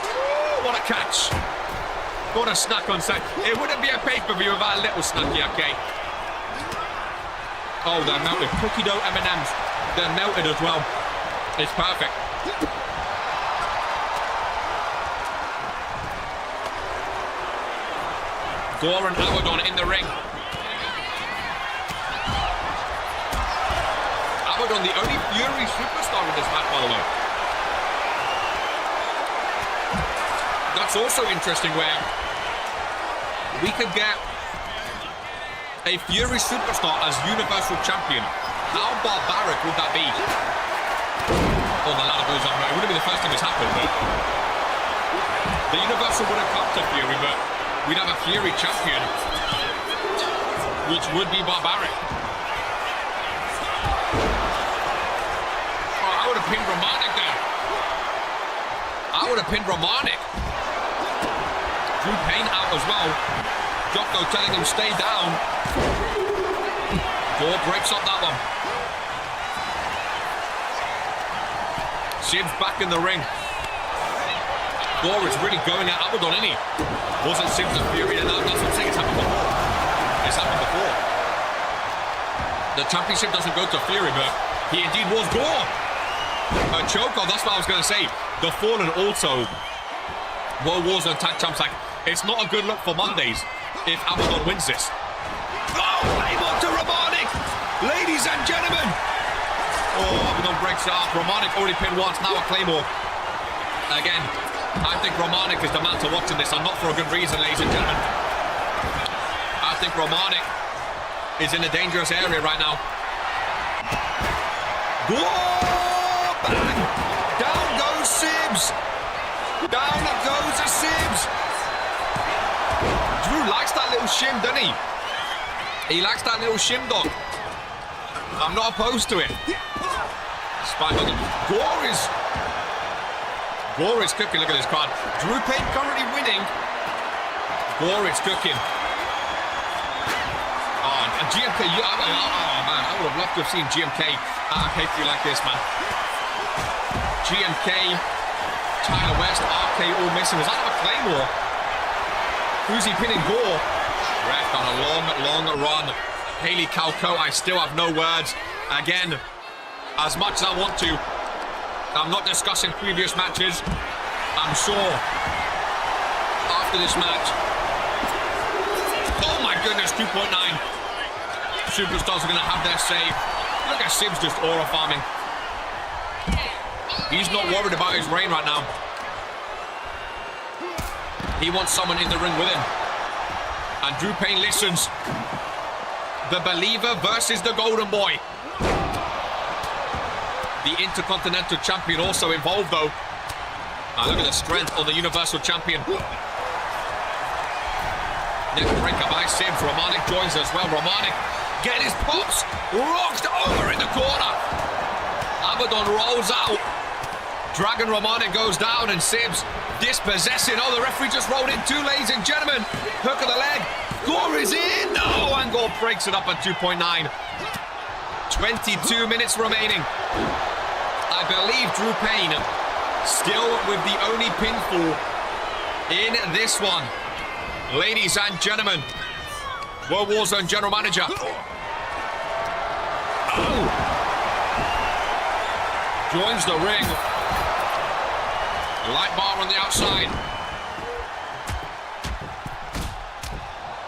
Ooh, what a catch! Got a snack on set. It wouldn't be a pay-per-view without a little snacky, okay? Oh, they're melted. Cookie dough M&Ms. They're melted as well. It's perfect. Gore and Abaddon in the ring. Abaddon, the only Fury superstar in this match, by the way. That's also interesting where we could get a Fury superstar as Universal Champion. How barbaric would that be? Oh, the ladder goes up. It wouldn't be the first time it's happened, but the Universal would have come to Fury, but we'd have a Fury champion, which would be barbaric. Oh, I would have pinned Romanic there. I would have pinned Romanic. Drew Payne out as well. Jocko telling him stay down. Gore breaks up that one. Sid's back in the ring. Gore is really going at Abaddon, isn't he? Wasn't Sims a Fury, and that's what I'm saying. It's happened before. It's happened before. The championship doesn't go to Fury, but he indeed was Gore. A chokeoff, that's what I was going to say. The Fallen also World Wars and Tag Champs. Like, it's not a good look for Mondays if Abaddon wins this. Oh, Claymore to Romanic! Ladies and gentlemen! Oh, Abaddon breaks it up. Romanic already pinned once, now a Claymore. Again, I think Romanic is the man to watch in this, and not for a good reason, ladies and gentlemen. I think Romanic is in a dangerous area right now. Whoa! Bang! Down goes Sibs! Down goes the Sibs! Drew likes that little shim, doesn't he? He likes that little shim dog. I'm not opposed to it. Spine dog. Gore is cooking. Look at this card. Drew Payne currently winning. Gore is cooking. Oh, and GMK. Oh man, I would have loved to have seen GMK RK3 like this, man. GMK, Tyler West, RK all missing. Was that a Claymore? Who's he pinning? Gore. Ref on a long run. Haley CAW. I still have no words. Again, as much as I want to, I'm not discussing previous matches. I'm sure after this match. Oh my goodness, 2.9. Superstars are going to have their save. Look at Sims just aura farming. He's not worried about his reign right now. He wants someone in the ring with him. And Drew Payne listens. The Believer versus the Golden Boy. The Intercontinental Champion also involved, though. Now look at the strength on the Universal Champion. Neck breaker by Sims. Romanic joins as well. Romanic getting his pops rocked over in the corner. Abaddon rolls out. Dragon Romanic goes down, and Sims dispossessing. Oh, the referee just rolled in too, ladies and gentlemen. Hook of the leg. Gore is in. No, and Gore breaks it up at 2.9. 22 minutes remaining. I believe Drew Payne still with the only pinfall in this one. Ladies and gentlemen, World Warzone General Manager. Oh. Joins the ring. Light bar on the outside.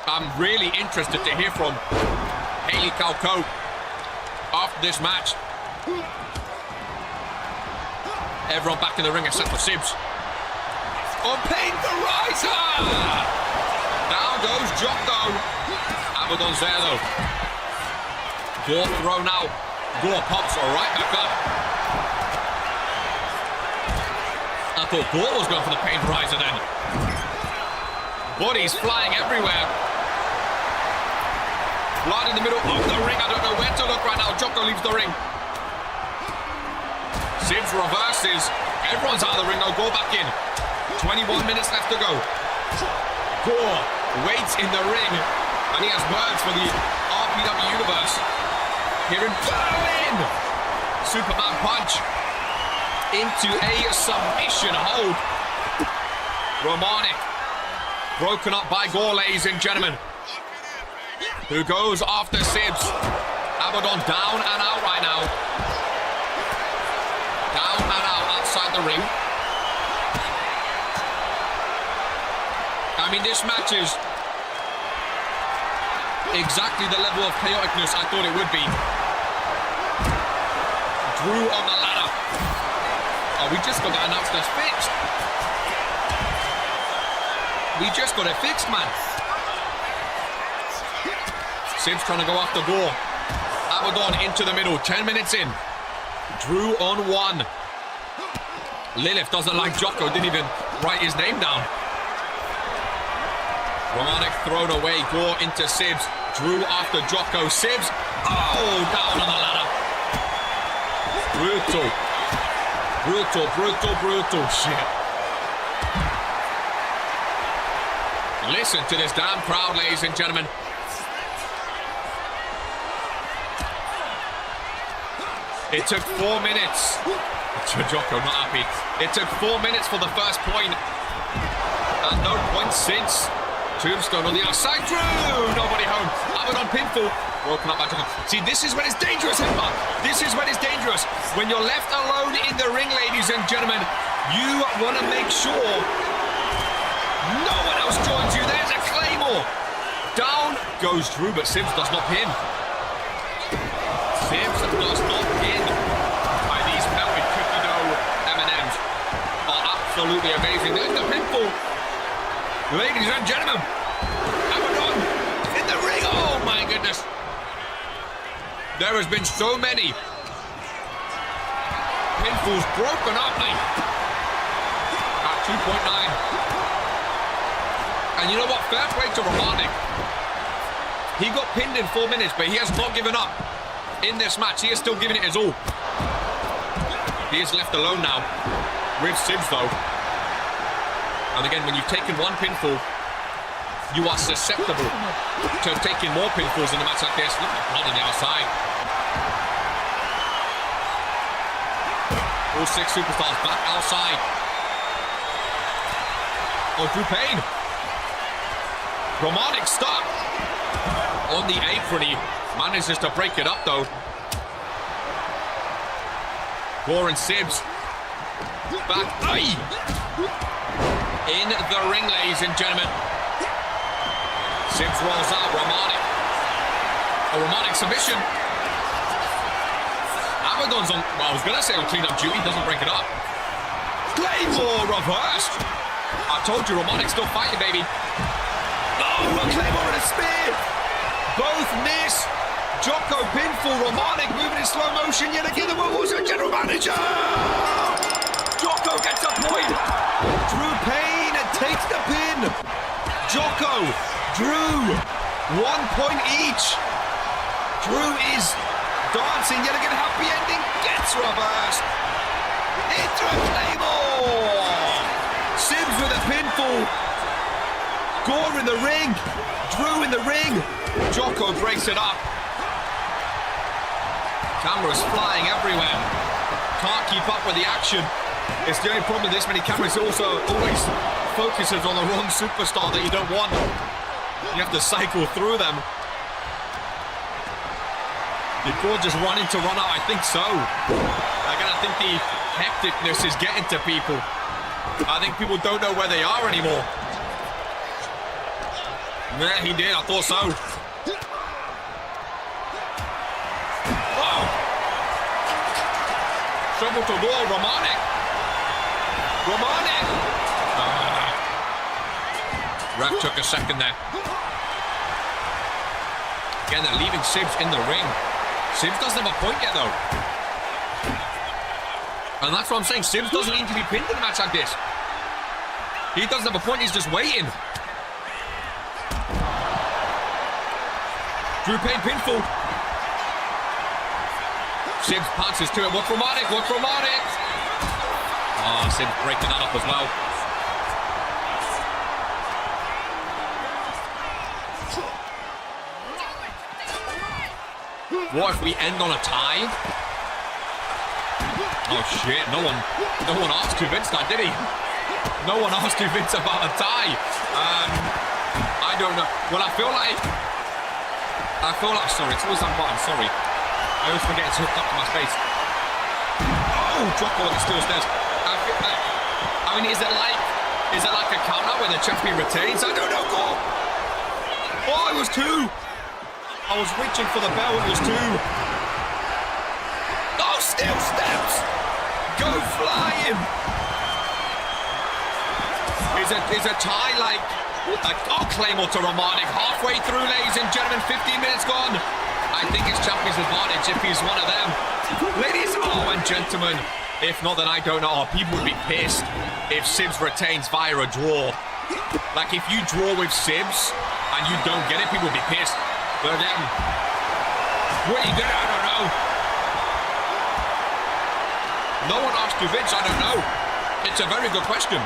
I'm really interested to hear from Haley CAW after this match. Everyone back in the ring except for Sibs. On Payne the riser! Down goes Jocko. Abaddon's there though. Gore thrown out. Gore pops right back up. I thought Gore was going for the Payne riser then. Bodies flying everywhere. Blood in the middle of the ring. I don't know where to look right now. Jocko leaves the ring. Sibs reverses. Everyone's out of the ring. They'll go back in. 21 minutes left to go. Gore waits in the ring. And he has words for the RPW universe. Here in Berlin. Superman punch. Into a submission hold. Romanik. Broken up by Gore, ladies and gentlemen. Who goes after Sibs. Abaddon down and out right now. Down and out outside the ring. I mean, this match is exactly the level of chaoticness I thought it would be. Drew on the ladder. Oh, we just got to announce this fixed. We just got it fixed, man. Sibs trying to go after Gore. Abaddon into the middle. 10 minutes in. Drew on 1. Lilith doesn't like Jocko. Didn't even write his name down. Romanik thrown away. Gore into Sibs. Drew after Jocko. Sibs. Oh, down on the ladder. Brutal. Brutal, brutal, brutal. Shit. Listen to this damn crowd, ladies and gentlemen. It took 4 minutes. Jocko not happy. It took 4 minutes for the first point. And no points since. Tombstone on the outside. Drew! Nobody home. Abaddon pinfall. Broken up by Jocko. See, this is when it's dangerous, Hitman. This is when it's dangerous. When you're left alone in the ring, ladies and gentlemen, you want to make sure no one else joins you. There's a Claymore. Down goes Drew, but Sibs does not pin. Sibs does not pin by these melted cookie dough M&Ms. Are absolutely amazing. There's the pinfall. Ladies and gentlemen, Abaddon in the ring. Oh my goodness. There has been so many pinfalls broken up, mate. At 2.9. And you know what? Fair play to Romanik. He got pinned in 4 minutes, but he has not given up. In this match, he is still giving it his all. He is left alone now with Sibs, though. And again, when you've taken one pinfall, you are susceptible to taking more pinfalls in a match like this. Look at the blood on the outside. All 6 superstars back outside. Oh, Drew Payne. Romanik stuck on the apron. He manages to break it up, though. Gore and Sibs back in the ring, ladies and gentlemen. Sibs rolls out. Romanik. A Romanik submission. Abaddon's on, well, I was going to say on clean-up duty. Doesn't break it up. Claymore reversed. I told you, Romanik's still fighting, baby. Oh, a Claymore and a spear. Both miss. Jocko pinfall. Romanik moving in slow motion yet again. The world was a general manager. Jocko gets a point. Drew Payne takes the pin. Jocko, Drew, 1 point each. Drew is dancing yet again. Happy ending. Gets reversed. Into a Claymore. Sibs with a pinfall. Gore in the ring. Drew in the ring. Jocko breaks it up. Cameras flying everywhere. Can't keep up with the action. It's the only problem with this many cameras. It also always focuses on the wrong superstar that you don't want. You have to cycle through them. Did Gore just run into run out? I think so. Again, I think the hecticness is getting to people. I think people don't know where they are anymore. Yeah, he did. I thought so. Wow. Shovel to Gore. Romanik. Romanik. Ref took a second there. Again, they're leaving Sibs in the ring. Sibs doesn't have a point yet, though. And that's what I'm saying. Sibs doesn't need to be pinned in a match like this. He doesn't have a point. He's just waiting. Drew Payne pinfall. Sibs passes to it. What's Romatic? What's Romatic? Oh, Sibs breaking that up as well. What if we end on a tie? Oh shit, no one asked to Vince that, did he? No one asked to Vince about a tie. I don't know. Well, I feel like, sorry, it's always that button, sorry. I always forget it's hooked up to my space. Oh, Jocko on the steel stairs. I mean, is it like a counter where the champion retains? I don't know, go. Oh, it was 2. I was reaching for the bell, it was 2. Oh, steel steps! Go flying! Is a tie like oh, Claymore to Romanik. Halfway through, ladies and gentlemen, 15 minutes gone. I think it's champion's advantage if he's one of them. Ladies, and gentlemen, if not, then I don't know. People would be pissed if Sibs retains via a draw. Like, if you draw with Sibs and you don't get it, people would be pissed. But again, what are you doing? I don't know. No one asked you, Vince. I don't know. It's a very good question.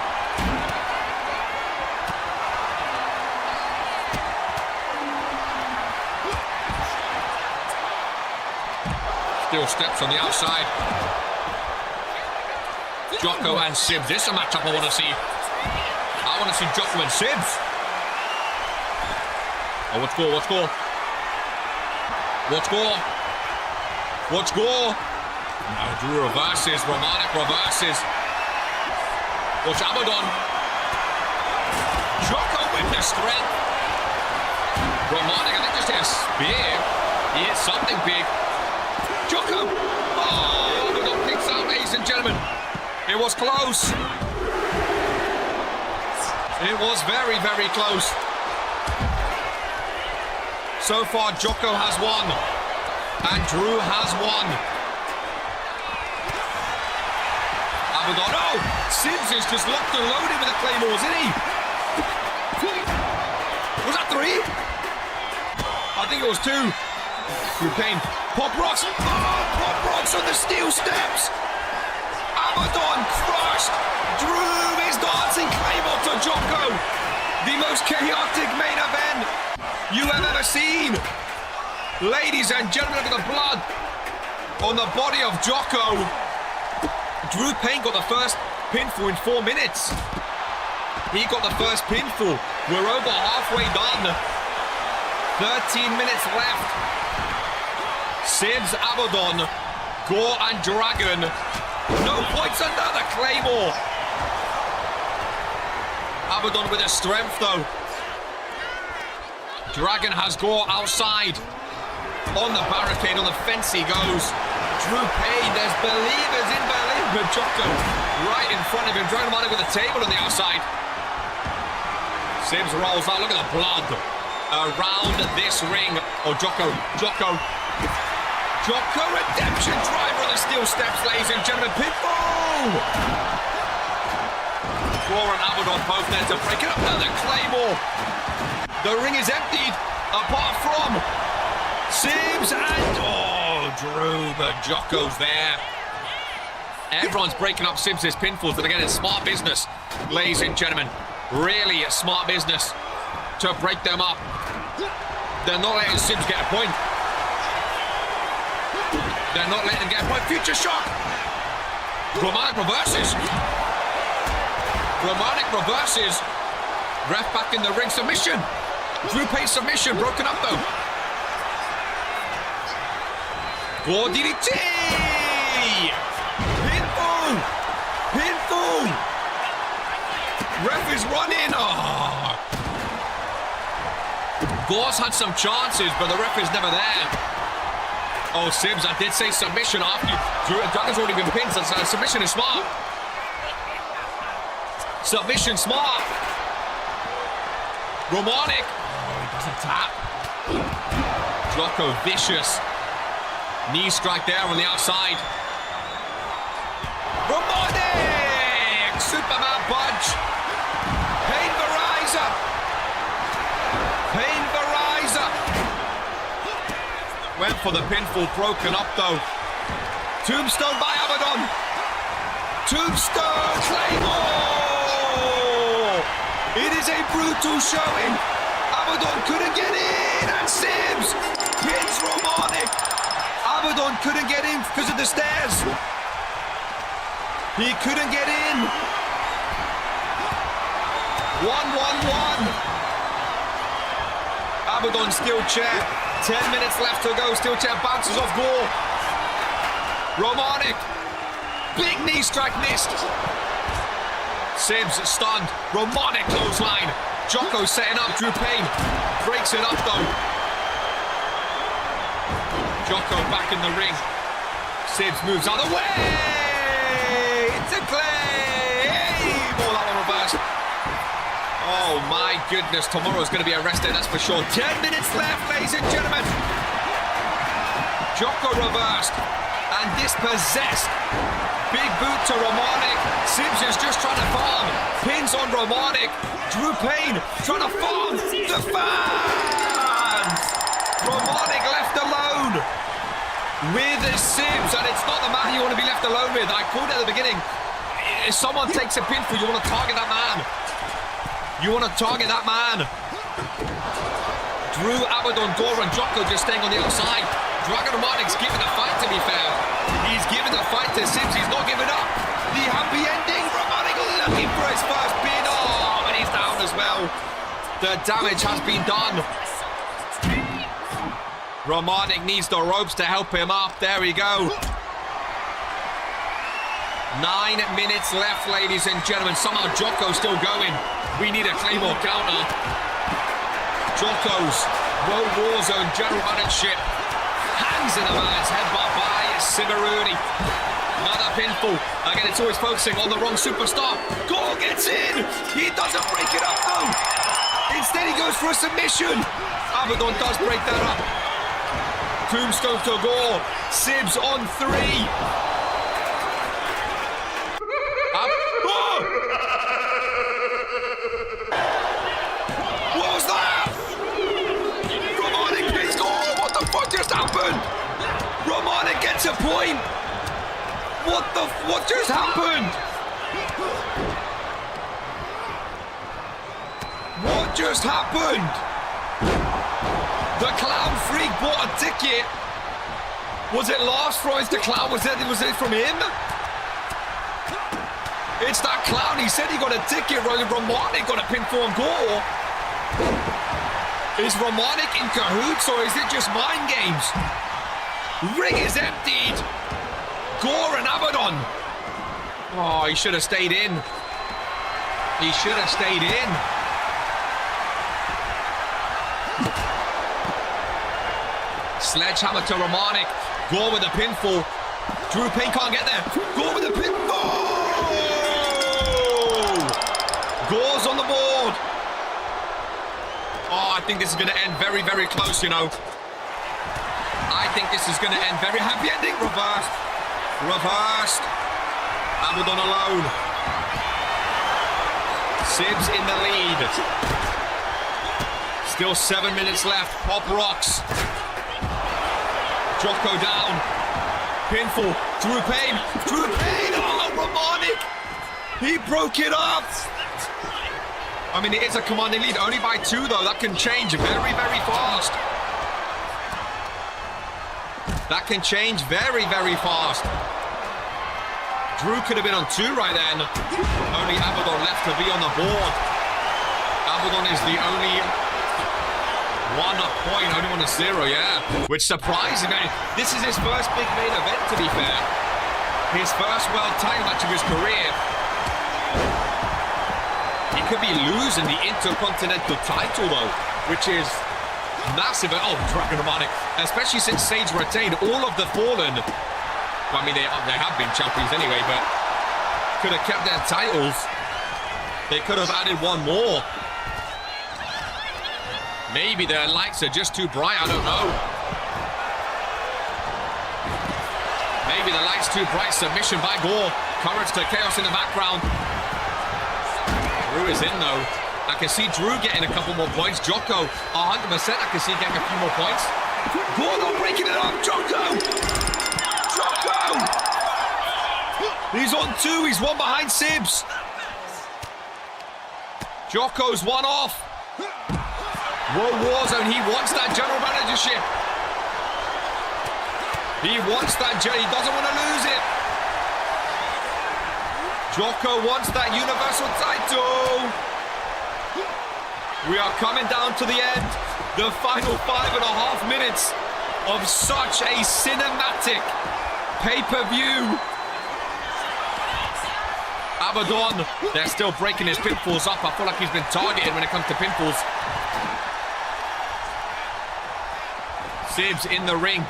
Still steps on the outside. Jocko and Sibs. This is a matchup I want to see. I want to see Jocko and Sibs. Oh, what's goal? What's goal? What's goal? What's goal? Now Drew reverses. Romanik reverses. Watch Abaddon. Jocko with the strength. Romanik, I think, just hit a spear. He hit something big. Jocko! Oh, Abaddon picks out, ladies and gentlemen. It was close. It was very, very close. So far, Jocko has won. And Drew has won. Abaddon. Oh! Sibs is just locked and loaded with the claymores, isn't he? Was that 3? I think it was 2. Drew Payne. Pop rocks. Oh, pop rocks on the steel steps. Abaddon crushed. Drew is dancing claymore to Jocko. The most chaotic main event you have ever seen. Ladies and gentlemen, look at the blood on the body of Jocko. Drew Payne got the first pinfall in 4 minutes. He got the first pinfall. We're over halfway done. 13 minutes left. Sibs, Abaddon, Gore and Dragon. No points under the Claymore. Abaddon with his strength though. Dragon has Gore outside. On the barricade, on the fence he goes. Drew Payne, there's believers in Berlin. But Jocko right in front of him. Dragon Money with a table on the outside. Sibs rolls out. Look at the blood around this ring. Oh, Jocko. Jocko redemption driver on the steel steps, ladies and gentlemen. Pinfall! Gore and Abaddon both there to break it up. Another Claymore. The ring is emptied apart from Sibs and Drew, but Jocko's there. Everyone's breaking up Sibs' pinfalls, but again, it's smart business, ladies and gentlemen. Really smart business to break them up. They're not letting Sibs get a point. They're not letting him get a point. Future shock. Romanik reverses. Ref back in the ring. Submission. Drew Payne submission. Broken up though. Gore DDT. Pinfall. Ref is running. Oh. Gore's had some chances, but the ref is never there. Oh, Sibs, I did say submission after you. Dragon's already been pinned, so submission is smart. Submission smart. Romanik. Oh, he doesn't tap. Jocko vicious. Knee strike there on the outside. Romanik! Superman punch. Payne Verizer. Went for the pinfall, broken up though. Tombstone by Abaddon. Tombstone Claymore. It is a brutal showing. Abaddon couldn't get in, and Sims pins Romanic. Abaddon couldn't get in because of the stairs. He couldn't get in. 1-1-1. Abaddon steel chair. 10 minutes left to go. Steel chair bounces off Gore. Romanic. Big knee strike missed. Sims stunned. Romanic clothesline. Jocko setting up Drew Payne. Breaks it up though. Jocko back in the ring. Sims moves out of the way. It's a claim. Oh, that one reversed. Oh my goodness. Tomorrow's going to be a rest day, that's for sure. 10 minutes left, ladies and gentlemen. Jocko reversed and dispossessed. Big boot to Romanic. Sims is just trying to farm. Pins on Romanic. Drew Payne trying to farm the fans. Romanic left alone with Sims, and it's not the man you want to be left alone with. I called it at the beginning. If someone takes a pin for you, want to target that man. You want to target that man. Drew, Abaddon, Gore, and Jocko just staying on the outside. Dragon Romanic's giving the fight, to be fair. He's giving the fight to Sims. He's not giving up. The happy ending. Romanic looking for his first pin. Oh, and he's down as well. The damage has been done. Romanic needs the ropes to help him up. There we go. 9 minutes left, ladies and gentlemen. Somehow Jocko's still going. We need a Claymore counter. Jocko's World War Zone general managership. Hands in the man's headbutt by Simeruni. Another pinfall. Again, it's always focusing on the wrong superstar. Gore gets in. He doesn't break it up though. Instead, he goes for a submission. Abaddon does break that up. Tombstone to Gore. Sibs on 3. What was that? Romanic pins Gore. What the fuck just happened? Romanic gets a point. What just happened? What just happened? The Clown Freak bought a ticket. Was it Lars Freud's the Clown? Was it from him? It's that Clown. He said he got a ticket. Romanic got a pinfall on Gore. Is Romanic in cahoots or is it just mind games? Ring is emptied. Gore and Abaddon. Oh, he should have stayed in. He should have stayed in. Sledgehammer to Romanic. Gore with a pinfall. Drew Payne can't get there. Gore with a pinfall. Gore's on the board. Oh, I think this is going to end very, very close, you know. I think this is going to end very happy ending. Reversed. Reversed. Abaddon alone. Sibs in the lead. Still 7 minutes left. Pop rocks. Jocko down. Pinfall. Drew Payne. Drew Payne. Oh, Romanic. He broke it up. I mean, it is a commanding lead. Only by 2, though. That can change very, very fast. That can change very, very fast. Drew could have been on 2 right then. Only Abaddon left to be on the board. Abaddon is the only 1 point, only 1 0, yeah. Which surprising me. This is his first big main event, to be fair. His first world title match of his career. He could be losing the Intercontinental title, though, which is massive. Oh, Dragon Romanic. Especially since Sage retained all of the Fallen. I mean, they have been champions anyway, but could have kept their titles. They could have added 1 more. Maybe their lights are just too bright, I don't know. Maybe the lights too bright. Submission by Gore. Courage to Chaos in the background. Drew is in though. I can see Drew getting a couple more points. Jocko, 100%. I can see getting a few more points. Gore not breaking it up. Jocko! Jocko! He's on 2. He's 1 behind Sibs. Jocko's 1 off. Whoa, Warzone. He wants that general managership. He wants that. He doesn't want to lose it. Jocko wants that universal title. We are coming down to the end. The final 5.5 minutes of such a cinematic pay-per-view. Abaddon, they're still breaking his pinfalls up. I feel like he's been targeted when it comes to pinfalls. Sibs in the ring.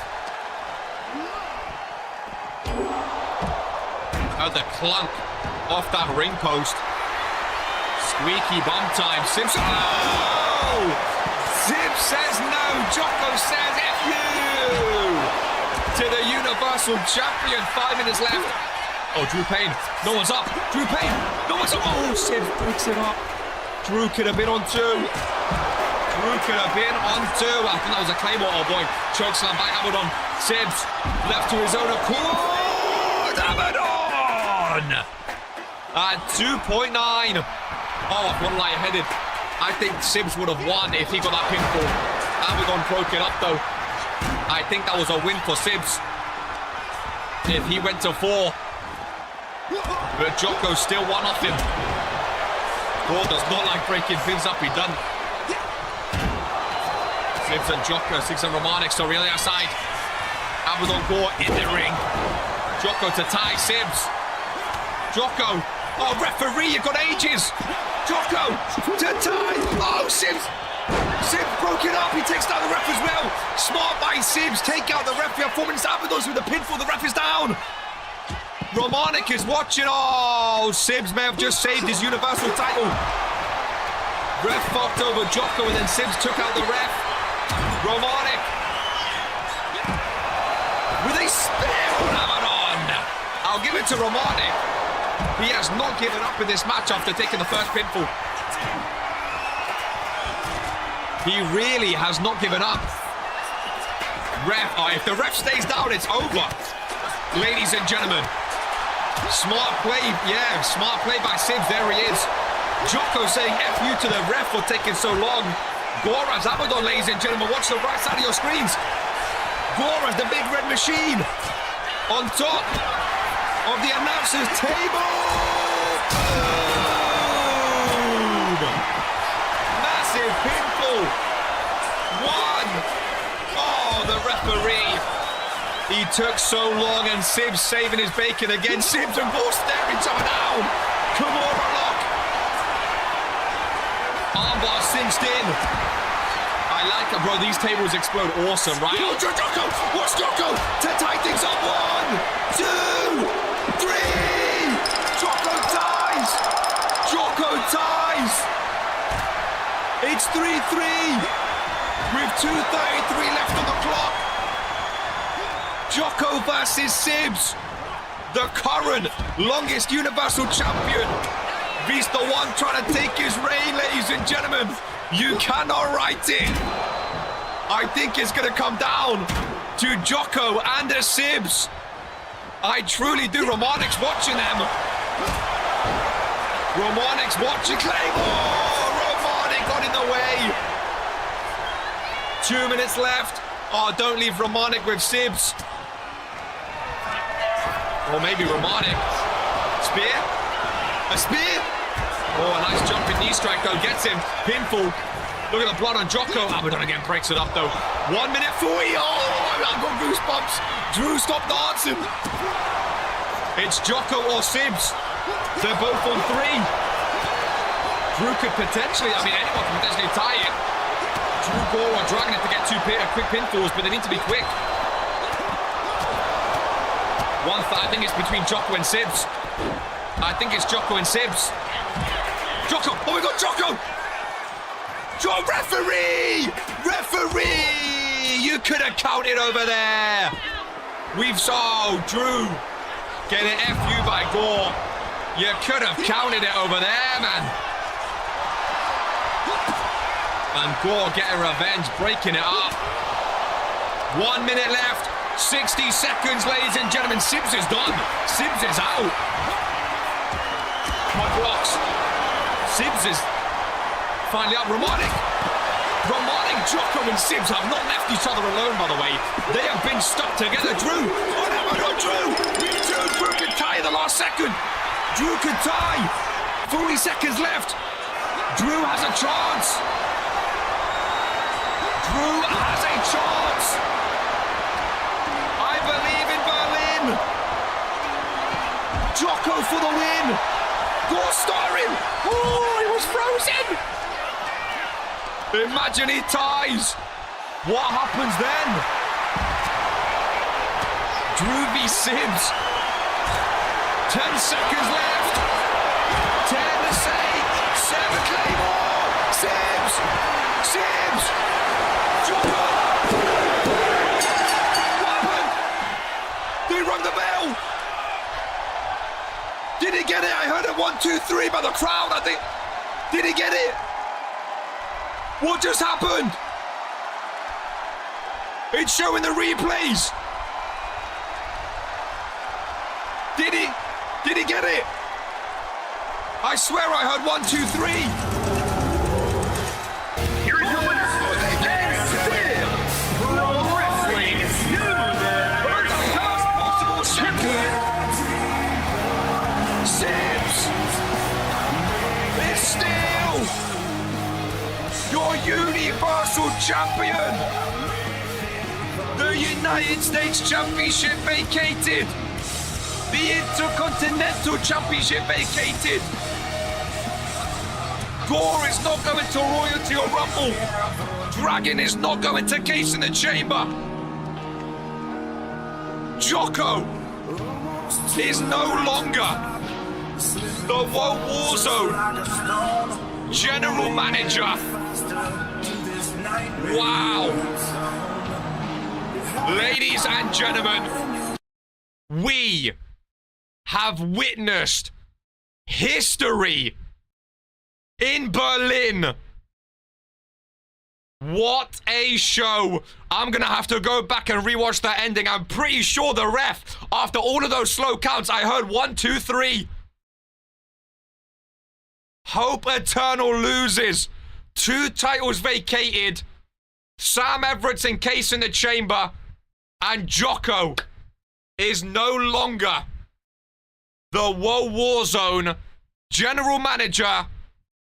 Oh, the clunk off that ring post. Squeaky bum time. Sibs. Oh! Sibs says no. Jocko says F you to the Universal Champion. 5 minutes left. Oh, Drew Payne. No one's up. Drew Payne. No one's up. Oh, Sibs breaks it up. Drew could have been on 2. Drew could have been on 2. I think that was a Claymore. Oh, boy. Chokeslam by Abaddon. Sibs left to his own accord. Abaddon! At 2.9. Oh, I've gone lightheaded. I think Sibs would have won if he got that pinfall. Abaddon broke it up, though. I think that was a win for Sibs. If he went to 4. But Jocko still 1 off him. Gore does not like breaking things up. He done. Sibs and Jocko, Sibs and Romanik, so really outside. Abaddon Gore in the ring. Jocko to tie Sibs. Jocko. Oh, referee, you've got ages. Jocko to tie. Oh, Sibs. Sibs broke it up. He takes down the ref as well. Smart by Sibs. Take out the ref. We have 4 minutes. Abaddon's with the pinfall. The ref is down. Romanik is watching. Oh, Sibs may have just saved his Universal title. Ref fucked over Jocko and then Sibs took out the ref. Romanik with a spear on Abaddon. I'll give it to Romanik. He has not given up in this match after taking the first pinfall. He really has not given up. Ref, oh, if the ref stays down, it's over. Ladies and gentlemen, smart play, yeah, smart play by Sibs, there he is. Jocko saying F you to the ref for taking so long. Gora's Abaddon, ladies and gentlemen, watch the right side of your screens. Gora's the big red machine on top of the announcer's table. Boom! Massive pinfall. 1. Oh, the referee. He took so long and Sibs saving his bacon again. Sibs and Gore staring each other down. Kimura lock. Armbar cinched in. I like it, bro. These tables explode. Awesome, right? Oh, Jocko! Watch Jocko to tie things up. 1, 2, 3. Jocko ties. Jocko ties. It's 3-3 with 2:33 left on the clock. Jocko versus Sibs, the current longest Universal Champion. He's the one trying to take his reign, ladies and gentlemen. You cannot write it. I think it's going to come down to Jocko and the Sibs. I truly do. Romanik's watching them. Romanik's watching. Claymore! Romanik got in the way. 2 minutes left. Oh, don't leave Romanik with Sibs. Or maybe Romanik. Spear? A spear? Oh, a nice jumping knee strike though. Gets him. Pinfall. Look at the blood on Jocko. Abaddon again breaks it up though. 1 minute 40. Oh, I've got goosebumps. Drew, stop dancing. It's Jocko or Sibs. They're both on 3. Drew could potentially, I mean, anyone can potentially tie it. Drew, Gore are dragging it to get 2 quick pinfalls, but they need to be quick. I think it's between Jocko and Sibs. I think it's Jocko and Sibs. Jocko! Oh my God, Jocko! Referee! Referee! You could have counted over there. We've saw Drew getting F you by Gore. You could have counted it over there, man. And Gore getting revenge, breaking it up. 1 minute left. 60 seconds, ladies and gentlemen. Sibs is done. Sibs is out. My blocks. Sibs is finally out. Romanik, Jocko and Sibs have not left each other alone, by the way. They have been stuck together. Drew. Oh, no, not Drew. Drew can tie in the last second. Drew can tie. 40 seconds left. Drew has a chance. Drew has a chance. I believe in Berlin. Jocko for the win. Gore starring. Oh, he was frozen. Imagine he ties. What happens then? Drew v. Sibs. 10 seconds left. 10 to say. 7 Claymore. Sibs. Jocko. What happened? They rung the bell. Did he get it? I heard it 1, 2, 3 by the crowd, I think. Did he get it? What just happened? It's showing the replays. Did he get it? I swear I heard 1, 2, 3. Here's your winner, and still Pro Wrestling First possible champion. Sibs is still your Universal Champion. The United States Championship vacated. The Intercontinental Championship vacated. Gore is not going to Royalty or Rumble. Dragon is not going to Case in the Chamber. Jocko is no longer the World Warzone General Manager. Wow. Ladies and gentlemen, we have witnessed history in Berlin. What a show. I'm gonna have to go back and rewatch that ending. I'm pretty sure the ref, after all of those slow counts, I heard 1, 2, 3. Hope Eternal loses. 2 titles vacated. Sam Everett's in Case in the Chamber. And Jocko is no longer the World Warzone General Manager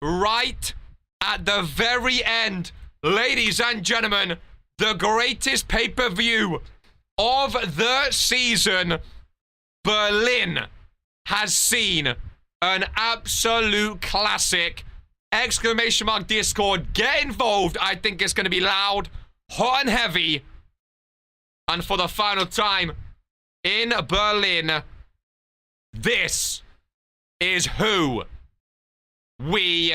right at the very end. Ladies and gentlemen, the greatest pay-per-view of the season. Berlin has seen an absolute classic. Exclamation mark Discord. Get involved. I think it's going to be loud, hot and heavy. And for the final time in Berlin, this is who we